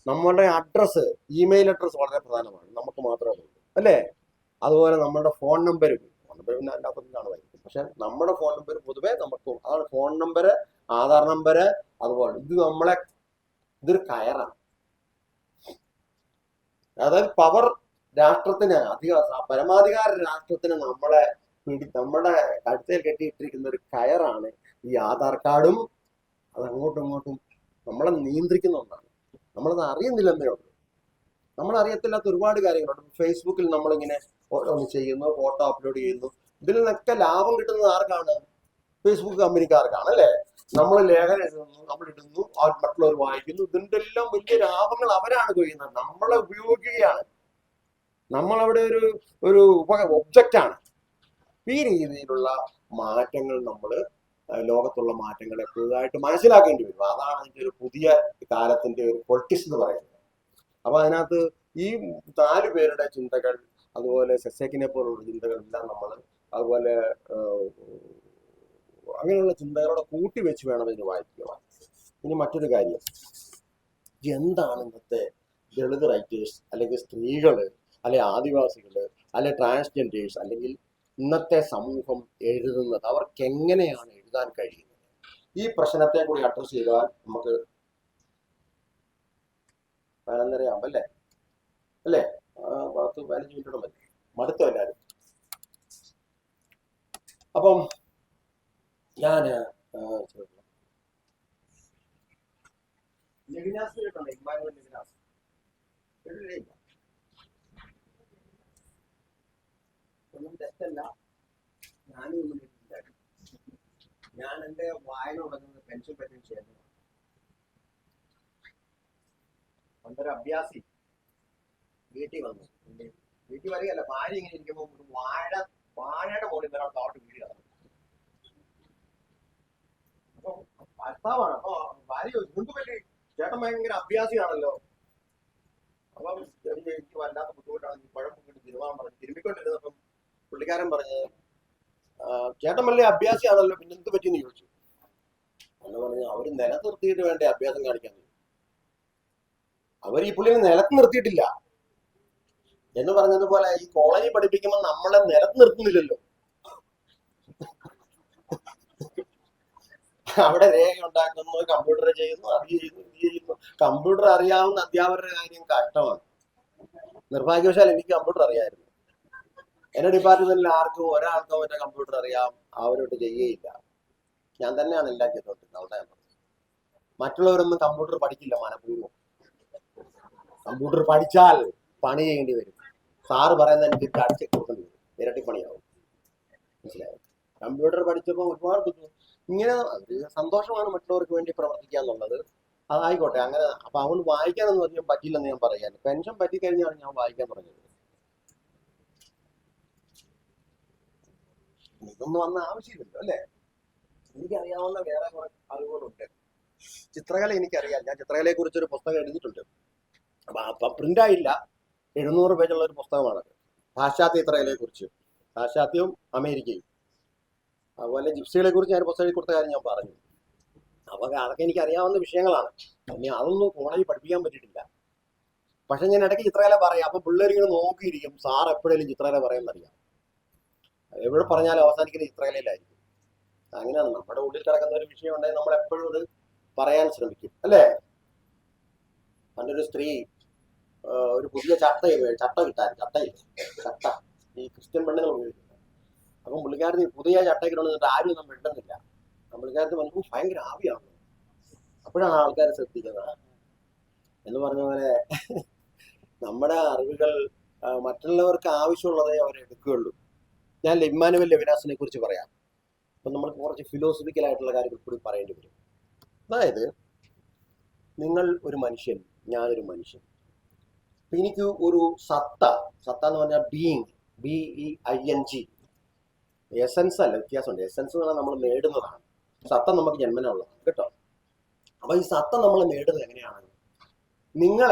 നമ്മുടെ അഡ്രസ്സ്, ഇമെയിൽ അഡ്രസ്സ് വളരെ പ്രധാനമാണ്, നമുക്ക് മാത്രമേ ഉള്ളൂ അല്ലേ. അതുപോലെ നമ്മുടെ ഫോൺ നമ്പർ പിന്നെ അതിനകത്തൊന്നാണ് വൈകിട്ട്. പക്ഷെ നമ്മുടെ ഫോൺ നമ്പർ പൊതുവെ നമുക്ക്, അതാണ് ഫോൺ നമ്പര്, ആധാർ നമ്പര്, അതുപോലെ ഇതൊരു കയറാണ്. അതായത് പവർ രാഷ്ട്രത്തിന്, പരമാധികാര രാഷ്ട്രത്തിന് നമ്മുടെ കഴുത്തിൽ കെട്ടിയിട്ടിരിക്കുന്ന ഒരു കയറാണ് ഈ ആധാർ കാർഡും. അത് അങ്ങോട്ടും ഇങ്ങോട്ടും നമ്മളെ നിയന്ത്രിക്കുന്ന ഒന്നാണ്. നമ്മളത് അറിയുന്നില്ലെന്നേ ഉള്ളൂ. നമ്മളറിയത്തില്ലാത്ത ഒരുപാട് കാര്യങ്ങളുണ്ട്. ഫേസ്ബുക്കിൽ നമ്മളിങ്ങനെ ഓരോന്ന് ചെയ്യുന്നു, ഫോട്ടോ അപ്ലോഡ് ചെയ്യുന്നു. ഇതിൽ നിന്നൊക്കെ ലാഭം കിട്ടുന്നത് ആർക്കാണ്? ഫേസ്ബുക്ക് കമ്പനിക്കാർക്കാണ് അല്ലേ. നമ്മൾ ലേഖനം എഴുതുന്നു, നമ്മൾ ഇടുന്നു, മറ്റുള്ളവർ വായിക്കുന്നു. ഇതിന്റെ എല്ലാം വലിയ ലാഭങ്ങൾ അവരാണ് ചെയ്യുന്നത്. നമ്മളെ ഉപയോഗിക്കുകയാണ്. നമ്മളവിടെ ഒരു ഒബ്ജക്റ്റാണ്. ഈ രീതിയിലുള്ള മാറ്റങ്ങൾ നമ്മൾ ലോകത്തുള്ള മാറ്റങ്ങളെ പുതുതായിട്ട് മനസ്സിലാക്കേണ്ടി വരും. അതാണ് അതിന്റെ ഒരു പുതിയ കാലത്തിന്റെ ഒരു പൊളിറ്റിക്സ് എന്ന് പറയുന്നത്. അപ്പൊ അതിനകത്ത് ഈ 4 പേരുടെ ചിന്തകൾ, അതുപോലെ സെസേക്കിനെ പോലുള്ള ചിന്തകളെല്ലാം നമ്മൾ അതുപോലെ അങ്ങനെയുള്ള ചിന്തകളോടെ കൂട്ടിവെച്ച് വേണം ഇതിന് വായിക്കുക. ഇനി മറ്റൊരു കാര്യം, എന്താണ് ഇന്നത്തെ ദളിത് റൈറ്റേഴ്സ്, അല്ലെങ്കിൽ സ്ത്രീകള്, അല്ലെ ആദിവാസികള്, അല്ലെ ട്രാൻസ്ജെൻഡേഴ്സ്, അല്ലെങ്കിൽ ഇന്നത്തെ സമൂഹം എഴുതുന്നത്? അവർക്ക് എങ്ങനെയാണ് എഴുതാൻ കഴിയുന്നത്? ഈ പ്രശ്നത്തെ കൂടി അഡ്രസ് ചെയ്താൽ നമുക്ക് 11:30 ആകുമ്പോ അല്ലേ 10-15 മിനിറ്റോടെ മതി. മടുത്തോ എല്ലാവരും? അപ്പം ഞാൻ ലെവിനാസ് കേട്ടോ, ഇമ്മാനുവൽ ലെവിനാസ് കേട്ടില്ലേ? ഒന്നും തെറ്റല്ല, ഞാനും ഒന്നും കേട്ടിട്ടില്ല. ഞാൻ എൻ്റെ വായന തുടങ്ങുന്നത് പെൻഷൻ പറ്റുന്ന ചെയ്യുന്നു. പണ്ടൊരു അഭ്യാസി വീട്ടിൽ വന്നു. വീട്ടിൽ വരികയല്ല, ഭാര്യ ഇങ്ങനെ ഇരിക്കുമ്പോൾ ഒരു വാഴയുടെ മുകളിൽ ഒരാൾ താഴോട്ട് വീഴുകയാണ്. അപ്പൊ ഭർത്താവാണ്. അപ്പൊ ഭാര്യ ചോദിച്ചു, മുൻപ് പറ്റി ചേട്ടൻ ഭയങ്കര അഭ്യാസിയാണല്ലോ. അപ്പം എനിക്ക് വല്ലാത്ത ബുദ്ധിമുട്ടാണ് ഈ പഴം തിരുമാൻ പറഞ്ഞു തിരുമ്മിക്കൊണ്ടിരുന്നപ്പം പുള്ളിക്കാരൻ പറഞ്ഞ് ചേട്ടൻ വലിയ അഭ്യാസിയാണല്ലോ പിന്നെ എന്ത് പറ്റിയെന്ന് ചോദിച്ചു. എന്ന് പറഞ്ഞ് അവര് നിലത്ത് നിർത്തിയിട്ട് വേണ്ടേ അഭ്യാസം കാണിക്കാൻ. അവർ ഈ പുള്ളിനെ നിലത്ത് നിർത്തിയിട്ടില്ല എന്ന് പറഞ്ഞതുപോലെ ഈ കോളേജിൽ പഠിപ്പിക്കുമ്പോൾ നമ്മളെ നിലത്ത് നിർത്തുന്നില്ലല്ലോ. അവിടെ രേഖ ഉണ്ടാക്കുന്നു, കമ്പ്യൂട്ടർ ചെയ്യുന്നു, അത് ചെയ്യുന്നു, ഇത് ചെയ്യുന്നു. കമ്പ്യൂട്ടർ അറിയാവുന്ന അധ്യാപകരുടെ കാര്യം കഷ്ടമാണ്. നിർഭാഗ്യവശാൽ എനിക്ക് കമ്പ്യൂട്ടർ അറിയാമായിരുന്നു. എന്റെ ഡിപ്പാർട്ട്മെന്റിൽ ആർക്കും ഒരാൾക്കോ എന്റെ കമ്പ്യൂട്ടർ അറിയാം, അവരോട്ട് ചെയ്യുകയില്ല. ഞാൻ തന്നെയാണ് എല്ലാം ചെയ്തോണ്ടിരുന്നത്. അവിടെ മറ്റുള്ളവരൊന്നും കമ്പ്യൂട്ടർ പഠിക്കില്ല മനഃപൂർവ്വം. കമ്പ്യൂട്ടർ പഠിച്ചാൽ പണി ചെയ്യേണ്ടി വരും. സാറ് പറയുന്നത് എനിക്ക് അടിച്ച് കൊടുക്കേണ്ടി വരും, ഇരട്ടിപ്പണിയാവും. മനസ്സിലായോ? കമ്പ്യൂട്ടർ പഠിച്ചപ്പോൾ ഒരുപാട് ഇങ്ങനെ സന്തോഷമാണ് മറ്റുള്ളവർക്ക് വേണ്ടി പ്രവർത്തിക്കുക എന്നുള്ളത്. അതായിക്കോട്ടെ, അങ്ങനെ. അപ്പൊ അതുകൊണ്ട് വായിക്കാനൊന്നും അധികം പറ്റില്ലെന്ന് ഞാൻ പറയാൻ. പെൻഷൻ പറ്റിക്കഴിഞ്ഞാണ് ഞാൻ വായിക്കാൻ പറഞ്ഞത്. ഇതൊന്നും വന്ന ആവശ്യമില്ലല്ലോ അല്ലേ? എനിക്കറിയാവുന്ന വേറെ കുറെ അറിവുകളുണ്ട്. ചിത്രകല എനിക്കറിയാം. ഞാൻ ചിത്രകലയെ കുറിച്ചൊരു പുസ്തകം എഴുതിയിട്ടുണ്ട്. അപ്പൊ പ്രിന്റ് ആയില്ല. 700 പേജുള്ള ഒരു പുസ്തകമാണത്. പാശ്ചാത്യ ചിത്രകലയെ കുറിച്ച്, പാശ്ചാത്യവും അമേരിക്കയും. അതുപോലെ ജിപ്സികളെ കുറിച്ച് ഞാൻ പുസ്തകം കൊടുത്ത കാര്യം ഞാൻ പറഞ്ഞു. അപ്പൊ അതൊക്കെ എനിക്ക് അറിയാവുന്ന വിഷയങ്ങളാണ്. ഇനി അതൊന്നും കോളേജിൽ പഠിപ്പിക്കാൻ പറ്റിയിട്ടില്ല. പക്ഷെ ഞാൻ ഇടയ്ക്ക് ചിത്രകല പറയാം. അപ്പൊ പിള്ളേരിങ്ങനെ നോക്കിയിരിക്കും, സാർ എപ്പോഴേലും ചിത്രകല പറയുന്നറിയാം. എവിടെ പറഞ്ഞാലും അവസാനിക്കുന്ന ചിത്രകലയിലായിരിക്കും. അങ്ങനെയാണ് നമ്മുടെ ഉള്ളിൽ കിടക്കുന്ന ഒരു വിഷയം ഉണ്ടെങ്കിൽ നമ്മൾ എപ്പോഴും അത് പറയാൻ ശ്രമിക്കും അല്ലേ? പണ്ടൊരു സ്ത്രീ ഒരു പുതിയ ചട്ട കിട്ടാൻ ചട്ട ഈ ക്രിസ്ത്യൻ പെണ്ണുങ്ങൾ ഉപയോഗിക്കുന്നത്. അപ്പം പുള്ളിക്കാരന് പുതിയ ചട്ടയ്ക്കിട്ടുണ്ടെന്നിട്ട് ആരും ഒന്നും മിണ്ടുന്നില്ല. പുള്ളിക്കാരത്ത് മനസ്സിൽ ഭയങ്കര ആവിയാണ്. അപ്പോഴാണ് ആൾക്കാർ ശ്രദ്ധിക്കുന്നത്. എന്ന് പറഞ്ഞ പോലെ നമ്മുടെ അറിവുകൾ മറ്റുള്ളവർക്ക് ആവശ്യമുള്ളതേ അവരെടുക്കുകയുള്ളൂ. ഞാൻ ഇമ്മാനുവൽ ലെവിനാസിനെ കുറിച്ച് പറയാം. അപ്പം നമ്മൾ കുറച്ച് ഫിലോസഫിക്കൽ ആയിട്ടുള്ള കാര്യങ്ങൾ കൂടി പറയേണ്ടി വരും. അതായത്, നിങ്ങൾ ഒരു മനുഷ്യൻ, ഞാനൊരു മനുഷ്യൻ. അപ്പൊ എനിക്ക് ഒരു സത്ത എന്ന് പറഞ്ഞാൽ ബീയിങ്, BEING. എസൻസ് അല്ല, വ്യത്യാസമുണ്ട്. എസൻസ് എന്ന് പറഞ്ഞാൽ നമ്മൾ നേടുന്നതാണ്, സത്ത നമുക്ക് ജന്മന ഉള്ളതാണ് കേട്ടോ. അപ്പൊ ഈ സത്ത നമ്മൾ നേടുന്നത് എങ്ങനെയാണ്?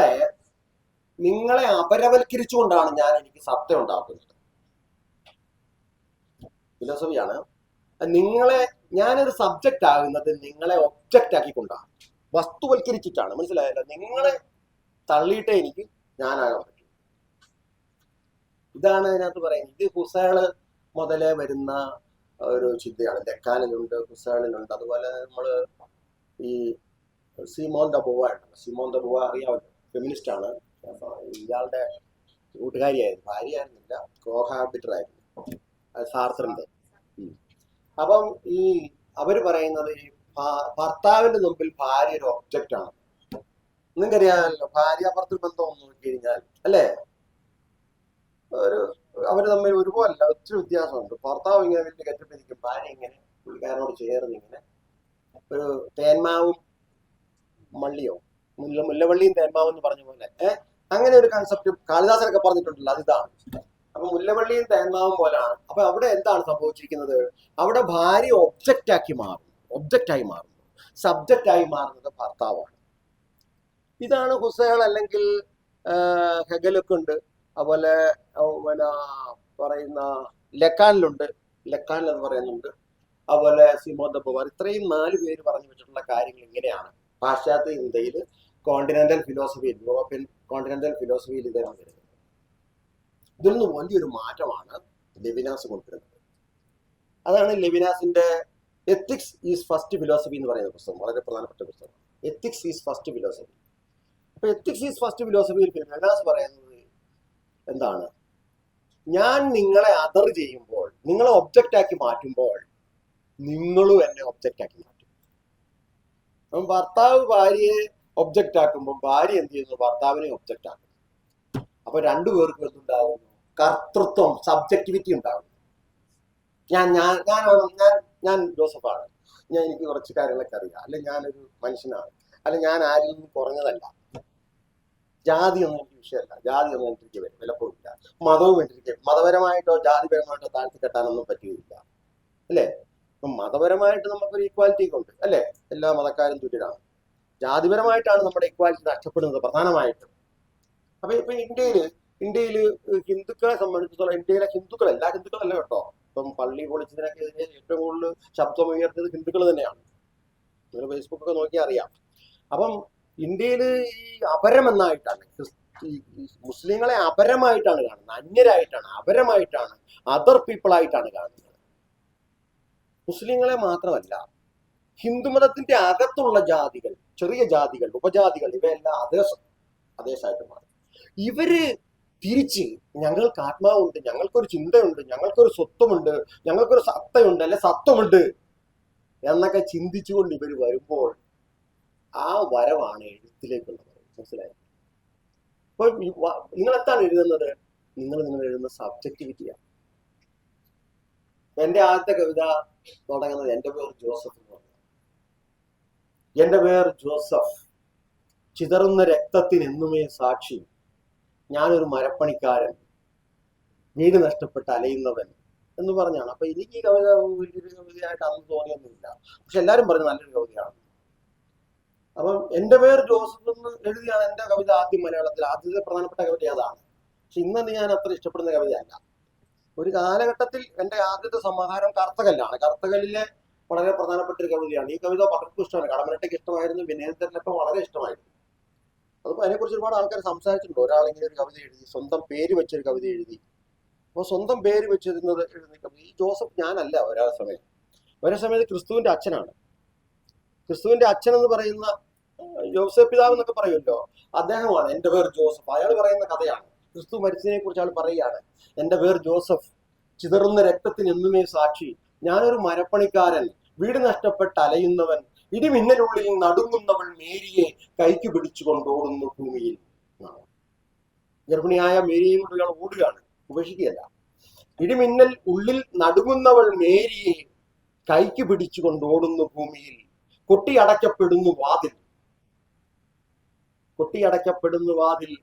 നിങ്ങളെ അപരവൽക്കരിച്ചുകൊണ്ടാണ് എനിക്ക് സത്ത ഉണ്ടാക്കുന്നത്. ഫിലോസഫിയാണ്. ഞാനൊരു സബ്ജക്റ്റ് ആകുന്നത് നിങ്ങളെ ഒബ്ജക്റ്റ് ആക്കിക്കൊണ്ടാണ്, വസ്തുവൽക്കരിച്ചിട്ടാണ്. മനസ്സിലായല്ലോ? നിങ്ങളെ തള്ളിയിട്ടേ എനിക്ക് ഞാനാകാൻ പറ്റും. ഇതാണ് അതിനകത്ത് പറയുന്നത്. ഇത് ഹുസൈള് മുതലേ വരുന്ന ഒരു ചിന്തയാണ്. ഡെക്കാനിലുണ്ട്, ഹുസൈളിലുണ്ട്. അതുപോലെ നമ്മള് ഈ സിമോൻ ദ ബോവ ഉണ്ടല്ലോ. സിമോൻ ദ ബോവ അറിയാമല്ലോ, ഫെമിനിസ്റ്റ് ആണ്. ഇയാളുടെ കൂട്ടുകാരിയായിരുന്നു, ഭാര്യയായിരുന്നില്ല, കോഹാബിറ്റർ ആയിരുന്നു, സാർത്തറിന്റെ. അപ്പം അവര് പറയുന്നത് ഈ ഭർത്താവിന്റെ മുമ്പിൽ ഭാര്യ ഒരു ഒബ്ജക്റ്റ് ആണ്. നിങ്ങൾക്കറിയാമല്ലോ, ഭാര്യാഭർത്തൃ ബന്ധം ഒന്ന് നോക്കി കഴിഞ്ഞാൽ അല്ലേ, അവര് തമ്മിൽ ഒരുപോലല്ല, ഒത്തിരി വ്യത്യാസമുണ്ട്. ഭർത്താവ് ഇങ്ങനെ വലിയ കെട്ടിപ്പിടിക്കും, ഭാര്യ ഇങ്ങനെ പുള്ളിക്കാരനോട് ചേർന്ന് ഇങ്ങനെ ഒരു തേന്മാവും മള്ളിയോ, മുല്ലവള്ളിയും തേന്മാവും എന്ന് പറഞ്ഞ പോലെ അങ്ങനെ ഒരു കൺസെപ്റ്റ് കാളിദാസനൊക്കെ പറഞ്ഞിട്ടുണ്ടല്ലോ, അതിതാണ്. അപ്പൊ മുല്ലവള്ളിയും തേന്മാവും പോലാണ്. അപ്പൊ അവിടെ എന്താണ് സംഭവിച്ചിരിക്കുന്നത്? അവിടെ ഭാര്യ ഒബ്ജക്റ്റായി മാറുന്നു, സബ്ജക്റ്റായി മാറുന്നത് ഭർത്താവാണ്. ഇതാണ് ഹുസൈൾ അല്ലെങ്കിൽ ഹെഗലൊക്കെ ഉണ്ട്. അതുപോലെ പറയുന്ന ലക്കാനിൽ അത് പറയുന്നുണ്ട്. അതുപോലെ സിമോൻ ദ ബോവർ. ഇത്രയും 4 പേര് പറഞ്ഞു വെച്ചിട്ടുള്ള കാര്യങ്ങൾ ഇങ്ങനെയാണ്. പാശ്ചാത്യ ഇന്ത്യയിൽ കോണ്ടിനെന്റൽ ഫിലോസഫിയിൽ, യൂറോപ്യൻ കോണ്ടിനെന്റൽ ഫിലോസഫിയിൽ ഇതാണ് വരുന്നത്. ഇതിൽ നിന്ന് വലിയൊരു മാറ്റമാണ് ലെവിനാസ് കൊണ്ടുവരുന്നത്. അതാണ് ലെവിനാസിന്റെ എത്തിക്സ് ഈസ് ഫസ്റ്റ് ഫിലോസഫി എന്ന് പറയുന്ന പുസ്തകം. വളരെ പ്രധാനപ്പെട്ട പുസ്തകം. Ethics is first philosophy. അപ്പൊ എത്തിക്സ് ഈസ് ഫസ്റ്റ് ഫിലോസഫിയിൽ ലെവിനാസ് പറയുന്നത് എന്താണ്? ഞാൻ നിങ്ങളെ അതർ ചെയ്യുമ്പോൾ, നിങ്ങളെ ഒബ്ജക്റ്റ് ആക്കി മാറ്റുമ്പോൾ, നിങ്ങളും എന്നെ ഒബ്ജക്റ്റ് ആക്കി മാറ്റും. അപ്പം ഭർത്താവ് ഭാര്യയെ ഒബ്ജക്റ്റ് ആക്കുമ്പോൾ ഭാര്യ എന്ത് ചെയ്യുന്നു? ഭർത്താവിനെ ഒബ്ജക്റ്റ് ആക്കും. അപ്പൊ രണ്ടുപേർക്കും എന്തുണ്ടാകുന്നു? കർത്തൃത്വം, സബ്ജക്ടിവിറ്റി ഉണ്ടാകും. ഞാൻ ജോസഫാണ്, എനിക്ക് കുറച്ച് കാര്യങ്ങളൊക്കെ അറിയാം, അല്ലെ ഞാനൊരു മനുഷ്യനാണ്, അല്ലെ ഞാൻ ആരിൽ നിന്നും കുറഞ്ഞതല്ല. ജാതിയൊന്നും എനിക്ക് വിഷയമല്ല, ജാതിയൊന്നും എനിക്ക് വിലപ്പോഴില്ല. മതവും എനിക്ക് മതപരമായിട്ടോ ജാതിപരമായിട്ടോ താഴ്ത്തി കെട്ടാനൊന്നും പറ്റുകയില്ല അല്ലേ? അപ്പം മതപരമായിട്ട് നമുക്കൊരു ഈക്വാലിറ്റി ഉണ്ട് അല്ലേ? എല്ലാ മതക്കാരും തുല്യരാണ്. ജാതിപരമായിട്ടാണ് നമ്മുടെ ഈക്വാലിറ്റി നഷ്ടപ്പെടുന്നത് പ്രധാനമായിട്ടും. അപ്പൊ ഇപ്പൊ ഇന്ത്യയില് ഹിന്ദുക്കളെ സംബന്ധിച്ചിടത്തോളം, ഇന്ത്യയിലെ ഹിന്ദുക്കൾ, എല്ലാ ഹിന്ദുക്കളല്ല കേട്ടോ, ഇപ്പം പള്ളി പൊളിച്ചതിനൊക്കെ എതിരെ ഏറ്റവും കൂടുതൽ ശബ്ദം ഉയർത്തിയത് ഹിന്ദുക്കൾ തന്നെയാണ്. നിങ്ങൾ ഫേസ്ബുക്കൊക്കെ നോക്കിയാൽ അറിയാം. അപ്പം ഇന്ത്യയിൽ ഈ അപരമെന്നായിട്ടാണ് ഈ മുസ്ലിങ്ങളെ അപരമായിട്ടാണ് കാണുന്നത്, അന്യരായിട്ടാണ്, അപരമായിട്ടാണ്, അതർ പീപ്പിൾ ആയിട്ടാണ് കാണുന്നത്. മുസ്ലിങ്ങളെ മാത്രമല്ല, ഹിന്ദുമതത്തിന്റെ അകത്തുള്ള ജാതികൾ, ചെറിയ ജാതികൾ, ഉപജാതികൾ, ഇവയെല്ലാം അതേസായിട്ട് മാറി. ഇവര് തിരിച്ച് ഞങ്ങൾക്ക് ആത്മാവുണ്ട്, ഞങ്ങൾക്കൊരു ചിന്തയുണ്ട്, ഞങ്ങൾക്കൊരു സ്വത്വമുണ്ട്, ഞങ്ങൾക്കൊരു സത്തയുണ്ട്, അല്ലെ സത്വമുണ്ട് എന്നൊക്കെ ചിന്തിച്ചുകൊണ്ട് ഇവർ വരുമ്പോൾ ആ വരവാണ് എഴുത്തിലേക്കുള്ള വരവ്. മനസ്സിലായി? അപ്പൊ നിങ്ങൾ എന്താണ് എഴുതുന്നത്? നിങ്ങൾ എഴുതുന്ന സബ്ജക്റ്റിവിറ്റിയാണ്. എന്റെ ആദ്യത്തെ കവിത തുടങ്ങുന്നത് എന്റെ പേര് ജോസഫ് എന്ന് പറഞ്ഞു. എന്റെ പേര് ജോസഫ്, ചിതറുന്ന രക്തത്തിന് എന്നുമേ സാക്ഷി, ഞാനൊരു മരപ്പണിക്കാരൻ, വീട് നഷ്ടപ്പെട്ട് അലയുന്നവൻ എന്ന് പറഞ്ഞാണ്. അപ്പൊ എനിക്ക് ഈ കവിത വലിയൊരു കവിതയായിട്ട് അന്ന് തോന്നിയൊന്നുമില്ല, പക്ഷെ എല്ലാരും പറഞ്ഞു നല്ലൊരു കവിതയാണ്. അപ്പം എന്റെ പേര് ജോസഫ് എന്ന് എഴുതിയാണ് എന്റെ കവിത ആദ്യം മലയാളത്തിൽ ആദ്യത്തെ പ്രധാനപ്പെട്ട കവിത അതാണ്. പക്ഷെ ഇന്ന് ഞാൻ അത്ര ഇഷ്ടപ്പെടുന്ന കവിതയല്ല. ഒരു കാലഘട്ടത്തിൽ എന്റെ ആദ്യത്തെ സമാഹാരം കറുത്തകല്ലാണ്. കറുത്തകല്ലിലെ വളരെ പ്രധാനപ്പെട്ട ഒരു കവിതയാണ്. ഈ കവിത പലർക്കും ഇഷ്ടമാണ്. കടമനിട്ടയ്ക്ക് ഇഷ്ടമായിരുന്നു, വിനയത്തിനൊക്കെ വളരെ ഇഷ്ടമായിരുന്നു. അതിപ്പോ അതിനെക്കുറിച്ച് ഒരുപാട് ആൾക്കാർ സംസാരിച്ചിട്ടുണ്ട്. ഒരാളിങ്ങനെ ഒരു കവിത എഴുതി, സ്വന്തം പേര് വെച്ചൊരു കവിത എഴുതി. അപ്പോൾ സ്വന്തം പേര് വെച്ചിരുന്നത് എഴുതി കവിത. ഈ ജോസഫ് ഞാനല്ല. ഒരേ സമയത്ത് ക്രിസ്തുവിന്റെ അച്ഛനാണ്. ക്രിസ്തുവിന്റെ അച്ഛൻ എന്ന് പറയുന്ന യോസേഫ് പിതാവ് എന്നൊക്കെ പറയുമല്ലോ, അദ്ദേഹമാണ് എന്റെ പേര് ജോസഫ്. അയാൾ പറയുന്ന കഥയാണ്. ക്രിസ്തു മരിച്ചതിനെ കുറിച്ച് അയാൾ പറയുകയാണ്, എന്റെ പേര് ജോസഫ്, ചിതറുന്ന രക്തത്തിന് എന്നുമേ സാക്ഷി, ഞാനൊരു മരപ്പണിക്കാരൻ, വീട് നഷ്ടപ്പെട്ട് അലയുന്നവൻ, ഇടിമിന്നലുള്ളിൽ നടുങ്ങുന്നവൾ മേരിയെ കൈക്ക് പിടിച്ചു കൊണ്ടോടുന്നു ഭൂമിയിൽ. ഗർഭിണിയായ മേരിയെയും കൊണ്ട് ഇയാൾ ഓടുകയാണ്, ഉപേക്ഷിക്കുകയല്ല. ഇടിമിന്നൽ ഉള്ളിൽ നടുങ്ങുന്നവൾ മേരിയെ കൈക്ക് പിടിച്ചു കൊണ്ടോടുന്നു ഭൂമിയിൽ, കൊട്ടിയടക്കപ്പെടുന്നു വാതിൽ.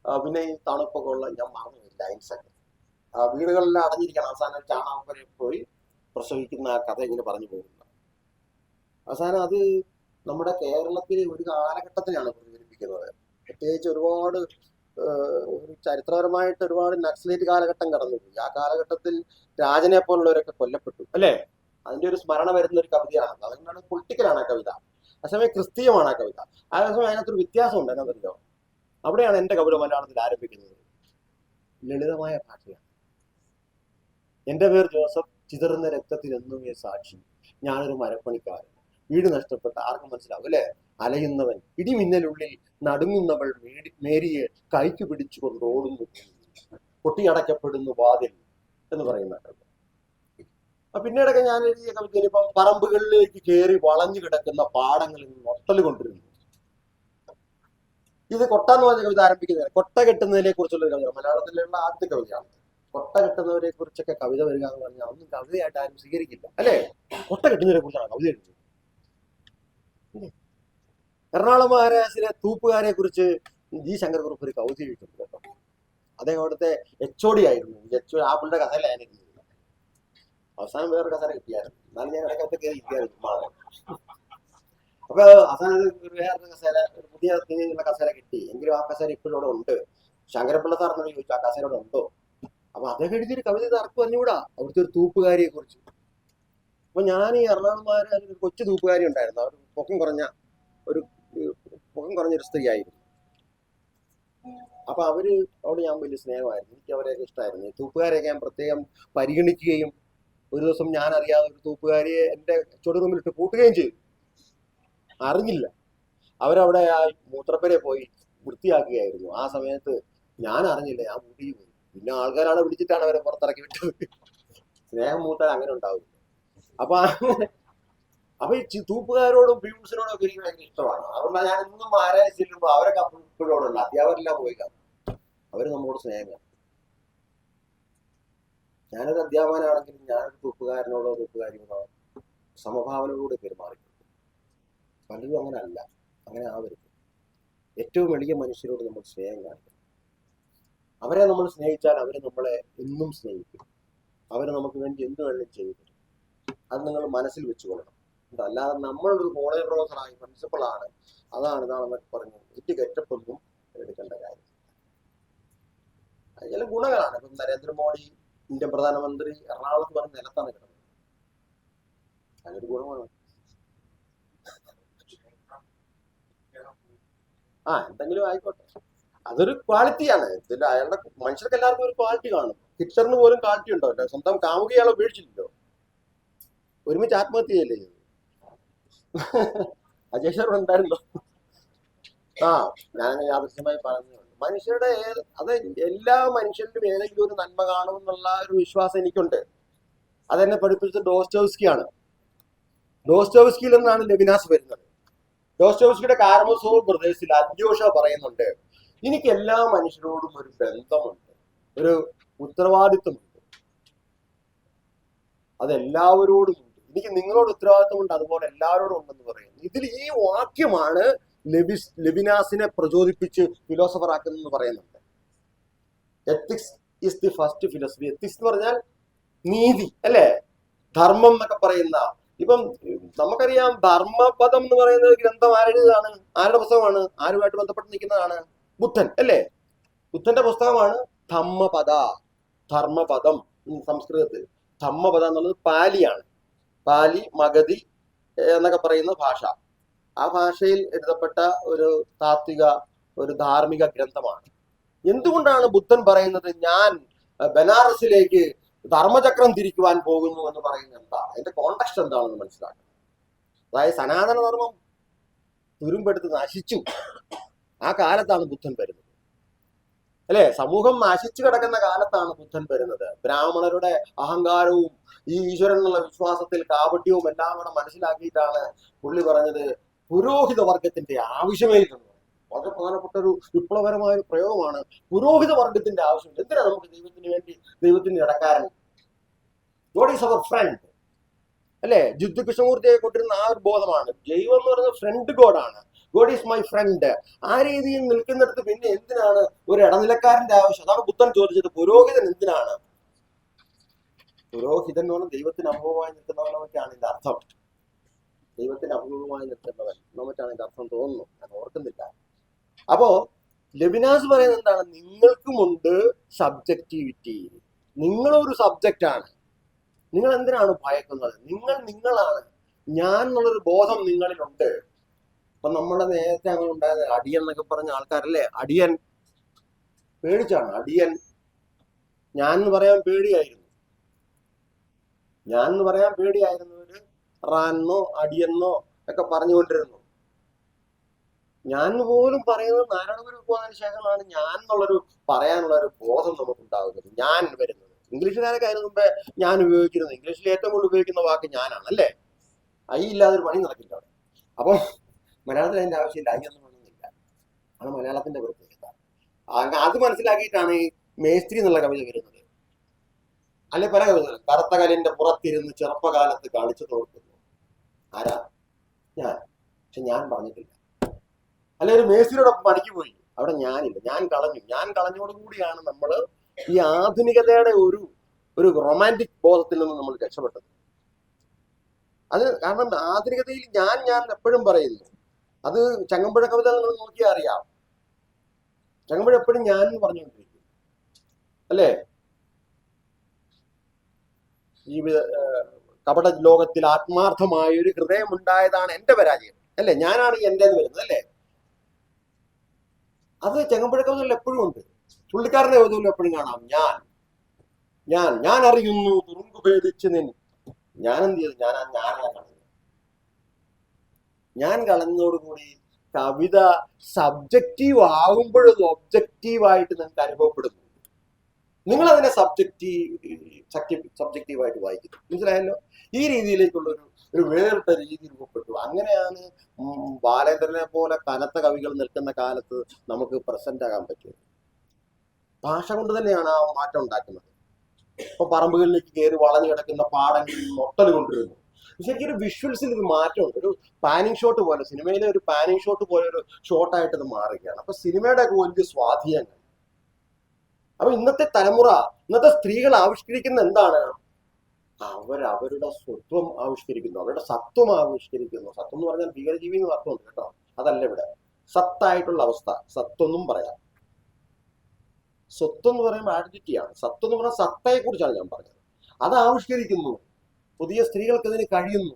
പിന്നെ ഈ തണുപ്പൊക്കെ ഉള്ള, ഞാൻ മറന്നുമില്ല ലൈൻസൊക്കെ, വീടുകളിലെല്ലാം അടഞ്ഞിരിക്കണം. അവസാനം ചാണകപ്പുര പോയി പ്രസവിക്കുന്ന ആ കഥ ഇങ്ങനെ പറഞ്ഞു പോകുന്നത്. അവസാനം അത് നമ്മുടെ കേരളത്തിലെ ഒരു കാലഘട്ടത്തിലാണ് പ്രതിഫലിപ്പിക്കുന്നത്. പ്രത്യേകിച്ച് ഒരുപാട് ചരിത്രപരമായിട്ട് ഒരുപാട് നക്സലേറ്റ് കാലഘട്ടം കടന്നുപോയി. ആ കാലഘട്ടത്തിൽ രാജനെ പോലുള്ളവരൊക്കെ കൊല്ലപ്പെട്ടു, അല്ലേ? അതിന്റെ ഒരു സ്മരണ വരുന്ന ഒരു കവിതയാണ്. അതുകൊണ്ടാണ് പൊളിറ്റിക്കലാണ് ആ കവിത. അതേസമയം ക്രിസ്തീയമാണ് ആ കവിത. അതേസമയം അതിനകത്തൊരു വ്യത്യാസമുണ്ട്. എന്നറിയോ? അവിടെയാണ് എന്റെ കവിത മലയാളത്തിൽ ആരംഭിക്കുന്നത്. ലളിതമായ ഭാഷയാണ്. എന്റെ പേര് ജോസഫ്, ചിതറുന്ന രക്തത്തിന് എന്നുമേ സാക്ഷി, ഞാനൊരു മരപ്പണിക്കാരൻ, വീട് നഷ്ടപ്പെട്ട, ആർക്കും മനസ്സിലാവും അല്ലെ, അലയുന്നവൻ, ഇടിമിന്നലുള്ളിൽ നടുങ്ങുന്നവൾ മേരിയെ കൈക്ക് പിടിച്ചു കൊണ്ട് ഓടുന്നു, പൊട്ടിയടക്കപ്പെടുന്നു വാതിൽ എന്ന് പറയുന്ന കവിത. പിന്നീടൊക്കെ ഞാൻ എഴുതിയ കവിതയിൽ ഇപ്പം പറമ്പുകളിലേക്ക് കയറി വളഞ്ഞു കിടക്കുന്ന പാടങ്ങളിൽ നിന്ന് ഒട്ടൽ കൊണ്ടിരുന്നു. ഇത് കൊട്ട എന്ന് പറഞ്ഞ കവിത ആരംഭിക്കുന്നത് കൊട്ട കെട്ടുന്നതിനെ കുറിച്ചുള്ള കവിത. മലയാളത്തിലുള്ള ആദ്യ കവിതയാണ്. കൊട്ട കെട്ടുന്നവരെ കുറിച്ചൊക്കെ കവിത വരിക എന്ന് പറഞ്ഞാൽ ഒന്നും കവിതയായിട്ട് ആരും സ്വീകരിക്കില്ല, അല്ലേ? കൊട്ട കെട്ടുന്നതിനെ കുറിച്ചാണ് കവിത എഴുതുന്നത്. എറണാകുളം മഹാരാജാസിലെ തൂപ്പുകാരെ കുറിച്ച് ജി ശങ്കരക്കുറുപ്പ് ഒരു കവിത എഴുതിയിട്ടുണ്ട് കേട്ടോ. അദ്ദേഹം അവിടുത്തെ HOD ആയിരുന്നു. ആ പുള്ളിയുടെ കഥയിലായിരുന്നു. അവസാനം വേറൊരു കസേര കിട്ടിയായിരുന്നു. എന്നാലും ഞാൻ ഇടയ്ക്കൊക്കെ കയറി ഇരിക്കായിരുന്നു. അപ്പൊ അവസാനം വേറൊരു കസേര, ഒരു പുതിയ കസേര കിട്ടി. എങ്കിലും ആ കസേര ഇപ്പോഴും അവിടെ ഉണ്ട്. ശങ്കരപ്പിള്ള സാറിനോട് ചോദിച്ചു, ആ കസേര അവിടെ ഉണ്ടോ? അപ്പൊ അദ്ദേഹം എഴുതിയൊരു കവിത ആർക്കും അറിഞ്ഞുകൂടാ, അവിടുത്തെ ഒരു തൂപ്പുകാരിയെ കുറിച്ച്. അപ്പൊ ഞാൻ ഈ എറണാകുളം മഹാരാജാസിൽ ഒരു കൊച്ചു തൂപ്പുകാരി ഉണ്ടായിരുന്നു. അവർ പൊക്കം കുറഞ്ഞൊരു സ്ത്രീ ആയിരുന്നു. അപ്പൊ അവിടെ ഞാൻ വലിയ സ്നേഹമായിരുന്നു. എനിക്ക് അവരെയൊക്കെ ഇഷ്ടമായിരുന്നു. ഈ തൂപ്പുകാരെയൊക്കെ ഞാൻ പ്രത്യേകം പരിഗണിക്കുകയും ഒരു ദിവസം ഞാൻ അറിയാതെ ഒരു തൂപ്പുകാരിയെ എന്റെ ചുടുറൂമിലിട്ട് പൂട്ടുകയും ചെയ്തു. അറിഞ്ഞില്ല. അവരവിടെ ആ മൂത്രപ്പരെ പോയി വൃത്തിയാക്കുകയായിരുന്നു. ആ സമയത്ത് ഞാൻ അറിഞ്ഞില്ല, ഞാൻ മുടി പോയി. പിന്നെ ആൾക്കാരാണ് വിളിച്ചിട്ടാണ് അവരെ പുറത്തിറക്കി വിട്ടത്. സ്നേഹം മൂത്താൽ അങ്ങനെ ഉണ്ടാവില്ല. അപ്പൊ ഈ തൂപ്പുകാരോടും പീപ്പിൾസിനോടും ഒക്കെ എനിക്ക് ഭയങ്കര ഇഷ്ടമാണ്. അതുകൊണ്ടാണ് ഞാൻ ഇന്നും മഹാരാജ ചെല്ലുമ്പോൾ അവരൊക്കെ ഇപ്പോഴോടുണ്ട്. അധ്യാപകരെല്ലാം പോയി കാണും. അവര് നമ്മളോട് സ്നേഹം കാണും. ഞാനൊരു അധ്യാപകനാണെങ്കിലും ഞാനൊരു തൂപ്പുകാരനോടോ തൂപ്പുകാരിയോടോ സമഭാവനയോടെ പെരുമാറിയിട്ടുണ്ട്. പലരും അങ്ങനെ അല്ല. അങ്ങനെ ആവരുത്. ഏറ്റവും എളിയ മനുഷ്യരോട് നമ്മൾ സ്നേഹം കാണിക്കണം. അവരെ നമ്മൾ സ്നേഹിച്ചാൽ അവരെ നമ്മളെ എന്നും സ്നേഹിക്കും. അവരെ നമുക്ക് വേണ്ടി എന്ത് വേണമെങ്കിലും ചെയ്തു തരും. അത് നിങ്ങൾ മനസ്സിൽ വെച്ചുകൊള്ളണം. അല്ലാതെ നമ്മളൊരു കോളേജ് പ്രൊഫസറായി പ്രിൻസിപ്പളാണ്, ഇതാണെന്നൊക്കെ പറഞ്ഞു ഇറ്റ് കെറ്റപ്പൊന്നും എടുക്കേണ്ട കാര്യം. ചില ഗുണങ്ങളാണ്. ഇപ്പം നരേന്ദ്രമോദി ഇന്ത്യൻ പ്രധാനമന്ത്രി എറണാകുളത്ത് പറഞ്ഞ നിലത്താണ് കിടന്നത്. അതൊരു ഗുണമാണ്. എന്തെങ്കിലും ആയിക്കോട്ടെ, അതൊരു ക്വാളിറ്റിയാണ്. ഇതിൽ അയാളുടെ മനുഷ്യർക്ക് എല്ലാവർക്കും ഒരു ക്വാളിറ്റി കാണും. ഹിറ്റ്ലറിന് പോലും ക്വാളിറ്റി ഉണ്ടോ? സ്വന്തം കാമുകി അയാളെ ഉപേക്ഷിച്ചില്ലല്ലോ, ഒരുമിച്ച് ആത്മഹത്യ ചെയ്യല്ലേ ചെയ്തു. അജയ് ശർമ്മ ഉണ്ടായിരുന്നല്ലോ. ഞാൻ യാദൃശ്യമായി പറഞ്ഞു. മനുഷ്യരുടെ അത് എല്ലാ മനുഷ്യരിലും ഏതെങ്കിലും ഒരു നന്മ കാണുമെന്നുള്ള ഒരു വിശ്വാസം എനിക്കുണ്ട്. അതെന്നെ പഠിപ്പിച്ചത് ഡോസ്റ്റോവ്സ്കിയാണ്. ഡോസ്റ്റോവ്സ്കിയിൽ നിന്നാണ് ലെവിനാസ് വരുന്നത്. ഡോസ്റ്റോവ്സ്കിയുടെ കാരമസോവ് ബ്രദേഴ്സിൽ അന്ത്യോഷ പറയുന്നുണ്ട്, എനിക്ക് എല്ലാ മനുഷ്യരോടും ഒരു ബന്ധമുണ്ട്, ഒരു ഉത്തരവാദിത്വമുണ്ട്, അതെല്ലാവരോടും ഉണ്ട്. എനിക്ക് നിങ്ങളോട് ഉത്തരവാദിത്വമുണ്ട്, അതുപോലെ എല്ലാവരോടും ഉണ്ടെന്ന് പറയുന്നു. ഇതിൽ ഈ വാക്യമാണ് ലെവിനാസിനെ പ്രചോദിപ്പിച്ച് ഫിലോസഫർ ആക്കുന്നതെന്ന് പറയുന്നുണ്ട്. Ethics is the first philosophy. Ethics എന്ന് പറഞ്ഞാൽ നീതി അല്ലേ, ധർമ്മം എന്നൊക്കെ പറയുന്ന. ഇപ്പം നമുക്കറിയാം, ധർമ്മപദം എന്ന് പറയുന്ന ഗ്രന്ഥം ആരുടേതാണ്? ആരുടെ പുസ്തകമാണ്? ആരുമായിട്ട് ബന്ധപ്പെട്ട് നിൽക്കുന്നതാണ്? ബുദ്ധൻ അല്ലേ? ബുദ്ധന്റെ പുസ്തകമാണ് ധമ്മപദ. ധർമ്മപദം സംസ്കൃതത്തിൽ, ധമ്മപദ എന്നുള്ളത് പാലിയാണ്. പാലി, മഗധി എന്നൊക്കെ പറയുന്ന ഭാഷ. ആ ഭാഷയിൽ എഴുതപ്പെട്ട ഒരു താത്വിക, ഒരു ധാർമ്മിക ഗ്രന്ഥമാണ്. എന്തുകൊണ്ടാണ് ബുദ്ധൻ പറയുന്നത് ഞാൻ ബനാറസിലേക്ക് ധർമ്മചക്രം തിരിക്കുവാൻ പോകുന്നു എന്ന് പറയുന്നത്? എന്താ അതിന്റെ കോണ്ടക്സ്റ്റ് എന്താണെന്ന് മനസ്സിലാക്കണം. അതായത് സനാതന ധർമ്മം തുരുമ്പെടുത്ത് നശിച്ചു. ആ കാലത്താണ് ബുദ്ധൻ വരുന്നത് അല്ലെ? സമൂഹം നശിച്ചു കിടക്കുന്ന കാലത്താണ് ബുദ്ധൻ വരുന്നത്. ബ്രാഹ്മണരുടെ അഹങ്കാരവും ഈ ഈശ്വരൻ എന്നുള്ള വിശ്വാസത്തിൽ കാപട്യവും എല്ലാം കൂടെ മനസ്സിലാക്കിയിട്ടാണ് പുള്ളി പറഞ്ഞത് പുരോഹിത വർഗത്തിന്റെ ആവശ്യമേ ഇല്ലെന്ന്. വളരെ പ്രധാനപ്പെട്ട ഒരു വിപ്ലവകരമായ ഒരു പ്രയോഗമാണ് പുരോഹിത വർഗത്തിന്റെ ആവശ്യം. എന്തിനാ നമുക്ക് ദൈവത്തിന് വേണ്ടി ദൈവത്തിന്റെ ഇടക്കാരൻ? ഗോഡ് ഈസ് അവർ ഫ്രണ്ട് അല്ലെ? ജിദ്ദു കൃഷ്ണമൂർത്തിയെ കൊണ്ടിരുന്ന ആ ഒരു ബോധമാണ്. ദൈവം എന്ന് പറയുന്നത് ഫ്രണ്ട് ഗോഡാണ്. God is my friend. ആ രീതിയിൽ നിൽക്കുന്നിടത്ത് പിന്നെ എന്തിനാണ് ഒരു ഇടനിലക്കാരന്റെ ആവശ്യം? അതാണ് ബുദ്ധൻ ചോദിച്ചത്. പുരോഹിതൻ എന്തിനാണ്? പുരോഹിതൻ എന്ന് പറഞ്ഞാൽ ദൈവത്തിന് അഭിമുഖമായി നിൽക്കുന്നവനൊക്കെയാണ് ഇതിന്റെ അർത്ഥം. ദൈവത്തിന് അഭിമുഖമായി നിൽക്കുന്നവൻ എന്നൊക്കെയാണ് ഇതിന്റെ അർത്ഥം തോന്നുന്നു, ഞാൻ ഓർക്കുന്നില്ല. അപ്പോ ലെവിനാസ് പറയുന്നത് എന്താണ്? നിങ്ങൾക്കുമുണ്ട് സബ്ജക്റ്റിവിറ്റി. നിങ്ങളൊരു സബ്ജക്റ്റാണ്. നിങ്ങൾ എന്തിനാണ് ഭയക്കുന്നത്? നിങ്ങളാണ്. ഞാൻ എന്നുള്ളൊരു ബോധം നിങ്ങളിലുണ്ട്. അപ്പൊ നമ്മുടെ നേരത്തെ അങ്ങനെ ഉണ്ടായത് അടിയൻ എന്നൊക്കെ പറഞ്ഞ ആൾക്കാരല്ലേ? അടിയൻ പേടിച്ചാണ്. അടിയൻ ഞാൻ എന്ന് പറയാൻ പേടിയായിരുന്നു. ഞാൻ എന്ന് പറയാൻ പേടിയായിരുന്നവര് റാന്നോ അടിയെന്നോ ഒക്കെ പറഞ്ഞുകൊണ്ടിരുന്നു. ഞാൻ പോലും പറയുന്നത് നാരായണഗുരു പോകുന്നതിന് ശേഷമാണ് ഞാൻ എന്നുള്ളൊരു പറയാനുള്ള ഒരു ബോധം നമുക്കുണ്ടാകുന്നത്. ഞാൻ വരുന്നത് ഇംഗ്ലീഷുകാരൊക്കെ അതിന് മുമ്പേ ഞാൻ ഉപയോഗിക്കുന്നത്. ഇംഗ്ലീഷിൽ ഏറ്റവും കൂടുതൽ ഉപയോഗിക്കുന്ന വാക്ക് ഞാനാണ് അല്ലേ? ഐ ഇല്ലാതൊരു പണി നടക്കില്ല അവിടെ. അപ്പം മലയാളത്തിൽ അതിന്റെ ആവശ്യമില്ല. ഐ ഒന്നും ഒന്നുമില്ല. ആണ് മലയാളത്തിന്റെ പ്രത്യേകത. അത് മനസ്സിലാക്കിയിട്ടാണ് ഈ മേസ്ത്രി എന്നുള്ള കവിത വരുന്നത്. അല്ലെ പല കവിതകളും. കറുത്ത കല്ലിന്റെ പുറത്തിരുന്ന് ചെറുപ്പകാലത്ത് കളിച്ചു തോർക്കുന്നു. ആരാ? ഞാൻ. പക്ഷെ ഞാൻ പറഞ്ഞിട്ടില്ല. അല്ലെ ഒരു മേസ്ത്രിയോടൊപ്പം പണിക്ക് പോയി, അവിടെ ഞാനില്ല, ഞാൻ കളഞ്ഞു. ഞാൻ കളഞ്ഞോടുകൂടിയാണ് നമ്മൾ ഈ ആധുനികതയുടെ ഒരു റൊമാൻറ്റിക് ബോധത്തിൽ നിന്ന് നമ്മൾ രക്ഷപ്പെട്ടത്. അത് കാരണം ആധുനികതയിൽ ഞാൻ എപ്പോഴും പറയുന്നു. അത് ചങ്ങമ്പുഴ കവിത നിങ്ങൾ നോക്കിയാൽ അറിയാം. ചങ്ങമ്പുഴ എപ്പോഴും ഞാൻ പറഞ്ഞുകൊണ്ടിരിക്കും അല്ലേ? ജീവിത കപട ലോകത്തിൽ ആത്മാർത്ഥമായ ഒരു ഹൃദയം ഉണ്ടായതാണ് എന്റെ പരാജയം അല്ലെ? ഞാനാണ് എന്റേത് വരുന്നത് അല്ലേ? അത് ചെങ്ങമ്പുഴ കവിതയിൽ എപ്പോഴും ഉണ്ട്. പുള്ളിക്കാരന്റെ കവിതയിൽ എപ്പോഴും കാണാം ഞാൻ അറിയുന്നു തുറുങ്കു ഭേദിച്ച് നിൻ. ഞാൻ എന്ത് ചെയ്തു? ഞാൻ കളഞ്ഞതോടുകൂടി കവിത സബ്ജക്റ്റീവ് ആകുമ്പോഴത് ഒബ്ജക്റ്റീവായിട്ട് നിങ്ങൾക്ക് അനുഭവപ്പെടുന്നു. നിങ്ങൾ അതിനെ സബ്ജക്റ്റീവായിട്ട് വായിക്കുന്നു. മനസ്സിലായല്ലോ? ഈ രീതിയിലേക്കുള്ള ഒരു വേറിട്ട രീതി രൂപപ്പെട്ടു. അങ്ങനെയാണ് ബാലേന്ദ്രനെ പോലെ കനത്ത കവികൾ നിൽക്കുന്ന കാലത്ത് നമുക്ക് പ്രസന്റ് ആകാൻ പറ്റിയത്. ഭാഷ കൊണ്ട് തന്നെയാണ് ആ മാറ്റം ഉണ്ടാക്കുന്നത്. ഇപ്പൊ പറമ്പുകളിലേക്ക് കയറി വളഞ്ഞു കിടക്കുന്ന പാടങ്ങളിൽ മൊട്ടൽ കൊണ്ടിരുന്നു. ശരിക്കും ഒരു വിഷ്വൽസിൽ ഒരു മാറ്റമുണ്ട്. ഒരു പാനിങ് ഷോട്ട് പോലെ, സിനിമയിലെ ഒരു പാനിങ് ഷോട്ട് പോലെ ഒരു ഷോട്ടായിട്ട് അത് മാറുകയാണ്. അപ്പൊ സിനിമയുടെ ഒക്കെ വലിയ സ്വാധീനങ്ങൾ. അപ്പൊ ഇന്നത്തെ തലമുറ, ഇന്നത്തെ സ്ത്രീകൾ ആവിഷ്കരിക്കുന്ന എന്താണ്? അവരുടെ സ്വത്വം ആവിഷ്കരിക്കുന്നു, അവരുടെ സത്വം ആവിഷ്കരിക്കുന്നു. സത്വം എന്ന് പറഞ്ഞാൽ ഭീകരജീവി എന്ന് അർത്ഥമുണ്ട് കേട്ടോ. അതല്ല ഇവിടെ. സത്തായിട്ടുള്ള അവസ്ഥ, സത്വം പറയാം. സ്വത്ത് എന്ന് പറയുമ്പോൾ ഐഡന്റിറ്റിയാണ്. സത്ത് എന്ന് പറഞ്ഞാൽ സത്തയെ കുറിച്ചാണ് ഞാൻ പറഞ്ഞത്. അത് ആവിഷ്കരിക്കുന്നു. പുതിയ സ്ത്രീകൾക്ക് ഇതിന് കഴിയുന്നു.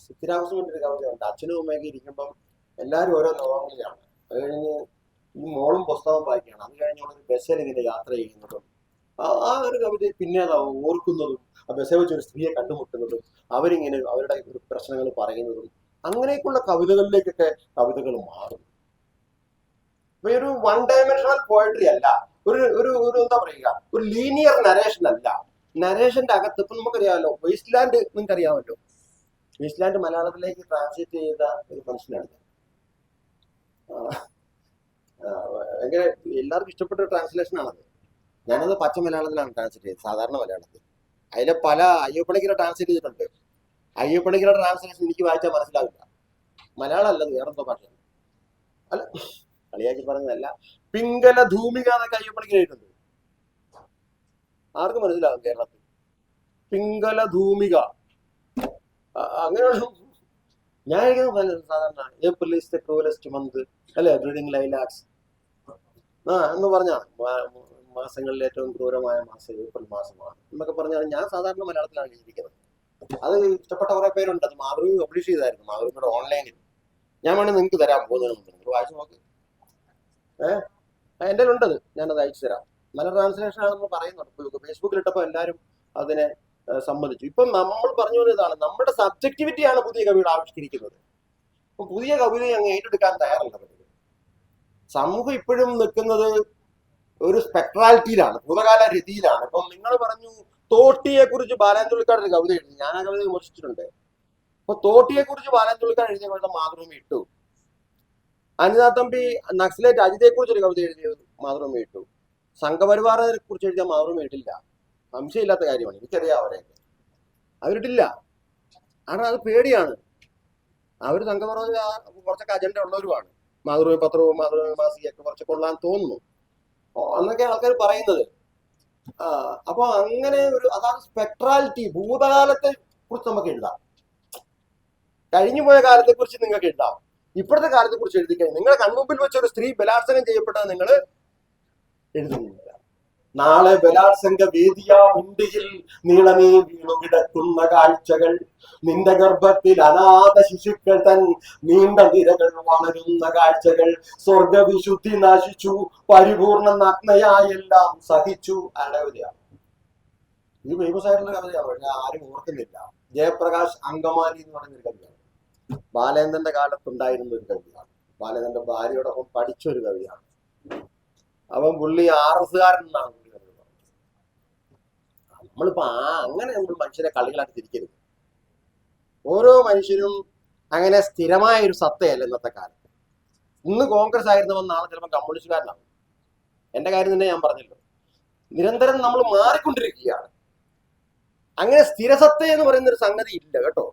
സ്ഥിരാവസ്ഥ ഒരു കവിതയുണ്ട്, അച്ഛനും അമ്മയൊക്കെ ഇരിക്കുമ്പം എല്ലാവരും ഓരോ ലോകങ്ങളിലാണ്. അത് കഴിഞ്ഞ് ഈ മോളും പുസ്തകം വായിക്കുകയാണ്. അത് കഴിഞ്ഞുള്ള ഒരു ബസ്സിൽ ഇങ്ങനെ യാത്ര ചെയ്യുന്നതും ആ ഒരു കവിത പിന്നെ അത് ഓർക്കുന്നതും, ആ ബസ്സിൽ വെച്ച് ഒരു സ്ത്രീയെ കണ്ടുമുട്ടുന്നതും അവരിങ്ങനെ അവരുടെ ഒരു പ്രശ്നങ്ങൾ പറയുന്നതും, അങ്ങനെയൊക്കെയുള്ള കവിതകളിലേക്കൊക്കെ കവിതകൾ മാറും. ഒരു വൺ ഡയമെൻഷണൽ പോയട്രി അല്ല, ഒരു ഒരു ഒരു എന്താ പറയുക, ഒരു ലീനിയർ നരേഷൻ അല്ല. നരേഷന്റെ അകത്ത് ഇപ്പം നമുക്കറിയാമല്ലോ, വേസ്റ്റ്ലാൻഡ് നിങ്ങൾക്ക് അറിയാമല്ലോ. വേസ്റ്റ്ലാൻഡ് മലയാളത്തിലേക്ക് ട്രാൻസ്ലേറ്റ് ചെയ്ത ഒരു മനുഷ്യനാണ്. ഭയങ്കര എല്ലാവർക്കും ഇഷ്ടപ്പെട്ട ട്രാൻസ്ലേഷൻ ആണത്. ഞാനത് പച്ച മലയാളത്തിലാണ് ട്രാൻസ്ലേറ്റ് ചെയ്തത്, സാധാരണ മലയാളത്തിൽ. അതിലെ പല അയ്യപ്പണിക്കര ട്രാൻസ്ലേറ്റ് ചെയ്തിട്ടുണ്ട്. അയ്യപ്പണിക്കര ട്രാൻസ്ലേഷൻ എനിക്ക് വായിച്ചാൽ മനസ്സിലാവില്ല. മലയാളം അല്ലത്, വേറെന്തോ ഭാഷയാണ്. അല്ല, കളിയാക്കി പറഞ്ഞതല്ല. പിങ്കല ധൂമിക എന്നൊക്കെ അയ്യപ്പണിക്കര എഴുതുന്നുണ്ട്. ആർക്കും മനസ്സിലാവും കേരളത്തിൽ. പിങ്കല ധൂമിക അങ്ങനെയുള്ള ഞാൻ എഴുതുന്നത് സാധാരണ April is the cruellest month അല്ലെ, ബ്രീഡിംഗ് ലൈലാക്സ് എന്ന് പറഞ്ഞാണ് മാസങ്ങളിൽ ഏറ്റവും ക്രൂരമായ മാസം ഏപ്രിൽ മാസമാണ് എന്നൊക്കെ പറഞ്ഞാൽ ഞാൻ സാധാരണ മലയാളത്തിലാണ് എഴുതിയിരിക്കുന്നത്. അത് ഇഷ്ടപ്പെട്ട കുറെ പേരുണ്ട്. അത് മാതൃഭൂമി പബ്ലിഷ് ചെയ്തായിരുന്നു, മാതൃഭൂമിയുടെ ഓൺലൈനിൽ. ഞാൻ വേണമെങ്കിൽ നിങ്ങൾക്ക് തരാൻ പോകുന്നതിനുണ്ട്, നിങ്ങൾ വായിച്ചു നോക്ക്. എൻ്റെ ഉണ്ടത്, ഞാനത് അയച്ചു തരാം. നല്ല ട്രാൻസ്ലേഷൻ ആണെന്ന് പറയുന്നുണ്ട്. ഫേസ്ബുക്കിൽ ഇട്ടപ്പോൾ എല്ലാവരും അതിനെ സമ്മതിച്ചു. ഇപ്പം നമ്മൾ പറഞ്ഞു വരുന്നതാണ്, നമ്മുടെ സബ്ജക്ടിവിറ്റിയാണ് പുതിയ കവികൾ ആവിഷ്കരിക്കുന്നത്. അപ്പൊ പുതിയ കവിതയെ അങ്ങ് ഏറ്റെടുക്കാൻ തയ്യാറല്ല. സമൂഹം ഇപ്പോഴും നിൽക്കുന്നത് ഒരു സ്പെക്ട്രാലിറ്റിയിലാണ്, ഭൂതകാല രതിയിലാണ്. ഇപ്പം നിങ്ങൾ പറഞ്ഞു തോട്ടിയെ കുറിച്ച് ബാലചന്ദ്രക്കാട് ഒരു കവിത എഴുതി, ഞാൻ ആ കവിത വിമർശിച്ചിട്ടുണ്ട്. അപ്പൊ തോട്ടിയെ കുറിച്ച് ബാലചന്ദ്രക്കാട് എഴുതിയ കവിത മാതൃഭൂമി ഇട്ടു. അനിതാ തമ്പി നക്സലേറ്റ് അജിതയെ കുറിച്ച് ഒരു കവിത എഴുതിയത് മാതൃഭൂമി ഇട്ടു. സംഘപരിവാറിനെ കുറിച്ച് എഴുതിയ മാതൃഭൂമി ഇട്ടില്ല. സംശയമില്ലാത്ത കാര്യമാണ്, എനിക്കറിയാം അവരെയൊക്കെ. അവരിട്ടില്ല. കാരണം അത് പേടിയാണ്. അവർ സംഘപരിവാർ കുറച്ചൊക്കെ അജണ്ട ഉള്ളവരുമാണ്. മാതൃഭൂമി പത്രവും മാതൃഭൂമി മാസികയൊക്കെ കുറച്ച് കൊള്ളാൻ തോന്നുന്നു എന്നൊക്കെ ആൾക്കാർ പറയുന്നത്. അപ്പൊ അങ്ങനെ ഒരു അതാണ് സ്പെക്ട്രാലിറ്റി. ഭൂതകാലത്തെ കുറിച്ച് നമുക്ക് എഴുതാം, കഴിഞ്ഞു പോയ കാലത്തെ കുറിച്ച് നിങ്ങൾക്ക് എഴുതാം, ഇപ്പോഴത്തെ കാലത്തെ കുറിച്ച് എഴുതിക്കഴിഞ്ഞാൽ നിങ്ങളുടെ കൺമുമ്പിൽ വെച്ച ഒരു സ്ത്രീ ബലാത്സംഗം ചെയ്യപ്പെട്ടത് നിങ്ങൾ എഴുതുന്നില്ല. നാളെ ബലാത്സംഗ വേദിയാ ഇന്ത്യയിൽ നീളമേ വീണു കിടക്കുന്ന കാഴ്ചകൾ, നിന്റെ ഗർഭത്തിൽ അനാഥ ശിശുക്കൾ തൻ നീണ്ട നിരകൾ വളരുന്ന കാഴ്ചകൾ, സ്വർഗവിശുദ്ധി നശിച്ചു പരിപൂർണ നഗ്നയായെല്ലാം സഹിച്ചു. കവിതയാണ് ഇത്, ഫേമസ് ആയിട്ടുള്ള കവിതയാണ്, പക്ഷെ ആരും ഓർക്കുന്നില്ല. ജയപ്രകാശ് അങ്കമാലി എന്ന് പറഞ്ഞൊരു കവിതയാണ്. ബാലേന്ദ്രന്റെ കാലത്തുണ്ടായിരുന്ന ഒരു കവിതയാണ്. ബാലേന്ദ്രന്റെ ഭാര്യയോടൊപ്പം പഠിച്ചൊരു കവിതയാണ്. അവൻ പുള്ളി RS കാരൻ എന്നാണ് പുള്ളി പറയുന്നത്. നമ്മളിപ്പോ അങ്ങനെ നമ്മൾ മനുഷ്യരെ കളികളാക്കി തിരിക്കരുത്. ഓരോ മനുഷ്യരും അങ്ങനെ സ്ഥിരമായ ഒരു സത്തയല്ല ഇന്നത്തെ കാലത്ത്. ഇന്ന് കോൺഗ്രസ് ആയിരുന്നവൻ നാളെ ചിലപ്പോൾ കമ്മ്യൂണിസ്റ്റുകാരനാകും. എന്റെ കാര്യം തന്നെ ഞാൻ പറഞ്ഞല്ലോ, നിരന്തരം നമ്മൾ മാറിക്കൊണ്ടിരിക്കുകയാണ്. അങ്ങനെ സ്ഥിരസത്ത എന്ന് പറയുന്ന ഒരു സംഗതി ഇല്ല കേട്ടോ.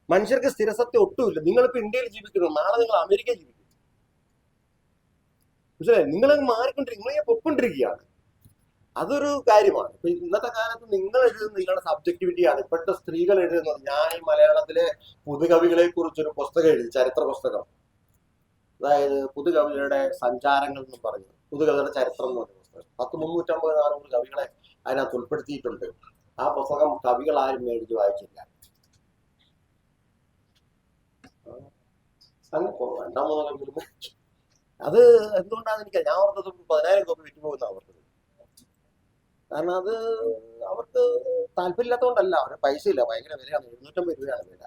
മനുഷ്യർക്ക് സ്ഥിരസത്ത ഒട്ടുമില്ല. നിങ്ങളിപ്പോ ഇന്ത്യയിൽ ജീവിക്കുന്നു, നാളെ നിങ്ങൾ അമേരിക്കയിൽ ജീവിക്കും. മനസ്സിലായി? നിങ്ങളങ്ങ് മാറിക്കൊണ്ടിരിക്കും, നിങ്ങളെ പൊക്കൊണ്ടിരിക്കുകയാണ്. അതൊരു കാര്യമാണ്. ഇപ്പൊ ഇന്നത്തെ കാലത്ത് നിങ്ങൾ എഴുതുന്ന നിങ്ങളുടെ സബ്ജക്ടിവിറ്റിയാണ്. ഇപ്പോഴത്തെ സ്ത്രീകൾ എഴുതുന്നത്. ഞാൻ ഈ മലയാളത്തിലെ പുതുകവികളെ കുറിച്ചൊരു പുസ്തകം എഴുതി, ചരിത്ര പുസ്തകം. അതായത് പുതുകവികളുടെ സഞ്ചാരങ്ങൾ എന്നും പറഞ്ഞു, പുതുകവികളുടെ ചരിത്രം എന്ന് പറഞ്ഞ പുസ്തകം. 350-400 കവികളെ അതിനകത്ത് ഉൾപ്പെടുത്തിയിട്ടുണ്ട്. ആ പുസ്തകം കവികൾ ആരും മേടിച്ച് വായിച്ചില്ല. അങ്ങനെ 2-3 കവികൾ. അത് എന്തുകൊണ്ടാണെന്ന് എനിക്ക്, ഞാൻ ഓർത്തത് 10,000 കോപ്പി വിറ്റുപോകുന്ന ഓർത്തത്. കാരണം അത് അവർക്ക് താല്പര്യമില്ലാത്തതുകൊണ്ടല്ല, അവരുടെ പൈസ ഇല്ല, ഭയങ്കര വിലയാണ്. 750 രൂപയാണ് വില.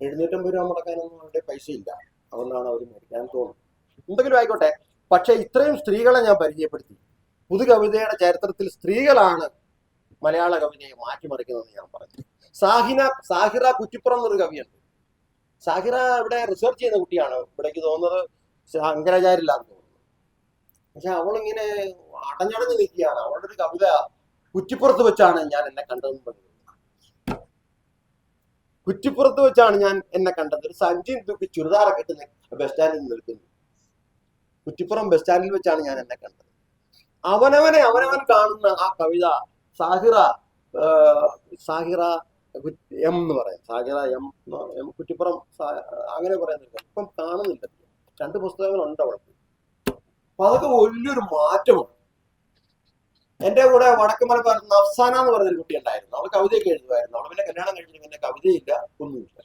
750 രൂപ മുടക്കാനൊന്നും അവരുടെ പൈസ ഇല്ല. അതുകൊണ്ടാണ് അവർ മേടിക്കാൻ തോന്നുന്നത്. എന്തെങ്കിലും ആയിക്കോട്ടെ. പക്ഷെ ഇത്രയും സ്ത്രീകളെ ഞാൻ പരിചയപ്പെടുത്തി. പുതുകവിതയുടെ ചരിത്രത്തിൽ സ്ത്രീകളാണ് മലയാള കവിതയെ മാറ്റിമറിക്കുന്നതെന്ന് ഞാൻ പറഞ്ഞു. സാഹിറ കുറ്റിപ്പുറം എന്നൊരു കവിയുണ്ട്. സാഹിറ ഇവിടെ റിസർച്ച് ചെയ്യുന്ന കുട്ടിയാണ്. ഇവിടേക്ക് തോന്നുന്നത് ശങ്കരാചാര്യല്ലാന്ന് തോന്നുന്നു. പക്ഷെ അവളിങ്ങനെ അടഞ്ഞടഞ്ഞ് നിൽക്കുകയാണ്. അവളുടെ ഒരു കവിത കുറ്റിപ്പുറത്ത് വെച്ചാണ് ഞാൻ എന്നെ കണ്ടതെന്ന് പറഞ്ഞു. കുറ്റിപ്പുറത്ത് വെച്ചാണ് ഞാൻ എന്നെ കണ്ടത്. ഒരു സഞ്ചി തൂക്കി ചുരിദാറൊക്കെ ഇട്ട് ബസ് സ്റ്റാൻഡിൽ നിൽക്കുന്നു. കുറ്റിപ്പുറം ബസ് സ്റ്റാൻഡിൽ വെച്ചാണ് ഞാൻ എന്നെ കണ്ടത്. അവനവൻ കാണുന്ന ആ കവിത സാഹിറ എം എന്ന് പറയും. സാഹിറ എം കുറ്റിപ്പുറം അങ്ങനെ പറയുന്നില്ല. ഇപ്പം കാണുന്നില്ല. 2 പുസ്തകങ്ങളുണ്ട് അവൾക്ക്. അപ്പൊ അതൊക്കെ വലിയൊരു മാറ്റമാണ്. എന്റെ കൂടെ വടക്ക് മലബാർ നഫ്സാന എന്ന് പറഞ്ഞൊരു കുട്ടി ഉണ്ടായിരുന്നു. അവൾ കവിതയൊക്കെ എഴുതുമായിരുന്നു. അവൾ പിന്നെ കല്യാണം കഴിഞ്ഞിട്ട് പിന്നെ കവിതയില്ല, ഒന്നുമില്ല.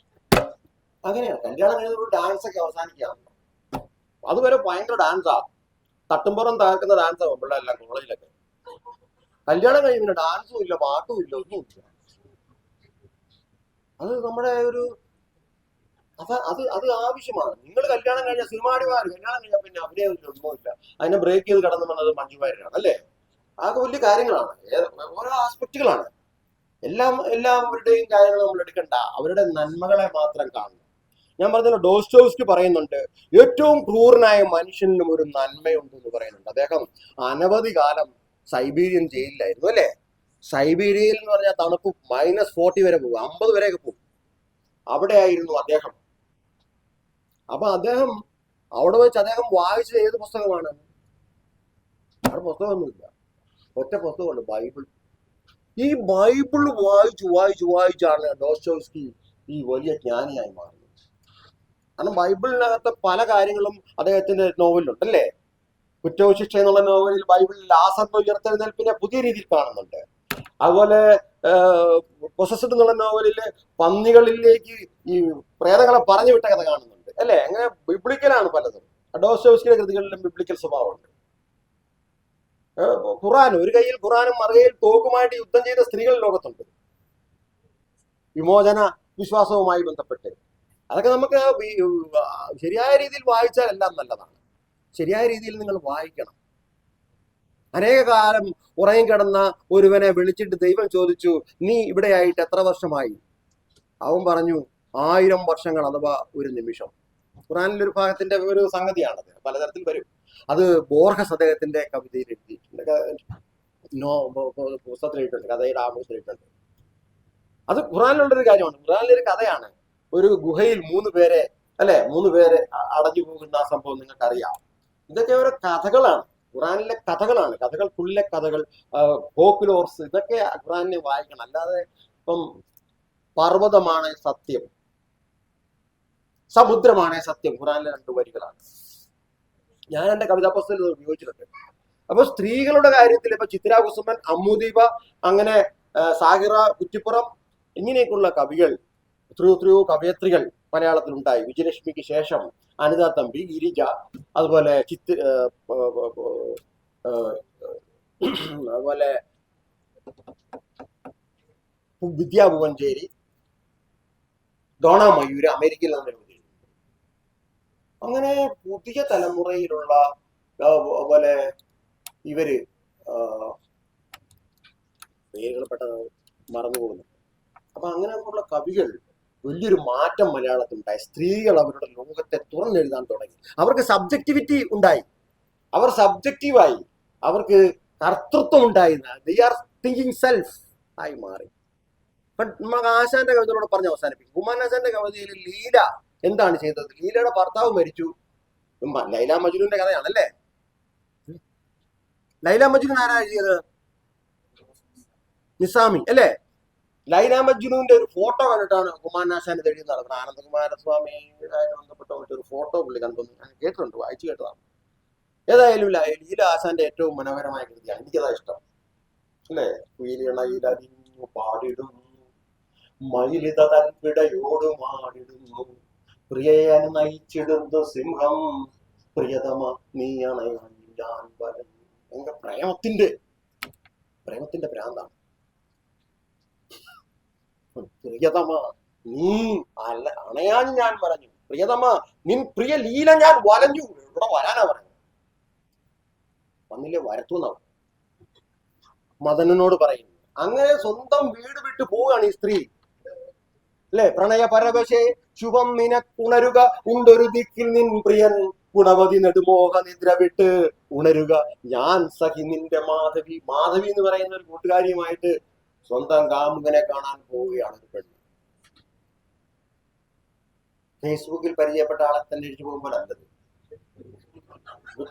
അങ്ങനെയാണ് കല്യാണം കഴിഞ്ഞ ഡാൻസ് ഒക്കെ അവസാനിക്കുകയാണ്. അതുവരെ ഭയങ്കര ഡാൻസാ, തട്ടുംപുറം തകർക്കുന്ന ഡാൻസാ പിള്ളേരെല്ലാം കോളേജിലൊക്കെ. കല്യാണം കഴിഞ്ഞ് പിന്നെ ഡാൻസും ഇല്ല, പാട്ടും ഇല്ല, ഒന്നുമില്ല. അത് നമ്മുടെ ഒരു അത് ആവശ്യമാണ്. നിങ്ങൾ കല്യാണം കഴിഞ്ഞ സിനിമാടിമാർ കല്യാണം കഴിഞ്ഞാൽ പിന്നെ അഭിനയമില്ല, ഒന്നുമില്ല. അതിനെ ബ്രേക്ക് ചെയ്ത് കടന്നു വന്നത് മഞ്ജു വാര്യരാണ് അല്ലേ? അതൊക്കെ വലിയ കാര്യങ്ങളാണ്, ഓരോ ആസ്പെക്റ്റുകളാണ്. എല്ലാവരുടെയും കാര്യങ്ങൾ നമ്മൾ എടുക്കണ്ട, അവരുടെ നന്മകളെ മാത്രം കാണണം. ഞാൻ പറഞ്ഞല്ലോ, ഡോസ്റ്റോവ്സ്കി പറയുന്നുണ്ട് ഏറ്റവും ക്രൂരനായ മനുഷ്യനും ഒരു നന്മയുണ്ട് എന്ന് പറയുന്നുണ്ട്. അദ്ദേഹം അനവധി കാലം സൈബീരിയൻ ജയിലിലായിരുന്നു അല്ലേ? സൈബീരിയയിൽ എന്ന് പറഞ്ഞാൽ തണുപ്പ് -40 വരെ പോകും, 50 വരെയൊക്കെ പോകും. അവിടെ ആയിരുന്നു അദ്ദേഹം. അപ്പൊ അദ്ദേഹം അവിടെ വെച്ച് അദ്ദേഹം വായിച്ചത് ഏത് പുസ്തകമാണ്? അവിടെ പുസ്തകമൊന്നുമില്ല, ഒറ്റ പുസ്തകമുണ്ട്, ബൈബിൾ. ഈ ബൈബിൾ വായിച്ചാണ് ഡോസ്റ്റോവ്സ്കി ഈ വലിയ ജ്ഞാനിയായി മാറുന്നത്. കാരണം ബൈബിളിനകത്തെ പല കാര്യങ്ങളും അദ്ദേഹത്തിന്റെ നോവലിലുണ്ട് അല്ലേ? കുറ്റവും ശിക്ഷ എന്നുള്ള നോവലിൽ ബൈബിളിൽ ലാസറിന്റെ ഉയർത്തെഴുന്നേൽപ്പിനെ പുതിയ രീതിയിൽ കാണുന്നുണ്ട്. അതുപോലെ പൊസസ്ഡ് എന്നുള്ള നോവലില് പന്നികളിലേക്ക് ഈ പ്രേതങ്ങളെ പറഞ്ഞു വിട്ട കഥ കാണുന്നുണ്ട് അല്ലെ? അങ്ങനെ ബിബ്ലിക്കലാണ് പലതും. ഡോസ്റ്റോവ്സ്കിയുടെ കൃതികളിലും ബിബ്ലിക്കൽ സ്വഭാവമുണ്ട്. ഖുറാൻ, ഒരു കയ്യിൽ ഖുറാനും മറുകയിൽ തോക്കുമായിട്ട് യുദ്ധം ചെയ്ത സ്ത്രീകൾ ലോകത്തുണ്ട്, വിമോചന വിശ്വാസവുമായി ബന്ധപ്പെട്ട്. അതൊക്കെ നമുക്ക് ശരിയായ രീതിയിൽ വായിച്ചാൽ എല്ലാം നല്ലതാണ്. ശരിയായ രീതിയിൽ നിങ്ങൾ വായിക്കണം. അനേക കാലം ഉറങ്ങിക്കിടന്ന ഒരുവനെ വിളിച്ചിട്ട് ദൈവം ചോദിച്ചു, നീ ഇവിടെയായിട്ട് എത്ര വർഷമായി? അവൻ പറഞ്ഞു 1000 വർഷങ്ങൾ അഥവാ ഒരു നിമിഷം. ഖുറാനിലെ ഒരു ഭാഗത്തിന്റെ ഒരു സംഗതിയാണത്, പലതരത്തിൽ വരും. അത് ബോർഹസ് അദ്ദേഹത്തിന്റെ കവിതയിൽ എഴുതിയിട്ടുണ്ട്, പുസ്തകത്തിലിട്ടുണ്ട്, കഥയുടെ ആമുഖത്തിലിട്ടുണ്ട്. അത് ഖുറാനിലുള്ളൊരു കാര്യമാണ്, ഖുറാനിലൊരു കഥയാണ്. ഒരു ഗുഹയിൽ 3 പേരെ അടഞ്ഞു പോകുന്ന ആ സംഭവം നിങ്ങൾക്കറിയാം. ഇതൊക്കെ ഓരോ കഥകളാണ്, ഖുറാനിലെ കഥകളാണ്. കഥകൾക്കുള്ളിലെ കഥകൾ, ഫോക്ലോർസ്, ഇതൊക്കെ ഖുറാനിനെ വായിക്കണം. അല്ലാതെ ഇപ്പം പർവ്വതമാണ് സത്യം, സമുദ്രമാണ് സത്യം, ഖുറാനിലെ 2 വരികളാണ്. ഞാൻ എന്റെ കവിതാ പുസ്തകത്തിൽ ഉപയോഗിച്ചിട്ടുണ്ട്. അപ്പൊ സ്ത്രീകളുടെ കാര്യത്തിൽ ഇപ്പൊ ചിത്ര കുസുമൻ, അമ്മുദീപ, അങ്ങനെ സാഹിറ കുറ്റിപ്പുറം, ഇങ്ങനെയൊക്കെയുള്ള കവികൾ, എത്രയോ കവയത്രികൾ മലയാളത്തിലുണ്ടായി. വിജയലക്ഷ്മിക്ക് ശേഷം അനിത തമ്പി, ഗിരിജ, അതുപോലെ അതുപോലെ വിദ്യാ ഭുവഞ്ചേരി, ഡോണ മയൂര് അമേരിക്കയിൽ നിന്ന് എഴുതി. അങ്ങനെ പുതിയ തലമുറയിലുള്ള പോലെ ഇവര് പേരുകൾ പെട്ടെന്ന് മറന്നുപോകുന്നു. അപ്പൊ അങ്ങനെയുള്ള കവികൾ വലിയൊരു മാറ്റം മലയാളത്തിലുണ്ടായി. സ്ത്രീകൾ അവരുടെ ലോകത്തെ തുറന്നെഴുതാൻ തുടങ്ങി. അവർക്ക് സബ്ജക്ടിവിറ്റി ഉണ്ടായി, അവർ സബ്ജക്റ്റീവായി, അവർക്ക് കർത്തൃത്വം ഉണ്ടായി. ദേ ആർ തിങ്കിങ് സെൽഫ് ആയി മാറി. നമുക്ക് ആശാന്റെ കവിതകളോട് പറഞ്ഞ് അവസാനിപ്പിക്കും. ഹുമായൂൺ കവിതയിൽ ലീല എന്താണ് ചെയ്തത്? ലീലയുടെ ഭർത്താവ് മരിച്ചു. ലൈല മജ്നുവിന്റെ കഥയാണല്ലേ? ലൈല മജ്നു ആരാ എഴുതിയത്? നിസാമി അല്ലേ? ലൈല മജ്നുവിന്റെ ഒരു ഫോട്ടോ കണ്ടിട്ടാണ് ഹുമായൂൺ ഇത് എഴുതി നടക്കുന്നത്. ആനന്ദകുമാരസ്വാമിയുമായിട്ട് ബന്ധപ്പെട്ട ഒരു ഫോട്ടോ പുള്ളി കണ്ടു, ഞാൻ കേട്ടിട്ടുണ്ട്, വായിച്ചു കേട്ടതാണ്. ഏതായാലും ലീല ആശാന്റെ ഏറ്റവും മനോഹരമായ കൃതിയാണ്, എനിക്കതാ ഇഷ്ടം അല്ലേ? കുയിലിണയിലരിഞ്ഞു പാടിടുന്നു, മയിലിത തൻപിടയോടുമാടിടുന്നു, പ്രിയയൻ നയിച്ചിടുന്നു സിംഹം, പ്രിയതമ നീ അണയാൻ ഞാൻ വലഞ്ഞു. ഭയങ്കര പ്രേമത്തിന്റെ ഭ്രാന്താണ്. പ്രിയതമ നീ അണയാൻ ഞാൻ വലഞ്ഞു, പ്രിയതമ നിൻ പ്രിയ ലീല ഞാൻ വലഞ്ഞു. ഇവിടെ വരാനാ പറഞ്ഞു, വന്നില്ലേ വരത്തുന്നാവും മദനനോട് പറയുന്നു. അങ്ങനെ സ്വന്തം വീട് വിട്ടു പോവുകയാണ് ഈ സ്ത്രീ അല്ലെ? പ്രണയ പരവശേ ശുഭം നിനക്കുണരുക, ഉണ്ടൊരു ദിക്കിൽ നിൻ പ്രിയൻ, ഗുണവതി നെടുമോഹ നിദ്ര വിട്ട് ഉണരുക, ഞാൻ സഖി നിന്റെ മാധവി. മാധവി എന്ന് പറയുന്ന ഒരു കൂട്ടുകാരിയുമായിട്ട് സ്വന്തം കാമുകനെ കാണാൻ പോവുകയാണ് ഒരു പെണ്ണ്. ഫേസ്ബുക്കിൽ പരിചയപ്പെട്ട ആളെ തന്നെ ഇടിച്ചു പോകുമ്പോൾ അല്ലത്,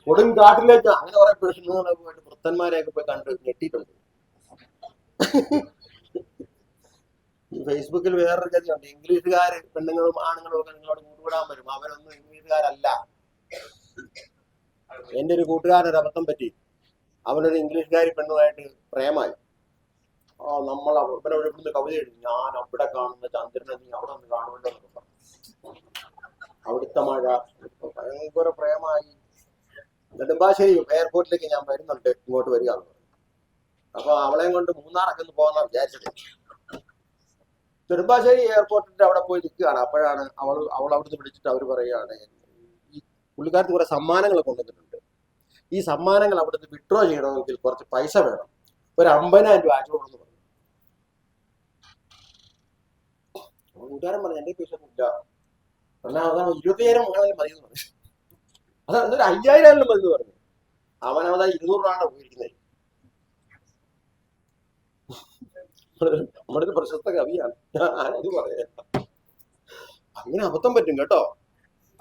കൊടുങ്കാട്ടിലേക്ക് അങ്ങനെ കുറെ പെണ്ണുങ്ങളെ പോയിട്ട് വൃത്തന്മാരെയൊക്കെ പോയി കണ്ട് ഞെട്ടിയിട്ടുണ്ട്. ഫേസ്ബുക്കിൽ വേറൊരു ഗതിയുണ്ട്, ഇംഗ്ലീഷുകാര് പെണ്ണുങ്ങളും ആണുങ്ങളും ഒക്കെ നിങ്ങളോട് കൂട്ടുകൂടാൻ വരും, അവരൊന്നും ഇംഗ്ലീഷുകാരല്ല. എൻ്റെ ഒരു കൂട്ടുകാരനൊരു അബദ്ധം പറ്റി. അവനൊരു ഇംഗ്ലീഷുകാരി പെണ്ണുമായിട്ട് പ്രേമായി. നമ്മൾ ഇവിടെ ഇവിടുന്ന് കവിത എഴുതി, ഞാൻ അവിടെ കാണുന്ന ചന്ദ്രനെ നീ അവിടെ നിന്ന് കാണുമല്ലോ എന്നൊക്കെ പറഞ്ഞു. അവിടുത്തെ മഴ ഭയങ്കര പ്രേമായി. നെടുമ്പാശ്ശേരി എയർപോർട്ടിലേക്ക് ഞാൻ വരുന്നുണ്ട്, ഇങ്ങോട്ട് വരിക എന്ന് പറഞ്ഞു. അപ്പൊ അവളെയും കൊണ്ട് മൂന്നാറൊക്കെ ഒന്ന് പോകാന്നാ വിചാരിച്ചത്. നെടുമ്പാശ്ശേരി എയർപോർട്ടിന്റെ അവിടെ പോയി നിൽക്കുകയാണ്. അപ്പോഴാണ് അവൾ അവിടുന്ന് വിളിച്ചിട്ട് അവർ പറയുകയാണ്, ഈ പുള്ളിക്കാരത്ത് കുറെ സമ്മാനങ്ങൾ കൊണ്ടുവന്നിട്ടുണ്ട്. ഈ സമ്മാനങ്ങൾ അവിടുന്ന് വിഡ്രോ ചെയ്യണമെങ്കിൽ കുറച്ച് പൈസ വേണം, ഒരു 50,000 രൂപ അയച്ചോളൂ പറഞ്ഞു. കൂട്ടുകാരൻ പറഞ്ഞു, എന്റെ പൈസ ഒന്നുമില്ല. എന്നാൽ അതാണ് 20,000 ആണെങ്കിലും മതി എന്ന് പറഞ്ഞു. അതാണ് 5,000 ആണെങ്കിലും മതി എന്ന് പറഞ്ഞു. അവനവതാ 200 രൂപയാണ് പോയിരിക്കുന്നത്. നമ്മുടെ ഒരു പ്രശസ്ത കവിയാണ്, ഞാനത് പറയാം. അങ്ങനെ അബദ്ധം പറ്റും കേട്ടോ.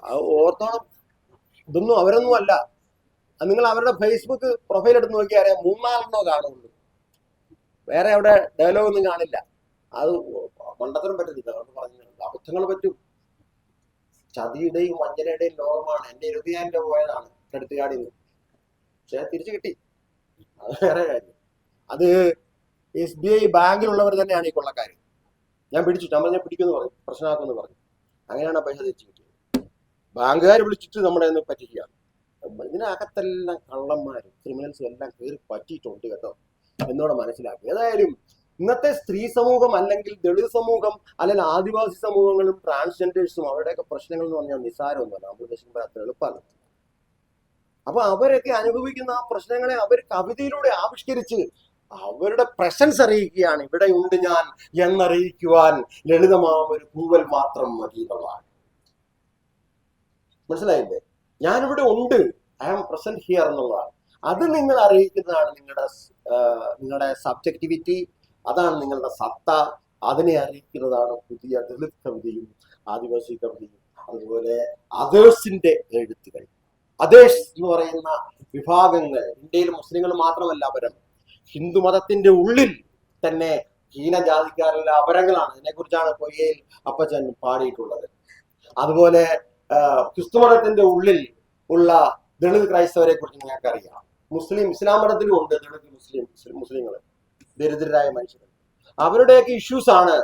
അത് ഓർത്തോണം. ഇതൊന്നും അവരൊന്നും അല്ല. നിങ്ങൾ അവരുടെ ഫേസ്ബുക്ക് പ്രൊഫൈൽ എടുത്ത് നോക്കിയാൽ അറിയാം, 3-4 കാണുള്ളൂ. വേറെ അവിടെ ഡയലോഗ് ഒന്നും കാണില്ല. അത് മണ്ടത്തരം പറ്റത്തില്ല. അതുകൊണ്ട് പറഞ്ഞു, അബദ്ധങ്ങൾ പറ്റും. ചതിയുടെയും വഞ്ചനയുടെയും ലോകമാണ്. എന്റെ 20,000 രൂപ പോയതാണ് എടുത്തുകാടിൽ നിന്ന്. പക്ഷെ തിരിച്ചു കിട്ടി, അത് വേറെ കാര്യം. അത് SBI ബാങ്കിലുള്ളവർ തന്നെയാണ് ഈ കൊള്ളക്കാർ. ഞാൻ പിടിച്ചു, നമ്മൾ ഞാൻ പിടിക്കുമെന്ന് പറഞ്ഞു, പ്രശ്നമാക്കുമെന്ന് പറഞ്ഞു. അങ്ങനെയാണ് ആ പൈസ തിരിച്ചു കിട്ടിയത്. ബാങ്കുകാർ വിളിച്ചിട്ട് നമ്മളെ ഒന്ന് പറ്റിക്കുകയാണ്. ഇതിനകത്തെല്ലാം കള്ളന്മാരും ക്രിമിനൽസും എല്ലാം കയറി പറ്റിയിട്ടുണ്ട് കേട്ടോ, എന്നോട് മനസ്സിലാക്കി. ഏതായാലും ഇന്നത്തെ സ്ത്രീ സമൂഹം, അല്ലെങ്കിൽ ദളിത് സമൂഹം, അല്ലെങ്കിൽ ആദിവാസി സമൂഹങ്ങളും ട്രാൻസ്ജെൻഡേഴ്സും അവരുടെയൊക്കെ പ്രശ്നങ്ങൾ എന്ന് പറഞ്ഞാൽ നിസ്സാരമൊന്നുമല്ല. നമ്മൾ ഉദ്ദേശിക്കുമ്പോൾ അത്ര എളുപ്പമാണ്. അപ്പൊ അവരൊക്കെ അനുഭവിക്കുന്ന ആ പ്രശ്നങ്ങളെ അവർ കവിതയിലൂടെ ആവിഷ്കരിച്ച് അവരുടെ പ്രസൻസ് അറിയിക്കുകയാണ്. ഇവിടെ ഉണ്ട് ഞാൻ എന്നറിയിക്കുവാൻ ലളിതമാം ഒരു കൂവൽ മാത്രം മതി എന്നുള്ളതാണ്. മനസ്സിലായില്ലേ? ഞാനിവിടെ ഉണ്ട്, ഐ ആം പ്രസന്റ് ഹിയർ എന്നുള്ളതാണ്. അത് നിങ്ങൾ അറിയിക്കുന്നതാണ് നിങ്ങളുടെ സബ്ജക്ടിവിറ്റി, അതാണ് നിങ്ങളുടെ സത്ത. അതിനെ അറിയിക്കുന്നതാണ് പുതിയ ദളിത് കവിതയും ആദിവാസി കവിതയും, അതുപോലെ അതേഴ്സിന്റെ എഴുത്തുകൾ. അതേഴ്സ് എന്ന് പറയുന്ന വിഭാഗങ്ങൾ ഇന്ത്യയിൽ മുസ്ലിങ്ങൾ മാത്രമല്ല അപരം, ഹിന്ദു മതത്തിന്റെ ഉള്ളിൽ തന്നെ ഹീനജാതിക്കാരുള്ള അപരങ്ങളാണ്. ഇതിനെക്കുറിച്ചാണ് പൊയ്യയിൽ അപ്പച്ചൻ പാടിയിട്ടുള്ളത്. അതുപോലെ ക്രിസ്തുമതത്തിന്റെ ഉള്ളിൽ ഉള്ള ദളിത് ക്രൈസ്തവരെ കുറിച്ച് നിങ്ങൾക്ക് അറിയാം. ഇസ്ലാം മതത്തിലും ഉണ്ട് ദളിത് മുസ്ലിങ്ങൾ, ദരിദ്രരായ മനുഷ്യർ. അവരുടെയൊക്കെ ഇഷ്യൂസ് ആണ്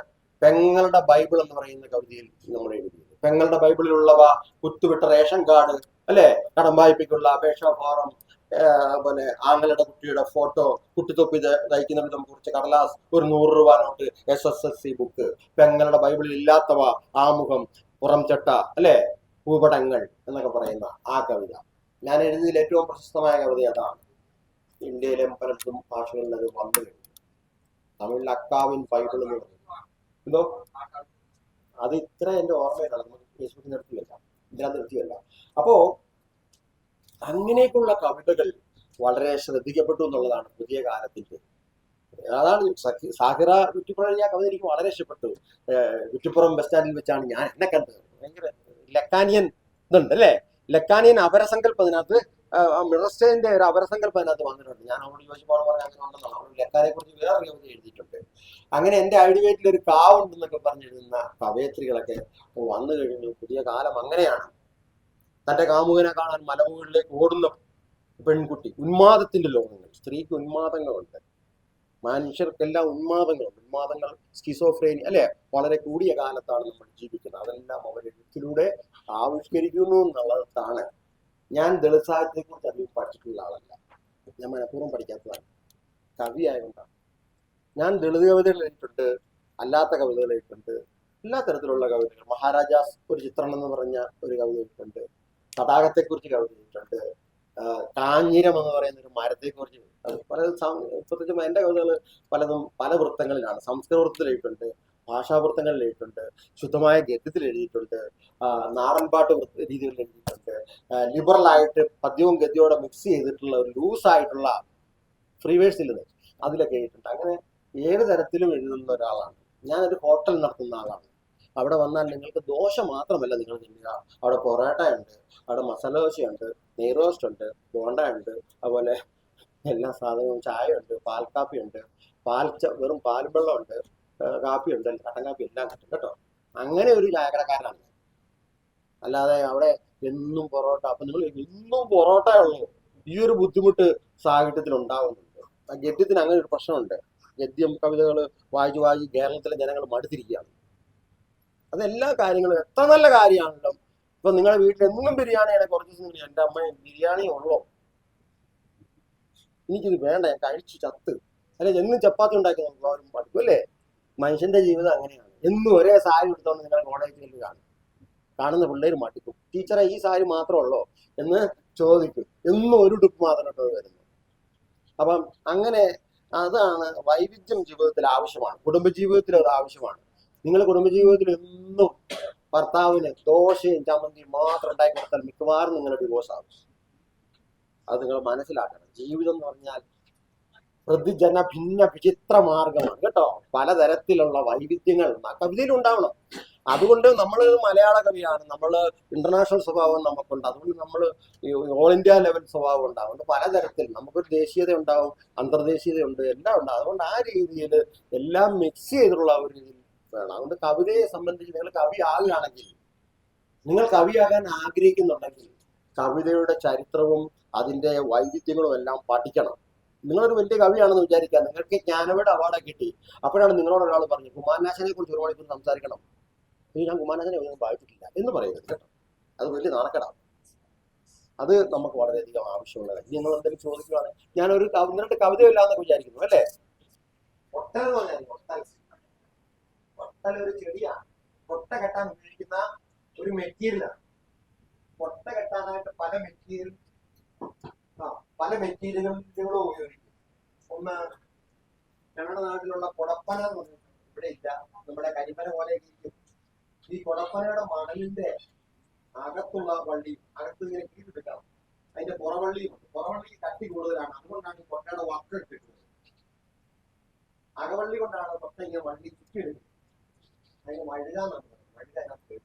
പെങ്ങളുടെ ബൈബിൾ എന്ന് പറയുന്ന കവിതയിൽ നമ്മൾ എഴുതിയത്. പെങ്ങളുടെ ബൈബിളിലുള്ളവ കുത്തുവിട്ട റേഷൻ കാർഡ്, അല്ലെ, കടം വായ്പയ്ക്കുള്ള അപേക്ഷാ ഫോറം, പിന്നെ ആങ്ങളുടെ കുട്ടിയുടെ ഫോട്ടോ, കുട്ടിത്തൊപ്പി തയ്ക്കുന്ന വിധം കുറിച്ച് കടലാസ്, ഒരു 100 രൂപ നോട്ട്, SSLC ബുക്ക്, പെങ്ങളുടെ ബൈബിളിൽ ഇല്ലാത്തവ, ആമുഖം, പുറംചട്ട, അല്ലെ, ഭൂപടങ്ങൾ എന്നൊക്കെ പറയുന്ന ആ കവിത ഞാൻ എഴുതിയതിൽ ഏറ്റവും പ്രശസ്തമായ കവിത അതാണ്. ഇന്ത്യയിലെ പലർക്കും ഭാഷകളിൽ അത് വന്നു കഴിഞ്ഞു. തമിഴിൽ അക്കാവിൻ ബൈബിൾ എന്ന് പറഞ്ഞു. എന്തോ അത് ഇത്ര എന്റെ ഓർമ്മയിലാണ്. നമുക്ക് ഫേസ്ബുക്കിൽ നിർത്തിയല്ല, ഇതിനകത്ത് നിർത്തിയല്ല. അപ്പോ അങ്ങനെയൊക്കെയുള്ള കവിതകൾ വളരെ ശ്രദ്ധിക്കപ്പെട്ടു എന്നുള്ളതാണ് പുതിയ കാലത്തിന്റെ. അതാണ് സാഹിറ വിറ്റുപുറം. ആ കവിത എനിക്ക് വളരെ ഇഷ്ടപ്പെട്ടു. വിറ്റുപുറം ബസ് സ്റ്റാൻഡിൽ വെച്ചാണ് ഞാൻ എന്നെ കണ്ടത്. ഭയങ്കര ലക്കാനിയൻ ഇതുണ്ട് അല്ലെ, ലക്കാനിയൻ അപരസങ്കല്പം അതിനകത്ത്, മിറസ്റ്റേന്റെ ഒരു അപരസങ്കല്പം അതിനകത്ത് വന്നിട്ടുണ്ട്. ഞാൻ അവളോട് ചോദിച്ചപ്പോൾ പറഞ്ഞ അങ്ങനെ ഉണ്ടെന്നാണ്. അവൾ ലക്കാനെ കുറിച്ച് വേറെ കവിത എഴുതിയിട്ടുണ്ട്. അങ്ങനെ എന്റെ ഐഡിയേറ്റിൽ ഒരു കാവുണ്ടെന്നൊക്കെ പറഞ്ഞെഴുതുന്ന കവയത്രികളൊക്കെ വന്നു കഴിഞ്ഞു. പുതിയ കാലം അങ്ങനെയാണ്. തന്റെ കാമുകനെ കാണാൻ മലമുകളിലേക്ക് ഓടുന്ന പെൺകുട്ടി, ഉന്മാദത്തിന്റെ ലോകങ്ങൾ. സ്ത്രീക്ക് ഉന്മാദങ്ങളുണ്ട്, മനുഷ്യർക്കെല്ലാം ഉന്മാദങ്ങളുണ്ട്. ഉന്മാദങ്ങൾ, സ്കിസോഫ്രേനി, അല്ലെ, വളരെ കൂടിയ കാലത്താണ് നമ്മൾ ജീവിക്കുന്നത്. അതെല്ലാം അവർ എഴുത്തിലൂടെ ആവിഷ്കരിക്കുന്നു എന്നുള്ളതാണ്. ഞാൻ ദളിത് സാഹിത്യത്തെക്കുറിച്ച് അധികം പഠിച്ചിട്ടുള്ള ആളല്ല, ഞാൻ മനഃപൂർവ്വം പഠിക്കാത്തതാണ്, കവിയായതുകൊണ്ടാണ്. ഞാൻ ദളിത് കവിതകൾ എഴുതിയിട്ടുണ്ട്, അല്ലാത്ത കവിതകൾ എഴുതിയിട്ടുണ്ട്, എല്ലാ തരത്തിലുള്ള കവിതകൾ. മഹാരാജാസ് ഒരു ചിത്രണം എന്ന് പറഞ്ഞ ഒരു കവിത എഴുതിയിട്ടുണ്ട്, തടാകത്തെക്കുറിച്ച് കവിത എഴുതിയിട്ടുണ്ട്, കാഞ്ഞിരം എന്ന് പറയുന്ന ഒരു മരത്തെക്കുറിച്ച്. പല പ്രത്യേകിച്ച് എന്റെ കവിതകൾ പലതും പല വൃത്തങ്ങളിലാണ്. സംസ്കൃത വൃത്തത്തിൽ എഴുതിയിട്ടുണ്ട്, ഭാഷാവൃത്തങ്ങളിൽ എഴുതിയിട്ടുണ്ട്, ശുദ്ധമായ ഗദ്യത്തിൽ എഴുതിയിട്ടുണ്ട്, നാടൻപാട്ട് രീതികളിൽ എഴുതിയിട്ടുണ്ട്, ലിബറലായിട്ട് പദ്യവും ഗദ്യയോടെ മിക്സ് ചെയ്തിട്ടുള്ള ഒരു ലൂസായിട്ടുള്ള ഫ്രീവേഴ്സിൽ അതിലൊക്കെ എഴുതിയിട്ടുണ്ട്. അങ്ങനെ ഏത് തരത്തിലും എഴുതുന്ന ഒരാളാണ്. ഞാനൊരു ഹോട്ടൽ നടത്തുന്ന ആളാണ്. അവിടെ വന്നാൽ നിങ്ങൾക്ക് ദോശ മാത്രമല്ല നിങ്ങൾ തിന്നുക, അവിടെ പൊറോട്ട ഉണ്ട്, അവിടെ മസാല ദോശയുണ്ട്, നെയ്റോസ്റ്റ് ഉണ്ട്, ബോണ്ട ഉണ്ട്, അതുപോലെ എല്ലാ സാധനവും, ചായ ഉണ്ട്, പാൽക്കാപ്പി ഉണ്ട്, വെറും പാലും വെള്ളം ഉണ്ട്, കാപ്പി ഉണ്ട്, കട്ടൻ കാപ്പി എല്ലാം കിട്ടും കേട്ടോ. അങ്ങനെ ഒരു ചായക്കടക്കാരനാണ്. അല്ലാതെ അവിടെ എന്നും പൊറോട്ട. അപ്പൊ നിങ്ങൾ എന്നും പൊറോട്ട ഉള്ളൂ, ഈ ഒരു ബുദ്ധിമുട്ട് സാഹിത്യത്തിൽ ഉണ്ടാവുന്നുണ്ട്. ആ ഗദ്യത്തിന് അങ്ങനെ ഒരു പ്രശ്നമുണ്ട്. ഗദ്യം കവിതകൾ വായിച്ച് വായിച്ച് കേരളത്തിലെ ജനങ്ങൾ മടുത്തിരിക്കുകയാണ്. അതെല്ലാ കാര്യങ്ങളും എത്ര നല്ല കാര്യമാണല്ലോ. ഇപ്പൊ നിങ്ങളുടെ വീട്ടിൽ എന്നും ബിരിയാണിയാണ്, കുറച്ച് ദിവസം കഴിഞ്ഞ് എൻ്റെ അമ്മ ബിരിയാണി ഉള്ളോ, എനിക്കിത് വേണ്ട, ഞാൻ കഴിച്ചു ചത്ത്. അല്ലെ എന്നും ചപ്പാത്തി ഉണ്ടാക്കി നോക്കും പഠിക്കും അല്ലേ. മനുഷ്യന്റെ ജീവിതം അങ്ങനെയാണ്. എന്നും ഒരേ സാരി എടുത്തോണ്ട് നിങ്ങൾ കോളേജിൽ കാണുന്ന പിള്ളേർ മടുക്കും. ടീച്ചറെ ഈ സാരി മാത്രമേ എന്ന് ചോദിക്കും. എന്നും ഒരു ഉടുപ്പ് മാത്രം ഇട്ട് വരുന്നു. അപ്പം അങ്ങനെ അതാണ് വൈവിധ്യം ജീവിതത്തിൽ ആവശ്യമാണ്. കുടുംബജീവിതത്തിൽ അത് ആവശ്യമാണ്. നിങ്ങൾ കുടുംബജീവിതത്തിൽ എന്നും ഭർത്താവിന് ദോശയും ചമ്മന്തിയും മാത്രം ഉണ്ടാക്കി കൊടുത്താൽ മിക്കവാറും നിങ്ങളുടെ ഡിവോഴ്സ് ആവും. അത് നിങ്ങൾ മനസ്സിലാക്കണം. ജീവിതം എന്ന് പറഞ്ഞാൽ പ്രതിജന ഭിന്ന വിചിത്ര മാർഗമാണ് കേട്ടോ. പലതരത്തിലുള്ള വൈവിധ്യങ്ങൾ കവിതയിൽ ഉണ്ടാവണം. അതുകൊണ്ട് നമ്മൾ മലയാള കവിയാണ്, നമ്മൾ ഇന്റർനാഷണൽ സ്വഭാവം നമുക്കുണ്ട്. അതുകൊണ്ട് നമ്മൾ ഓൾ ഇന്ത്യ ലെവൽ സ്വഭാവം ഉണ്ടാവും. പലതരത്തിൽ നമുക്കൊരു ദേശീയത ഉണ്ടാവും, അന്തർദേശീയത ഉണ്ട്, എല്ലാം ഉണ്ട്. അതുകൊണ്ട് ആ രീതിയിൽ എല്ലാം മിക്സ് ചെയ്തിട്ടുള്ള ഒരു രീതിയിൽ വേണം. അതുകൊണ്ട് കവിതയെ സംബന്ധിച്ച് നിങ്ങൾ കവി ആകുകയാണെങ്കിൽ, നിങ്ങൾ കവിയാകാൻ ആഗ്രഹിക്കുന്നുണ്ടെങ്കിൽ കവിതയുടെ ചരിത്രവും അതിന്റെ വൈവിധ്യങ്ങളും എല്ലാം പഠിക്കണം. നിങ്ങളൊരു വലിയ കവിയാണെന്ന് വിചാരിക്കുക, നിങ്ങൾക്ക് ജ്ഞാനപീഠ അവാർഡ് കിട്ടി. അപ്പോഴാണ് നിങ്ങളോട് ഒരാൾ പറഞ്ഞു കുമാരനാശാനെ കുറിച്ച് ഒരു മണിക്കൂർ സംസാരിക്കണം. ഞാൻ കുമാരനാശനെ ഒന്നും വായിച്ചിട്ടില്ല എന്ന് പറയുന്നത് കേട്ടോ. അത് വലിയ നാണക്കേടാണ്. അത് നമുക്ക് വളരെയധികം ആവശ്യമുള്ള കാര്യം. നിങ്ങൾ എന്തെങ്കിലും ചോദിക്കുകയാണ്, ഞാനൊരു നിങ്ങളുടെ കവിതയില്ല എന്നൊക്കെ വിചാരിക്കുന്നു അല്ലേ. ഒട്ടൽ എന്ന് പറഞ്ഞാൽ ഒട്ടൽ ഒരു ചെടിയാണ്. കൊട്ട കെട്ടാൻ ഉപയോഗിക്കുന്ന ഒരു മെറ്റീരിയലാണ്. കൊട്ട കെട്ടാനായിട്ട് പല മെറ്റീരിയലുകളും ഉപയോഗിക്കും. ഒന്ന് ഞങ്ങളുടെ നാട്ടിലുള്ള കൊടപ്പന എന്ന് പറഞ്ഞിട്ട് ഇവിടെ ഇല്ല, നമ്മുടെ കരിമന പോലെ ഇരിക്കും. ഈ കൊടപ്പനയുടെ മണലിന്റെ അകത്തുള്ള വള്ളി അകത്ത് ഇങ്ങനെ കീഴ്പിടിക്കണം. അതിന്റെ പുറവള്ളിയുമുണ്ട്. പുറവള്ളി കട്ടി കൂടുതലാണ്. അതുകൊണ്ടാണ് ഈ കൊട്ടയുടെ വക്ക് ഇട്ടിട്ടുള്ളത്. അകവള്ളി കൊണ്ടാണ് കൊട്ട ഇങ്ങനെ വള്ളി ചുറ്റിയെടുക്കുന്നത്. അതിന് വഴുക എന്നാണ് പറയുന്നത്. വഴുക അതിനകത്ത്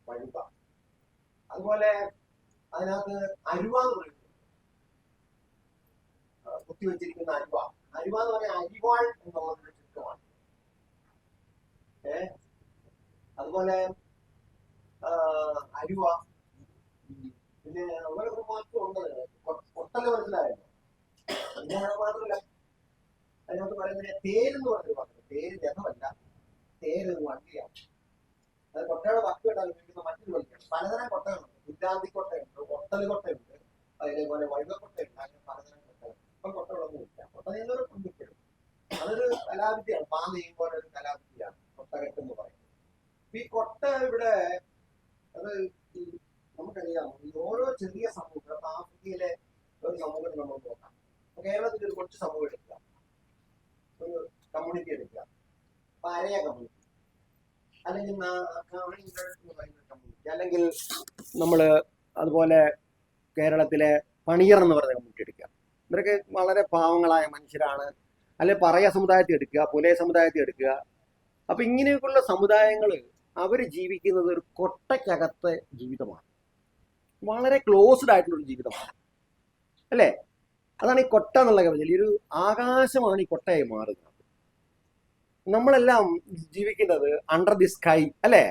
വഴുക. അതുപോലെ അതിനകത്ത് അരുവ എന്ന് പറയുന്നത്, കുത്തിവെച്ചിരിക്കുന്ന അരുവ. അരുവ എന്ന് പറഞ്ഞാൽ അരിവാൾ എന്നുള്ളതിന്റെ ചുറ്റമാണ്. അതുപോലെ അരുവ. പിന്നെ അങ്ങനെ ഒരു മാറ്റം ഉണ്ട്. കൊട്ടല് മനസ്സിലായല്ലോ. പിന്നെ മാത്രമല്ല അതിനകത്ത് പറയുന്നത് തേരെന്ന് പറഞ്ഞൊരു വാക്കുണ്ട്. തേര് രഥമല്ല, തേര് വണ്ടിയാണ്. അത് കൊട്ടയുടെ വക്ക് കേട്ടാൽ ഉപയോഗിക്കുന്ന മറ്റൊരു വണ്ടിയാണ്. പലതരം കൊട്ടകളുണ്ട്. ഗുജറാത്തി കൊട്ടയുണ്ട്, ഒട്ടല് കൊട്ടയുണ്ട്, അതേപോലെ വഴുകക്കൊട്ടയുണ്ട്. അങ്ങനെ പലതരം കൊട്ടകൾ. ഇപ്പം കൊട്ടകളൊന്നും ഇല്ല. കൊട്ട ചെയ്യുന്നവരെ കൊണ്ടിരിക്കണം. അതൊരു കലാവിദ്യയാണ്. പാന്ന് ചെയ്യുമ്പോൾ ഒരു കലാവിദ്യയാണ് കൊട്ടകെട്ടെന്ന് പറയുന്നത്. ഈ കൊട്ട ഇവിടെ അത് നമുക്കറിയാം. ഈ ഓരോ ചെറിയ സമൂഹം, ആഫ്രിക്കയിലെ ഒരു സമൂഹം നമ്മൾ നോക്കാം. കേരളത്തിൽ ഒരു കൊച്ചു സമൂഹം എടുക്കുക, ഒരു കമ്മ്യൂണിറ്റി എടുക്കുക, പഴയ കമ്മ്യൂണിറ്റി, അല്ലെങ്കിൽ കമ്മ്യൂണിറ്റി, അല്ലെങ്കിൽ നമ്മൾ അതുപോലെ കേരളത്തിലെ പണിയർ എന്ന് പറയുന്ന കമ്മ്യൂണിറ്റി എടുക്കുക. ഇവരൊക്കെ വളരെ പാവങ്ങളായ മനുഷ്യരാണ്. അല്ലെ പറയ സമുദായത്തെ എടുക്കുക, പുലയ സമുദായത്തെ എടുക്കുക. അപ്പൊ ഇങ്ങനെയൊക്കെയുള്ള സമുദായങ്ങൾ അവർ ജീവിക്കുന്നത് ഒരു കൊട്ടയ്ക്കകത്തെ ജീവിതമാണ്. വളരെ ക്ലോസ്ഡ് ആയിട്ടുള്ളൊരു ജീവിതമാണ് അല്ലേ. അതാണ് ഈ കൊട്ട എന്നുള്ള കവിതയിൽ ഒരു ആകാശമാണ് ഈ കൊട്ടയായി മാറുന്നത്. നമ്മളെല്ലാം ജീവിക്കുന്നത് അണ്ടർ ദി സ്കൈ അല്ലേ.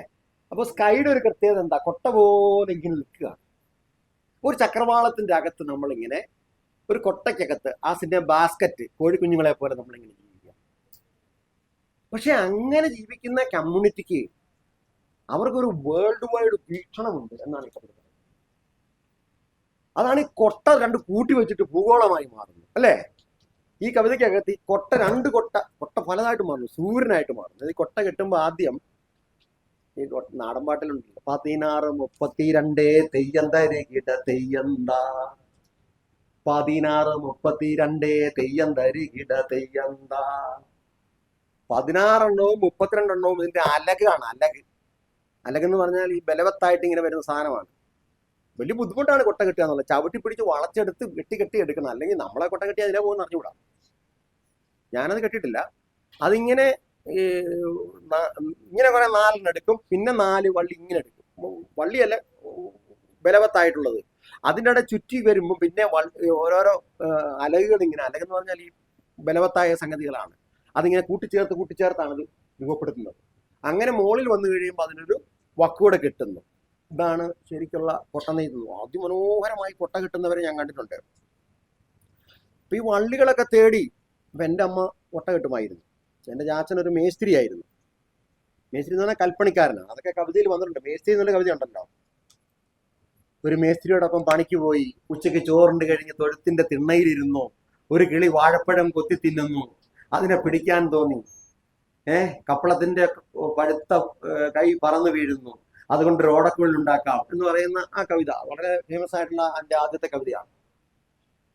അപ്പൊ സ്കൈയുടെ ഒരു പ്രത്യേകത എന്താ? കൊട്ട പോലെ ഇങ്ങനെ നിൽക്കുകയാണ്. ഒരു ചക്രവാളത്തിന്റെ അകത്ത് നമ്മളിങ്ങനെ ഒരു കൊട്ടയ്ക്കകത്ത് ആ സിന്റെ ബാസ്ക്കറ്റ് കോഴിക്കുഞ്ഞുങ്ങളെ പോലെ നമ്മളിങ്ങനെ ജീവിക്കുക. പക്ഷെ അങ്ങനെ ജീവിക്കുന്ന കമ്മ്യൂണിറ്റിക്ക് അവർക്കൊരു വേൾഡ് വൈഡ് വീക്ഷണമുണ്ട് എന്നാണ് ഈ കവിത. അതാണ് ഈ കൊട്ട രണ്ട് കൂട്ടി വെച്ചിട്ട് ഭൂഗോളമായി മാറുന്നത് അല്ലേ. ഈ കവിതയ്ക്കകത്ത് ഈ കൊട്ട രണ്ട് കൊട്ട പലതായിട്ട് മാറുന്നു, സൂര്യനായിട്ട് മാറുന്നു. ഈ കൊട്ട കെട്ടുമ്പോൾ ആദ്യം ഈ നാടൻ പാട്ടിലുണ്ടല്ലോ 16:32 തെയ്യന്തരികിട തെയ്യന്ത, 16:32 തെയ്യന്തരികിട തെയ്യന്ത. 16 എണ്ണവും 32 എണ്ണവും ഇതിന്റെ അലകാണ്. അലകെന്ന് പറഞ്ഞാൽ ഈ ബലവത്തായിട്ട് ഇങ്ങനെ വരുന്ന സാധനമാണ്. വലിയ ബുദ്ധിമുട്ടാണ് കൊട്ട കെട്ടുക എന്നുള്ളത്. ചവിട്ടി പിടിച്ച് വളച്ചെടുത്ത് കെട്ടി എടുക്കണം. അല്ലെങ്കിൽ നമ്മളെ കൊട്ട കെട്ടി അതിനെ പോകുന്ന അറിഞ്ഞുകൂടാ. ഞാനത് കെട്ടിട്ടില്ല. അതിങ്ങനെ ഇങ്ങനെ കുറെ 4 എടുക്കും, പിന്നെ 4 വള്ളി ഇങ്ങനെ എടുക്കും. വള്ളിയല്ല ബലവത്തായിട്ടുള്ളത്. അതിൻ്റെ ഇടയിൽ ചുറ്റി വരുമ്പോൾ പിന്നെ ഓരോരോ അലകുകൾ ഇങ്ങനെ, അലകെന്ന് പറഞ്ഞാൽ ഈ ബലവത്തായ സംഗതികളാണ്. അതിങ്ങനെ കൂട്ടിച്ചേർത്താണ് ഇത് രൂപപ്പെടുത്തുന്നത്. അങ്ങനെ മുകളിൽ വന്നു കഴിയുമ്പോൾ അതിനൊരു വക്കൂടെ കിട്ടുന്നു. ഇതാണ് ശരിക്കുള്ള കൊട്ട നെയ്യുന്നത്. അതിമനോഹരമായി കൊട്ട കിട്ടുന്നവരെ ഞാൻ കണ്ടിട്ടുണ്ട്. അപ്പൊ ഈ വള്ളികളൊക്കെ തേടി ഇപ്പൊ എൻ്റെ അമ്മ കൊട്ട കിട്ടുമായിരുന്നു. എൻ്റെ ചാച്ചൻ ഒരു മേസ്ത്രി ആയിരുന്നു. മേസ്ത്രി എന്ന് പറഞ്ഞാൽ കൽപ്പണിക്കാരനാണ്. അതൊക്കെ കവിതയിൽ വന്നിട്ടുണ്ട്. മേസ്ത്രി എന്നുള്ള കവിത ഉണ്ടല്ലോ. ഒരു മേസ്ത്രിയോടൊപ്പം പണിക്ക് പോയി, ഉച്ചയ്ക്ക് ചോറുണ്ട് കഴിഞ്ഞ് തൊഴുത്തിന്റെ തിണ്ണയിലിരുന്നു, ഒരു കിളി വാഴപ്പഴം കൊത്തി തിന്നുന്നു, അതിനെ പിടിക്കാൻ തോന്നി, കപ്പളത്തിന്റെ പഴുത്ത കൈ പറന്നു വീഴുന്നു, അതുകൊണ്ട് ഒരു ഓടക്കുഴൽ ഉണ്ടാക്കാം എന്ന് പറയുന്ന ആ കവിത വളരെ ഫേമസ് ആയിട്ടുള്ള എൻ്റെ ആദ്യത്തെ കവിതയാണ്.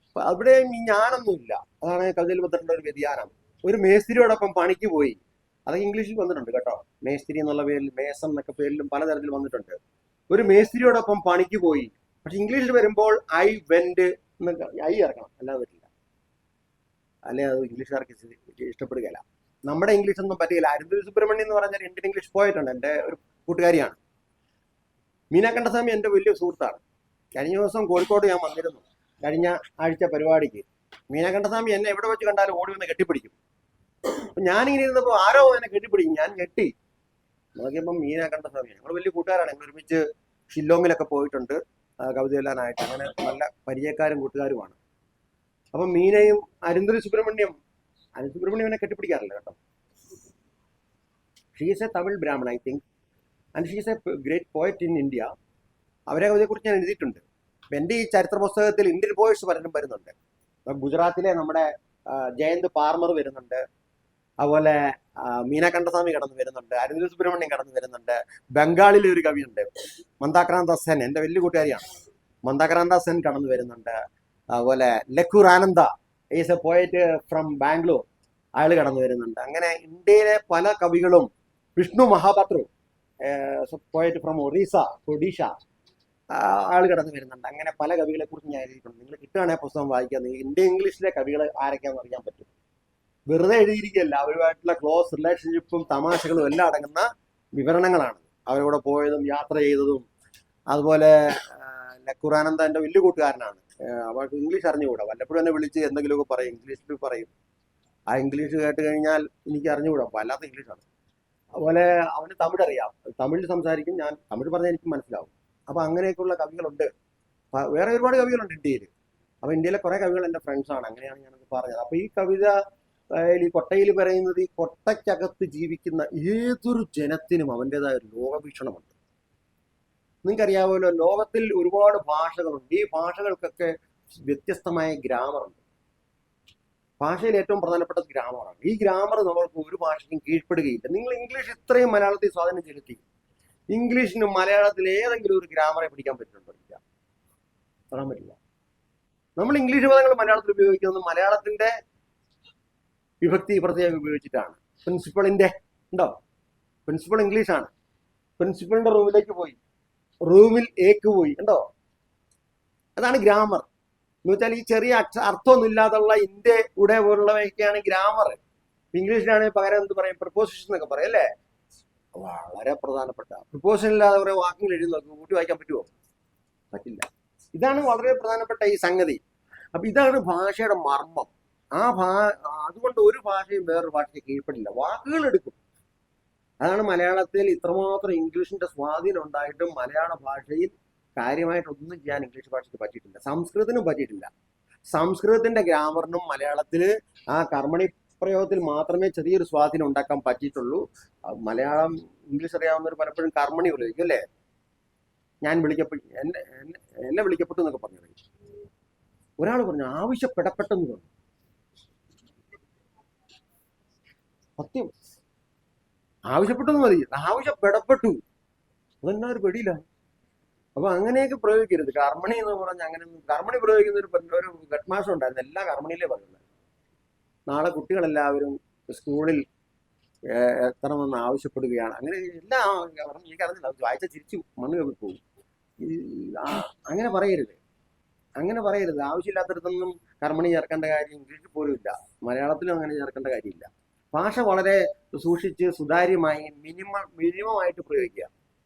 അപ്പൊ അവിടെ ഈ ഞാനൊന്നുമില്ല. അതാണ് കവിതയിൽ വന്നിട്ടുള്ള ഒരു വ്യതിയാനം. ഒരു മേസ്ത്രിയോടൊപ്പം പണിക്ക് പോയി, അതൊക്കെ ഇംഗ്ലീഷിൽ വന്നിട്ടുണ്ട് കേട്ടോ. മേസ്ത്രി എന്നുള്ള പേരിൽ, മേസം എന്നൊക്കെ പേരിലും പലതരത്തിൽ വന്നിട്ടുണ്ട്. ഒരു മേസ്ത്രിയോടൊപ്പം പണിക്ക് പോയി. പക്ഷെ ഇംഗ്ലീഷിൽ വരുമ്പോൾ ഐ വെന്റ് എന്നൊക്കെ ഐ ഇറക്കണം, അല്ലാതെ പറ്റില്ല. അല്ലെ അത് ഇംഗ്ലീഷുകാർക്ക് ഇഷ്ടപ്പെടുകയില്ല. നമ്മുടെ ഇംഗ്ലീഷ് ഒന്നും പറ്റില്ല. അരുന്ധതി സുബ്രഹ്മണ്യം എന്ന് പറഞ്ഞാൽ ഇന്ത്യൻ ഇംഗ്ലീഷ് പോയിട്ടുണ്ട്. എൻ്റെ ഒരു കൂട്ടുകാരിയാണ്. മീന കണ്ടസ്വാമി എൻ്റെ വലിയ സുഹൃത്താണ്. കഴിഞ്ഞ ദിവസം കോഴിക്കോട് ഞാൻ വന്നിരുന്നു, കഴിഞ്ഞ ആഴ്ച പരിപാടിക്ക്. മീന കണ്ടസ്വാമി എന്നെ എവിടെ വെച്ച് കണ്ടാലും ഓടി വന്ന് കെട്ടിപ്പിടിക്കും. അപ്പൊ ഞാനിങ്ങനെ ഇരുന്നപ്പോൾ ആരോ എന്നെ കെട്ടിപ്പിടിക്കും. ഞാൻ ഞെട്ടി നോക്കിയപ്പം മീന കണ്ടസ്വാമി. ഞങ്ങൾ വലിയ കൂട്ടുകാരാണ്. ഞങ്ങൾ ഒരുമിച്ച് ഷില്ലോങ്ങിലൊക്കെ പോയിട്ടുണ്ട് കവിത എഴുതാനായിട്ട്. അങ്ങനെ നല്ല പരിചയക്കാരും കൂട്ടുകാരുമാണ്. അപ്പം മീനയും അരുന്ധതി സുബ്രഹ്മണ്യം എന്നെ കെട്ടിപ്പിടിക്കാറില്ല കേട്ടോ. She's A Tamil Brahmin I think, and she's A great poet in India. അവരെ കവിതയെക്കുറിച്ച് ഞാൻ എഴുതിയിട്ടുണ്ട്. അപ്പം എൻ്റെ ഈ ചരിത്ര പുസ്തകത്തിൽ ഇന്ത്യൻ പോയറ്റ്സ് പലരും വരുന്നുണ്ട്. ഗുജറാത്തിലെ നമ്മുടെ ജയന്ത് പാർമർ വരുന്നുണ്ട്, അതുപോലെ മീന കണ്ടസ്വാമി കടന്നു വരുന്നുണ്ട്, അരുന്ധതി സുബ്രഹ്മണ്യം കടന്നു വരുന്നുണ്ട്. ബംഗാളിലെ ഒരു കവിയുണ്ട് മന്ദാക്രാന്ത സെൻ, എൻ്റെ വലിയ കൂട്ടുകാരിയാണ്. മന്ദാക്രാന്ത സെൻ കടന്നു വരുന്നുണ്ട്. അതുപോലെ ലഖൂർ ആനന്ദ is A poet from Bangalore, അയാൾ കടന്നു വരുന്നുണ്ട്. അങ്ങനെ ഇന്ത്യയിലെ പല കവികളും, വിഷ്ണു മഹാപാത്ര പോയറ്റ് ഫ്രം ഒഡീഷ, ആൾ കടന്നു വരുന്നുണ്ട്. അങ്ങനെ പല കവികളെ കുറിച്ച് ഞാൻ എഴുതിയിട്ടുണ്ട്. നിങ്ങൾ കിട്ടുകയാണെങ്കിൽ പുസ്തകം വായിക്കാൻ. ഇന്ത്യൻ ഇംഗ്ലീഷിലെ കവികൾ ആരൊക്കെയാണെന്ന് അറിയാൻ പറ്റും. വെറുതെ എഴുതിയിരിക്കുകയല്ല, അവരുമായിട്ടുള്ള ക്ലോസ് റിലേഷൻഷിപ്പും തമാശകളും എല്ലാം അടങ്ങുന്ന വിവരണങ്ങളാണ്. അവരോട് പോയതും യാത്ര ചെയ്തതും. അതുപോലെ ലഖുറാനന്ദ എൻ്റെ വലിയ കൂട്ടുകാരനാണ്. അവർക്ക് ഇംഗ്ലീഷ് അറിഞ്ഞുകൂടാ. വല്ലപ്പോഴും എന്നെ വിളിച്ച് എന്തെങ്കിലുമൊക്കെ പറയും, ഇംഗ്ലീഷിൽ പറയും. ആ ഇംഗ്ലീഷ് കേട്ട് കഴിഞ്ഞാൽ എനിക്ക് അറിഞ്ഞുകൂടാ, വല്ലാത്ത ഇംഗ്ലീഷാണ്. അതുപോലെ അവന് തമിഴ് അറിയാം, തമിഴിൽ സംസാരിക്കും. ഞാൻ തമിഴ് പറഞ്ഞാൽ എനിക്ക് മനസ്സിലാവും. അപ്പൊ അങ്ങനെയൊക്കെയുള്ള കവികളുണ്ട്. വേറെ ഒരുപാട് കവികളുണ്ട് ഇന്ത്യയിൽ. അപ്പൊ ഇന്ത്യയിലെ കുറെ കവികൾ എൻ്റെ ഫ്രണ്ട്സാണ്. അങ്ങനെയാണ് ഞാനത് പറഞ്ഞത്. അപ്പൊ ഈ കവിത ഈ കൊട്ടയിൽ പറയുന്നത്, ഈ കൊട്ടയ്ക്കകത്ത് ജീവിക്കുന്ന ഏതൊരു ജനത്തിനും അവൻ്റെതായ ഒരു ലോകവീക്ഷണമുണ്ട്. നിങ്ങൾക്കറിയാമല്ലോ, ലോകത്തിൽ ഒരുപാട് ഭാഷകളുണ്ട്. ഈ ഭാഷകൾക്കൊക്കെ വ്യത്യസ്തമായ ഗ്രാമറുണ്ട്. ഭാഷയിൽ ഏറ്റവും പ്രധാനപ്പെട്ടത് ഗ്രാമറാണ്. ഈ ഗ്രാമർ നമ്മൾക്ക് ഒരു ഭാഷയ്ക്കും കീഴ്പ്പെടുകയില്ല. നിങ്ങൾ ഇംഗ്ലീഷ് ഇത്രയും മലയാളത്തിൽ സ്വാധീനം ചെലുത്തി, ഇംഗ്ലീഷിന് മലയാളത്തിൽ ഏതെങ്കിലും ഒരു ഗ്രാമറെ പിടിക്കാൻ പറ്റുന്നുണ്ടോ? ഇല്ല, പറയാൻ പറ്റില്ല. നമ്മൾ ഇംഗ്ലീഷ് പദങ്ങൾ മലയാളത്തിൽ ഉപയോഗിക്കുന്നത് മലയാളത്തിന്റെ വിഭക്തി പ്രത്യേകം ഉപയോഗിച്ചിട്ടാണ്. പ്രിൻസിപ്പളിന്റെ ഉണ്ടോ? പ്രിൻസിപ്പൾ ഇംഗ്ലീഷാണ്. പ്രിൻസിപ്പളിന്റെ റൂമിലേക്ക് പോയി, റൂമിൽ ഏക്ക് പോയി, ഉണ്ടോ? അതാണ് ഗ്രാമർ എന്ന് വെച്ചാൽ ഈ ചെറിയ അർത്ഥമൊന്നും ഇല്ലാതുള്ള ഇന്ത്യയുടെ പോലുള്ളവയൊക്കെയാണ് ഗ്രാമർ. ഇംഗ്ലീഷിലാണെങ്കിൽ പകരം എന്ത് പറയും? പ്രിപ്പോസിഷൻ എന്നൊക്കെ പറയും അല്ലേ? വളരെ പ്രധാനപ്പെട്ട പ്രിപ്പോസിഷൻ ഇല്ലാതെ കുറെ വാക്കുകൾ എഴുതി നോക്കും, കൂട്ടി വായിക്കാൻ പറ്റുമോ? പറ്റില്ല. ഇതാണ് വളരെ പ്രധാനപ്പെട്ട ഈ സംഗതി. അപ്പൊ ഇതാണ് ഭാഷയുടെ മർമ്മം. അതുകൊണ്ട് ഒരു ഭാഷയും വേറൊരു ഭാഷയ്ക്ക് കീഴ്പ്പെടില്ല, വാക്കുകൾ എടുക്കും. അതാണ് മലയാളത്തിൽ ഇത്രമാത്രം ഇംഗ്ലീഷിന്റെ സ്വാധീനം ഉണ്ടായിട്ടും മലയാള ഭാഷയിൽ കാര്യമായിട്ടൊന്നും ചെയ്യാൻ ഇംഗ്ലീഷ് ഭാഷയ്ക്ക് പറ്റിയിട്ടില്ല. സംസ്കൃതത്തിനും പറ്റിയിട്ടില്ല. സംസ്കൃതത്തിന്റെ ഗ്രാമറിനും മലയാളത്തിൽ ആ കർമ്മണി പ്രയോഗത്തിൽ മാത്രമേ ചെറിയൊരു സ്വാധീനം ഉണ്ടാക്കാൻ പറ്റിയിട്ടുള്ളൂ. മലയാളം ഇംഗ്ലീഷ് അറിയാവുന്നവർ പലപ്പോഴും കർമ്മണി ഉപയോഗിക്കും അല്ലേ? ഞാൻ എന്നെ വിളിക്കപ്പെട്ടു എന്നൊക്കെ പറഞ്ഞു. ഒരാൾ പറഞ്ഞു ആവശ്യപ്പെടപ്പെട്ടെന്ന് പറഞ്ഞു. സത്യം, ആവശ്യപ്പെട്ടെന്ന് മതി, ആവശ്യപ്പെടപ്പെട്ടു. അതെന്നാ ഒരു പെടിയില്ല. അപ്പൊ അങ്ങനെയൊക്കെ പ്രയോഗിക്കരുത്. കർമ്മണി എന്ന് പറഞ്ഞാൽ അങ്ങനെ കർമ്മണി പ്രയോഗിക്കുന്ന ഒരു ഗഡ്മാസം ഉണ്ടായിരുന്നു. എല്ലാ കർമ്മണിയിലേ പറയുന്നത്. നാളെ കുട്ടികളെല്ലാവരും സ്കൂളിൽ എത്തണമെന്ന് ആവശ്യപ്പെടുകയാണ്. അങ്ങനെ എല്ലാം എനിക്കറിഞ്ഞില്ല, വായിച്ച ചിരിച്ചു മണ്ണ് കവിൽ പോകും. അങ്ങനെ പറയരുത്, അങ്ങനെ പറയരുത്. ആവശ്യമില്ലാത്തടത്തൊന്നും കർമ്മണി ചേർക്കേണ്ട കാര്യം ഇംഗ്ലീഷിൽ പോലും ഇല്ല, മലയാളത്തിലും അങ്ങനെ ചേർക്കേണ്ട കാര്യമില്ല. ഭാഷ വളരെ സൂക്ഷിച്ച് സുതാര്യമായി മിനിമമായിട്ട് പ്രയോഗിക്കുക.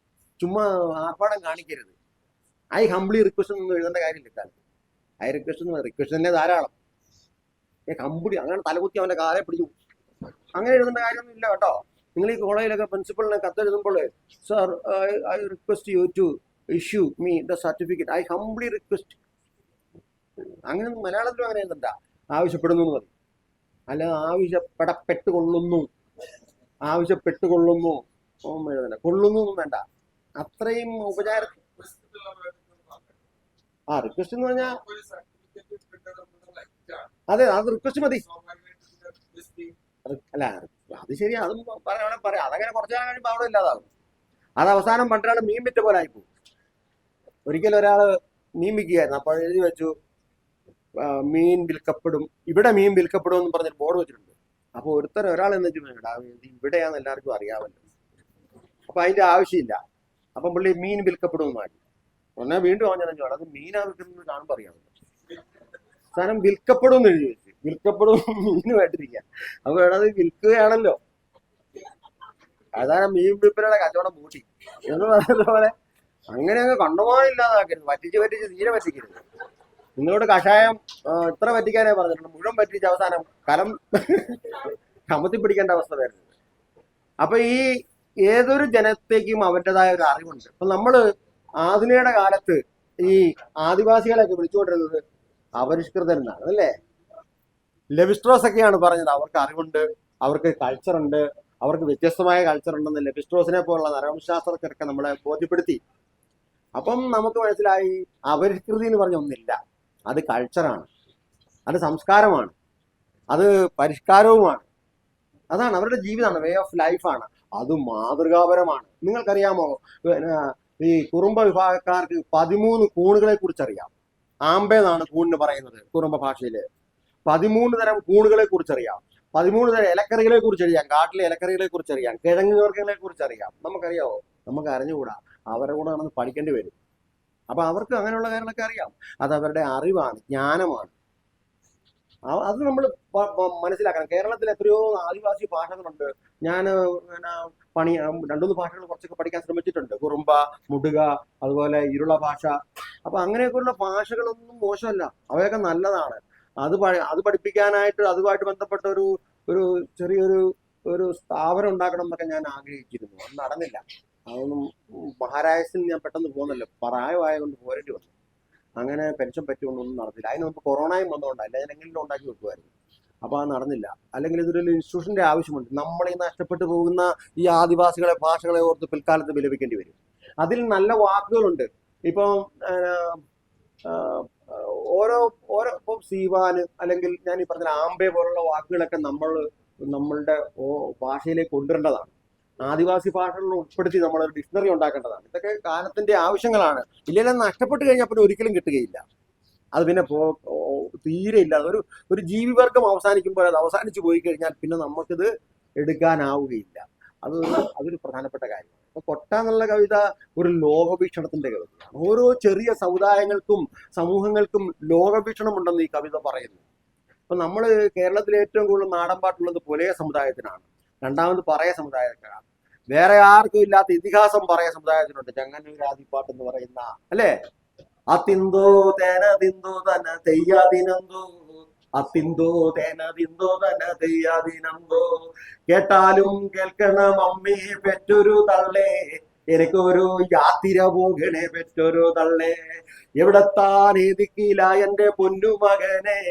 ചുമ്മാ ആർഭാടം കാണിക്കരുത്. ഐ ഹംബ്ലി റിക്വസ്റ്റ് ഒന്നും എഴുതേണ്ട കാര്യമില്ല. ഐ റിക്വസ്റ്റ് തന്നെ ധാരാളം. ഹംബ്ലി അങ്ങനെ തലകുത്തി അവന്റെ കാലെ പിടിച്ചു അങ്ങനെ എഴുതേണ്ട കാര്യമൊന്നും ഇല്ല കേട്ടോ. നിങ്ങൾ ഈ കോളേജിലൊക്കെ പ്രിൻസിപ്പളിനെ കത്തെഴുതുമ്പോൾ, sir I request you to issue me the certificate, I humbly request. അങ്ങനെ മലയാളത്തിലും അങ്ങനെ എന്താ ആവശ്യപ്പെടുന്നു എന്ന് പറയും, അല്ല ആവശ്യപ്പെടപ്പെട്ടുകൊള്ളുന്നു, ആവശ്യപ്പെട്ടുകൊള്ളുന്നു, കൊള്ളുന്നു എന്നും വേണ്ട. അത്രയും ഉപചാര. റിക്വസ്റ്റ് എന്ന് പറഞ്ഞാൽ അതെ, അത് റിക്വസ്റ്റ് മതി. അല്ല അത് ശരിയാ, അതും പറയാം. അതങ്ങനെ കുറച്ചു നാൾ കഴിയുമ്പോൾ അവിടെ ഇല്ലാതാകും. അത് അവസാനം പണ്ടാണ് മീൻ വിറ്റ പോലെ ആയിപ്പോ. ഒരിക്കലും ഒരാള് മീൻ വിൽക്കുകയായിരുന്നു, അപ്പോൾ എഴുതി വെച്ചു മീൻ വിൽക്കപ്പെടും, ഇവിടെ മീൻ വിൽക്കപ്പെടും എന്ന് പറഞ്ഞൊരു ബോർഡ് വെച്ചിട്ടുണ്ട്. അപ്പൊ ഒരാൾ എന്ന് വെച്ചിട്ടുണ്ടെങ്കിൽ ഇവിടെയാന്ന് എല്ലാവർക്കും അറിയാമല്ലോ, അപ്പൊ അതിന്റെ ആവശ്യമില്ല. അപ്പം പുള്ളി മീൻ വിൽക്കപ്പെടും എന്ന് മാറ്റി. ഉടനെ വീണ്ടും പറഞ്ഞാൽ അത് മീനാ വിൽക്കുന്നത് കാണുമ്പോൾ അറിയാമല്ലോ. സാധനം വിൽക്കപ്പെടും എന്ന് എഴുതി വെച്ചു, വിൽക്കപ്പെടും മീനുമായിട്ടിരിക്കുക. അപ്പൊ അത് വിൽക്കുകയാണല്ലോ. അതാണ് മീൻ വിൽപ്പനയുടെ കച്ചവടം പൂട്ടി എന്ന് പറയുന്ന പോലെ. അങ്ങനെ അങ്ങ് കണ്ടുപോകാനില്ലാതാക്കരുത്, പറ്റിച്ച് തീരെ പറ്റിക്കരുത്. നിങ്ങളോട് കഷായം ഇത്ര പറ്റിക്കാനേ പറഞ്ഞിട്ടുണ്ട്, മുഴുവൻ പറ്റിച്ച് അവസാനം കലം കമത്തി പിടിക്കേണ്ട അവസ്ഥ വരുന്നത്. അപ്പൊ ഈ ഏതൊരു ജനത്തേക്കും അവരുടേതായ ഒരു അറിവുണ്ട്. അപ്പൊ നമ്മള് ആധുനികയുടെ കാലത്ത് ഈ ആദിവാസികളെയൊക്കെ വിളിച്ചുകൊണ്ടിരുന്നത് അപരിഷ്കൃതരെന്നാണ്, അല്ലേ? ലെവിസ്ട്രോസ് ഒക്കെയാണ് പറഞ്ഞത് അവർക്ക് അറിവുണ്ട്, അവർക്ക് കൾച്ചറുണ്ട്, അവർക്ക് വ്യത്യസ്തമായ കൾച്ചർ ഉണ്ടെന്ന് ലെവിസ്ട്രോസിനെ പോലുള്ള നരവംശാസ്ത്രജ്ഞരൊക്കെ നമ്മളെ ബോധ്യപ്പെടുത്തി. അപ്പം നമുക്ക് മനസ്സിലായി അപരിഷ്കൃതി എന്ന് പറഞ്ഞ ഒന്നില്ല. അത് കൾച്ചറാണ്, അത് സംസ്കാരമാണ്, അത് പരിഷ്കാരവുമാണ്. അതാണ് അവരുടെ ജീവിതമാണ്, വേ ഓഫ് ലൈഫാണ്. അത് മാതൃകാപരമാണ്. നിങ്ങൾക്കറിയാമോ, ഈ കുറുമ്പ വിഭാഗക്കാർക്ക് 13 കൂണുകളെ കുറിച്ച് അറിയാം. ആമ്പേ എന്നാണ് കൂണിന് പറയുന്നത് കുറുമ്പ ഭാഷയില്. 13 തരം കൂണുകളെ കുറിച്ച് അറിയാം, 13 തരം ഇലക്കറികളെ കുറിച്ച് അറിയാം, കാട്ടിലെ ഇലക്കറികളെ കുറിച്ച് അറിയാം, കിഴങ്ങ് വർഗ്ഗങ്ങളെ കുറിച്ച് അറിയാം. നമുക്കറിയാവോ? നമുക്ക് അറിഞ്ഞുകൂടാ, അവരുടെ കൂടെ നടന്ന് പഠിക്കേണ്ടി വരും. അപ്പൊ അവർക്ക് അങ്ങനെയുള്ള കാര്യങ്ങളൊക്കെ അറിയാം. അത് അവരുടെ അറിവാണ്, ജ്ഞാനമാണ്. അത് നമ്മൾ മനസ്സിലാക്കണം. കേരളത്തിൽ എത്രയോ ആദിവാസി ഭാഷകളുണ്ട്. ഞാൻ 2-3 ഭാഷകൾ കുറച്ചൊക്കെ പഠിക്കാൻ ശ്രമിച്ചിട്ടുണ്ട്. കുറുമ്പ, മുടുക, അതുപോലെ ഇരുള ഭാഷ. അപ്പൊ അങ്ങനെയൊക്കെയുള്ള ഭാഷകളൊന്നും മോശമല്ല, അവയൊക്കെ നല്ലതാണ്. അത് പഠിപ്പിക്കാനായിട്ട് അതുമായിട്ട് ബന്ധപ്പെട്ട ഒരു ചെറിയൊരു സ്ഥാപനം ഉണ്ടാക്കണം എന്നൊക്കെ ഞാൻ ആഗ്രഹിച്ചിരുന്നു. അത് നടന്നില്ല. അതൊന്നും മഹാരാജസിൽ ഞാൻ പെട്ടെന്ന് പോകുന്നല്ലോ, പ്രായമായതുകൊണ്ട് പോരേണ്ടി വന്നു. അങ്ങനെ പെൻഷൻ പറ്റിക്കൊണ്ടൊന്നും നടന്നില്ല. അതിന് നമുക്ക് കൊറോണയും വന്നുകൊണ്ടല്ല, ഞാൻ എങ്ങനെയും ഉണ്ടാക്കി വെക്കുമായിരുന്നു. അപ്പൊ അത് നടന്നില്ല. അല്ലെങ്കിൽ ഇതൊരു ഇൻസ്റ്റിറ്റ്യൂഷന്റെ ആവശ്യമുണ്ട്. നമ്മളീ നഷ്ടപ്പെട്ടു പോകുന്ന ഈ ആദിവാസികളെ ഭാഷകളെ ഓർത്ത് പിൽക്കാലത്ത് വിലപിക്കേണ്ടി വരും. അതിൽ നല്ല വാക്കുകളുണ്ട്. ഇപ്പം ഓരോ ഇപ്പം സീവാന്, അല്ലെങ്കിൽ ഞാൻ ഈ പറഞ്ഞ ആംബെ പോലുള്ള വാക്കുകളൊക്കെ നമ്മളുടെ ഭാഷയിലേക്ക് കൊണ്ടുവരേണ്ടതാണ്. ആദിവാസി ഭാഷകളിൽ ഉൾപ്പെടുത്തി നമ്മളൊരു ഡിക്ഷണറി ഉണ്ടാക്കേണ്ടതാണ്. ഇതൊക്കെ കാലത്തിന്റെ ആവശ്യങ്ങളാണ്. ഇല്ലെങ്കിൽ നഷ്ടപ്പെട്ട് കഴിഞ്ഞാൽ പിന്നെ ഒരിക്കലും കിട്ടുകയില്ല. അത് പിന്നെ തീരെ ഇല്ല. ഒരു ജീവിവർഗം അവസാനിക്കുമ്പോൾ അത് അവസാനിച്ചു പോയി കഴിഞ്ഞാൽ പിന്നെ നമുക്കിത് എടുക്കാനാവുകയില്ല. അതൊരു പ്രധാനപ്പെട്ട കാര്യമാണ്. അപ്പൊ കൊട്ട എന്നുള്ള കവിത ഒരു ലോകവീക്ഷണത്തിന്റെ കവിതയാണ്. ഓരോ ചെറിയ സമുദായങ്ങൾക്കും സമൂഹങ്ങൾക്കും ലോകവീക്ഷണം ഉണ്ടെന്ന് ഈ കവിത പറയുന്നു. അപ്പൊ നമ്മൾ കേരളത്തിൽ ഏറ്റവും കൂടുതൽ നാടൻപാട്ടുള്ളത് പുലയ സമുദായത്തിനാണ്, രണ്ടാമത് പറയ സമുദായത്തിനാണ്. വേറെ ആർക്കും ഇല്ലാത്ത ഇതിഹാസം പറയ സമുദായത്തിനുണ്ട്, ചങ്ങന്നൂരാദിപ്പാട്ട് എന്ന് പറയുന്ന, അല്ലേ? അത്തിന്തോ തേന തിന്തോ തന തെയ്യാതിനന്തോ, അത്തിന്തോ തേന തിന്തോ തന തെയ്യാതിനന്തോ, കേട്ടാലും കേൾക്കണം അമ്മേ പെറ്റൊരു തള്ളേ, എനിക്കൊരു യാത്തിര പോകണേ പെറ്റൊരു തള്ളേ, എവിടെത്താൻ ഏതിക്കില എന്റെ പൊന്നുമകനെ,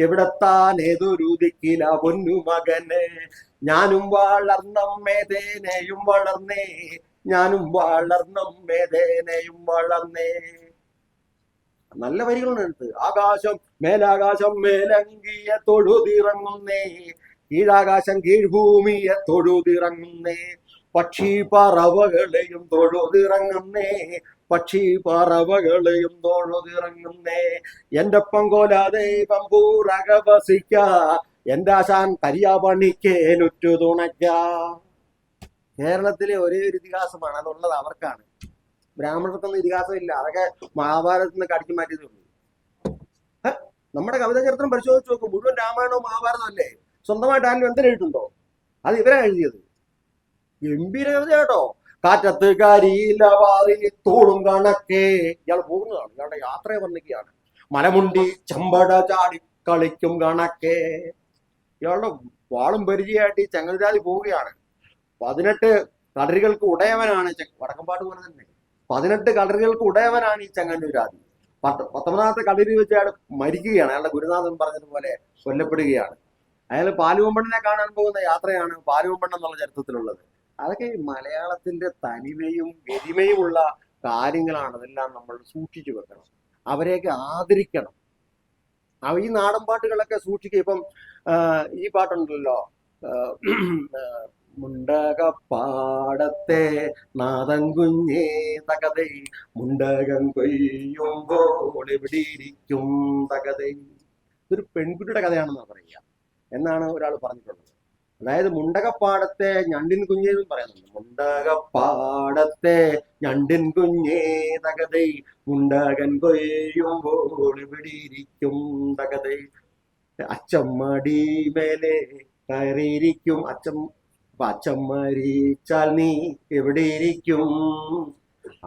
എവിടെത്താൻ ഏതൊരു ദിക്കില പൊന്നുമകനെ, ഞാനും വളർന്നമ്മേതേനയും വളർന്നേ, ഞാനും വളർന്നമ്മേതേനയും വളർന്നേ. നല്ല വരികളുണ്ട്. ആകാശം മേലാകാശം മേലങ്കിയ തൊഴുതിറങ്ങുന്നേ, കീഴാകാശം കീഴ്ഭൂമിയെ തൊഴുതിറങ്ങുന്നേ, പക്ഷി പറവകളെയും തൊഴുതിറങ്ങുന്നേ, പക്ഷി പറവകളെയും തൊഴുതിറങ്ങുന്നേ, എന്റെ പങ്കോലാതെ പമ്പൂറകവസിക്ക, എന്റെ ആശാൻ കരിയാപണിക്കേലുറ്റു തുണയ്ക്ക. കേരളത്തിലെ ഒരേ ഒരു ഇതിഹാസമാണ്, അതുള്ളത് അവർക്കാണ്. ബ്രാഹ്മണർക്കൊന്നും ഇതിഹാസം ഇല്ല. അതൊക്കെ മഹാഭാരതത്തിൽ നിന്ന് കടിച്ചു മാറ്റിയതേ ഉള്ളൂ. നമ്മുടെ കവിതാ ചരിത്രം പരിശോധിച്ച് നോക്കും, മുഴുവൻ രാമായണവും മഹാഭാരതം അല്ലേ. സ്വന്തമായിട്ട് ആരും എന്തിനും എഴുതുണ്ടോ? അത് ഇവരാ എഴുതിയത്. ഗംഭീര കവിത കേട്ടോ. കാറ്റത്ത് കരിയില വാതിലി തോളും കണക്കേ, ഇയാൾ പോകുന്നതാണ്, ഇയാളുടെ യാത്രയെ വർണ്ണിക്കുകയാണ്. മലമുണ്ടി ചമ്പട ചാടി കളിക്കും കണക്കേ. ഇയാളുടെ വാളും പരിചയമായിട്ട് ഈ ചങ്ങനാതി പോവുകയാണ്. 18 കളരികൾക്ക് ഉടയവനാണ്. വടക്കമ്പാട്ട് പോലെ തന്നെ 18 കളരികൾക്ക് ഉടയവനാണ് ഈ ചെങ്ങന്നൂരാദി. 19ാമത്തെ കളരി വെച്ച് അയാൾ മരിക്കുകയാണ്. അയാളുടെ ഗുരുനാഥൻ പറഞ്ഞതുപോലെ കൊല്ലപ്പെടുകയാണ്. അയാൾ പാലുവമ്പണ്ണനെ കാണാൻ പോകുന്ന യാത്രയാണ് പാലുവമ്പണ്ണൻ എന്നുള്ള ചരിത്രത്തിലുള്ളത്. അതൊക്കെ ഈ മലയാളത്തിന്റെ തനിമയും ഗരിമയുമുള്ള കാര്യങ്ങളാണ്. അതെല്ലാം നമ്മൾ സൂക്ഷിച്ചു വെക്കണം, അവരെയൊക്കെ ആദരിക്കണം. ഈ നാടൻ പാട്ടുകളൊക്കെ സൂക്ഷിക്കുക. ഇപ്പം ഈ പാട്ടുണ്ടല്ലോ, മുണ്ടകപ്പാടത്തെ നാദം കുഞ്ഞേ തകതൈ, മുണ്ടകം കൊയ്യുമ്പോൾ എവിടെയിരിക്കും തകതൈ. ഇതൊരു പെൺകുട്ടിയുടെ കഥയാണെന്നാണ് പറയുക എന്നാണ് ഒരാൾ പറഞ്ഞിട്ടുള്ളത്. അതായത് മുണ്ടകപ്പാടത്തെ ഞണ്ടിൻ കുഞ്ഞേ എന്നും പറയുന്നുണ്ട്. മുണ്ടകപ്പാടത്തെ ഞണ്ടിൻ കുഞ്ഞേ തകതൈ, മുണ്ടകൻ കൊയ്യുമ്പോൾ എവിടെയിരിക്കും തകതൈ. അച്ചമ്മടി മേലെ കയറിയിരിക്കും അച്ഛൻ മരിച്ചാൽ നീ എവിടെയിരിക്കും,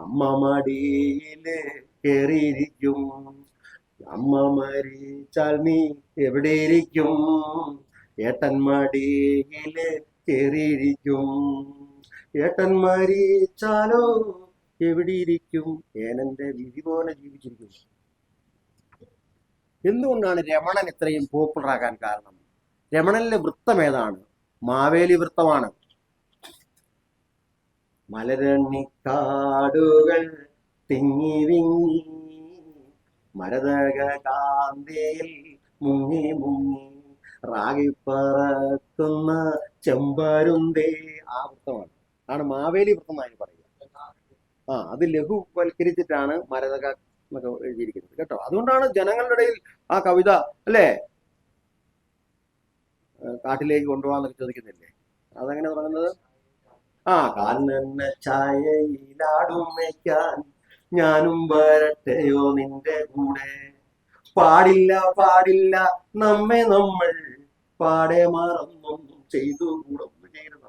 അമ്മ മടിയില് കയറിയിരിക്കും. അമ്മ മരിച്ചാൽ നീ എവിടെയിരിക്കും, ഏട്ടൻ മടിയില് കയറിയിരിക്കും. ഏട്ടൻ മരിച്ചാലോ എവിടെയിരിക്കും, ഏനന്റെ വിധി പോലെ ജീവിച്ചിരിക്കും. എന്തുകൊണ്ടാണ് രമണൻ ഇത്രയും പോപ്പുലർ ആകാൻ കാരണം? രമണനിലെ വൃത്തം ഏതാണ്? മാവേലി വൃത്തമാണ്. മലരണ്ണിക്കാടുകൾ തിങ്ങി വിങ്ങി മരതക കാന്തയിൽ മുങ്ങി മുങ്ങി റാഗിപ്പറക്കുന്ന ചെമ്പരുന്തേ. ആ വൃത്തമാണ്, ആണ് മാവേലി വൃത്തം എന്നാണ് പറയുക. അത് ലഘുവൽക്കരിച്ചിട്ടാണ് മരതക എന്നൊക്കെ എഴുതിയിരിക്കുന്നത് കേട്ടോ. അതുകൊണ്ടാണ് ജനങ്ങളുടെ ഇടയിൽ ആ കവിത അല്ലേ കാട്ടിലേക്ക് കൊണ്ടുപോകാന്നൊക്കെ ചോദിക്കുന്നില്ലേ, അതെങ്ങനെ തുടങ്ങുന്നത്? കാലിനെന്നെ ചായയിലാടും വയ്ക്കാൻ ഞാനും വരട്ടെയോ നിന്റെ കൂടെ, പാടില്ല പാടില്ല നമ്മെ നമ്മൾ പാടെ മറന്നൊന്നും ചെയ്തു കൂടൊന്നും ചെയ്യരുത്.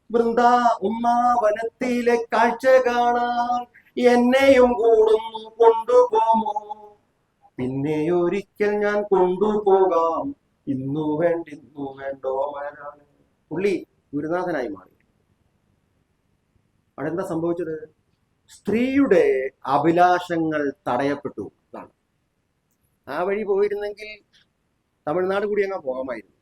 വൃന്ദാവനത്തിലെ കാഴ്ച കാണാൻ എന്നെയും കൂടുന്നു കൊണ്ടുപോമോ, പിന്നെ ഒരിക്കൽ ഞാൻ കൊണ്ടുപോകാം, ഇന്നു വേണ്ടോ വരാണ്. പുള്ളി ഗുരുനാഥനായി മാറി. അവിടെ എന്താ സംഭവിച്ചത്? സ്ത്രീയുടെ അഭിലാഷങ്ങൾ തടയപ്പെട്ടു എന്നാണ്. ആ വഴി പോയിരുന്നെങ്കിൽ തമിഴ്നാട് കൂടി അങ്ങ് പോകാമായിരുന്നു,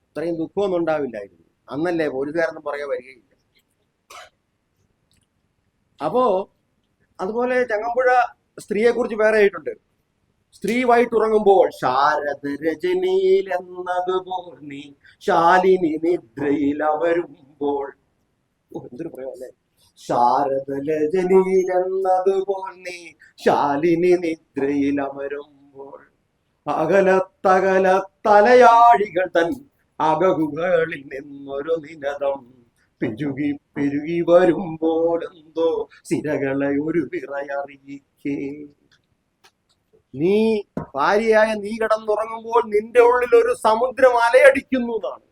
ഇത്രയും ദുഃഖമൊന്നും ഉണ്ടാവില്ലായിരുന്നു. അന്നല്ലേ പോലീസുകാരൊന്നും പറയാൻ വരികയില്ല. അപ്പോ അതുപോലെ ചങ്ങമ്പുഴ സ്ത്രീയെ കുറിച്ച് വേറെ ആയിട്ടുണ്ട്. സ്ത്രീ വൈട്ടുറങ്ങുമ്പോൾ ശാരദ രജനിയിൽ എന്നതുപോൽ നീ ശാലിനി നിദ്രയിൽ അമരുമ്പോൾ. എന്തൊരു പറയാം അല്ലെ? ശാരദ രജനിയിൽ എന്നതുപോൽ നീ ശാലിനി നിദ്രയിൽ അമരുമ്പോൾ, അകലത്തകല തലയാഴികൾ തൻ അകകുകളിൽ നിന്നൊരു നിനദം പെരുകി പെരുകി വരുമ്പോൾ എന്തോ സിരകളെ ഒരു വിറയറിയിക്കേ. നീ ഭാര്യയായ നീ കിടന്നുറങ്ങുമ്പോൾ നിന്റെ ഉള്ളിൽ ഒരു സമുദ്രം അലയടിക്കുന്നു എന്നാണ്.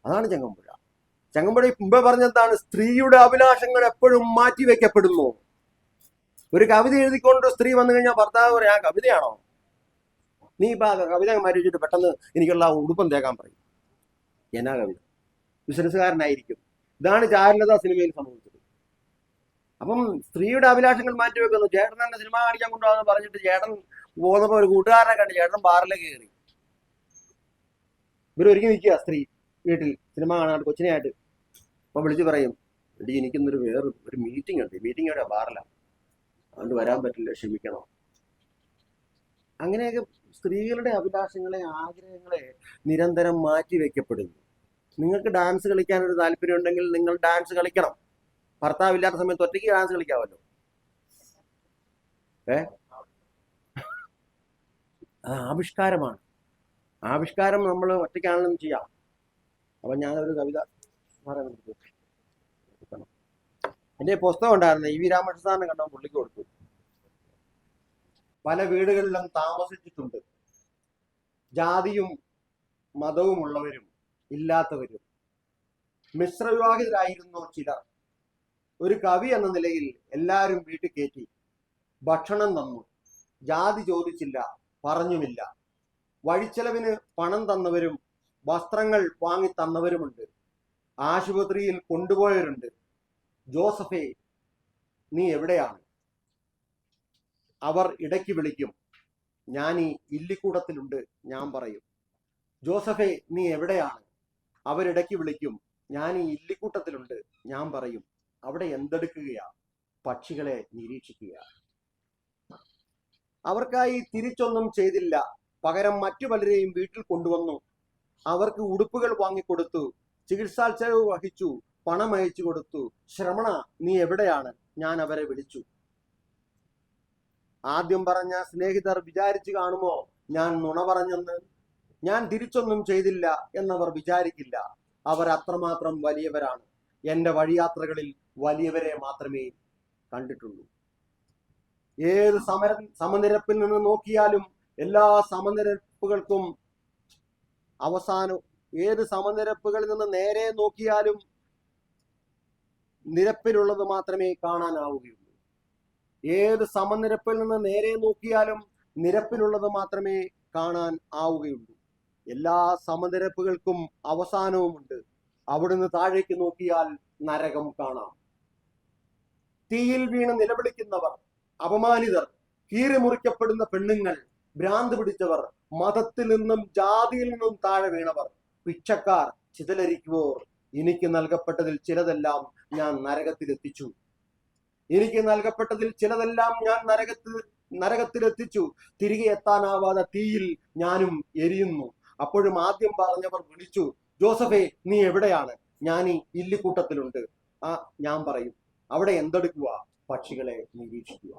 അതാണ് ചങ്ങമ്പുഴ. ചങ്ങമ്പുഴ മുമ്പേ പറഞ്ഞതാണ്, സ്ത്രീയുടെ അഭിലാഷങ്ങൾ എപ്പോഴും മാറ്റിവെക്കപ്പെടുന്നു. ഒരു കവിത എഴുതിക്കൊണ്ട് സ്ത്രീ വന്നു കഴിഞ്ഞാൽ ഭർത്താവ് പറയാം, ആ കവിതയാണോ? നീ ഇപ്പൊ കവിത മാറ്റി വെച്ചിട്ട് പെട്ടെന്ന് എനിക്കുള്ള ഉടുപ്പം തേക്കാൻ പറയും. എന്നാ കവിത? ബിസിനസ്സുകാരനായിരിക്കും. ഇതാണ് ചാരുലത സിനിമയിൽ സംഭവിച്ചത്. അപ്പം സ്ത്രീയുടെ അഭിലാഷങ്ങൾ മാറ്റിവെക്കുന്നു. ചേട്ടൻ തന്നെ സിനിമ കാണിക്കാൻ കൊണ്ടുപോകാന്ന് പറഞ്ഞിട്ട് ചേട്ടൻ പോകുന്നപ്പോ ഒരു കൂട്ടുകാരനെ കണ്ട് ചേട്ടൻ ബാറിലേക്ക് കയറി. ഇവരൊരുക്കി നിൽക്കുക സ്ത്രീ വീട്ടിൽ സിനിമ കാണാണ്ട് കൊച്ചിനെയായിട്ട്. അപ്പൊ വിളിച്ചു പറയും, എടി എനിക്കിന്നൊരു ഒരു മീറ്റിംഗ് ഉണ്ട്, മീറ്റിംഗ് എവിടെ? ബാറിലാണ്, അതുകൊണ്ട് വരാൻ പറ്റില്ല, ക്ഷമിക്കണം. അങ്ങനെയൊക്കെ സ്ത്രീകളുടെ അഭിലാഷങ്ങളെ ആഗ്രഹങ്ങളെ നിരന്തരം മാറ്റി വെക്കപ്പെടുന്നു. നിങ്ങൾക്ക് ഡാൻസ് കളിക്കാൻ ഒരു താല്പര്യം ഉണ്ടെങ്കിൽ നിങ്ങൾ ഡാൻസ് കളിക്കണം. ഭർത്താവില്ലാത്ത സമയത്ത് ഒറ്റയ്ക്ക് ഡാൻസ് കളിക്കാമല്ലോ. അത് ആവിഷ്കാരമാണ്. ആവിഷ്കാരം നമ്മൾ ഒറ്റയ്ക്കാണെങ്കിലും ചെയ്യാം. അപ്പൊ ഞാനൊരു കവിത എൻ്റെ പുസ്തകം ഉണ്ടായിരുന്നു, ഇ വി രാമകൃഷ്ണൻ സാറിനെ കണ്ടോ പുള്ളിക്ക് കൊടുത്തു. പല വീടുകളിലും താമസിച്ചിട്ടുണ്ട്. ജാതിയും മതവും ഉള്ളവരും ഇല്ലാത്തവരും. മിശ്രവിവാഹിതരായിരുന്നു ചിലർ. ഒരു കവി എന്ന നിലയിൽ എല്ലാവരും വീട്ടിൽ കയറ്റി, ഭക്ഷണം തന്നു, ജാതി ചോദിച്ചില്ല, പറഞ്ഞുമില്ല. വഴിച്ചെലവിന് പണം തന്നവരും വസ്ത്രങ്ങൾ വാങ്ങി തന്നവരുമുണ്ട്. ആശുപത്രിയിൽ കൊണ്ടുപോയവരുണ്ട്. ജോസഫേ നീ എവിടെയാണ്? അവർ ഇടയ്ക്ക് വിളിക്കും, ഞാൻ ഈ ഇല്ലിക്കൂടത്തിലുണ്ട്, ഞാൻ പറയും. ജോസഫേ നീ എവിടെയാണ്? അവരിടയ്ക്ക് വിളിക്കും, ഞാൻ ഈ ഇല്ലിക്കൂട്ടത്തിലുണ്ട്, ഞാൻ പറയും. അവിടെ എന്തെടുക്കുകയാ? പക്ഷികളെ നിരീക്ഷിക്കുക. അവർക്കായി തിരിച്ചൊന്നും ചെയ്തില്ല, പകരം മറ്റു പലരെയും വീട്ടിൽ കൊണ്ടുവന്നു. അവർക്ക് ഉടുപ്പുകൾ വാങ്ങിക്കൊടുത്തു, ചികിത്സാ ചെലവ് വഹിച്ചു, പണം അയച്ചു കൊടുത്തു. ശ്രമണ നീ എവിടെയാണ്? ഞാൻ അവരെ വിളിച്ചു. ആദ്യം പറഞ്ഞ സ്നേഹിതർ വിചാരിച്ചു കാണുമോ ഞാൻ നുണ പറഞ്ഞെന്ന്? ഞാൻ തിരിച്ചൊന്നും ചെയ്തില്ല എന്നവർ വിചാരിക്കില്ല. അവർ അത്രമാത്രം വലിയവരാണ്. എന്റെ വഴിയാത്രകളിൽ വലിയവരെ മാത്രമേ കണ്ടിട്ടുള്ളൂ. ഏത് സമനിരപ്പിൽ നിന്ന് നോക്കിയാലും എല്ലാ സമനിരപ്പുകൾക്കും അവസാനം, ഏത് സമനിരപ്പുകളിൽ നിന്ന് നേരെ നോക്കിയാലും നിരപ്പിലുള്ളത് മാത്രമേ കാണാനാവുകയുള്ളൂ. ഏത് സമനിരപ്പിൽ നിന്ന് നേരെ നോക്കിയാലും നിരപ്പിലുള്ളത് മാത്രമേ കാണാൻ ആവുകയുള്ളൂ. എല്ലാ സമനിരപ്പുകൾക്കും അവസാനവുമുണ്ട്. അവിടുന്ന് താഴേക്ക് നോക്കിയാൽ നരകം കാണാം. തീയിൽ വീണ് നിലവിളിക്കുന്നവർ, അപമാനിതർ, കീറിമുറിക്കപ്പെടുന്ന പെണ്ണുങ്ങൾ, ഭ്രാന്ത് പിടിച്ചവർ, മതത്തിൽ നിന്നും ജാതിയിൽ നിന്നും താഴെ വീണവർ, പിച്ചക്കാർ, ചിതലരിക്കുവോർ, എനിക്ക് നൽകപ്പെട്ടതിൽ ചിലതെല്ലാം ഞാൻ നരകത്തിലെത്തിച്ചു. എനിക്ക് നൽകപ്പെട്ടതിൽ ചിലതെല്ലാം ഞാൻ നരകത്തിലെത്തിച്ചു. തിരികെ എത്താനാവാതെ തീയിൽ ഞാനും എരിയുന്നു. അപ്പോഴും ആദ്യം പറഞ്ഞവർ വിളിച്ചു, ജോസഫേ നീ എവിടെയാണ്? ഞാൻ ഈ ഇല്ലിക്കൂട്ടത്തിലുണ്ട്. ഞാൻ പറയും, അവിടെ എന്തെടുക്കുക? പക്ഷികളെ നിരീക്ഷിക്കുക.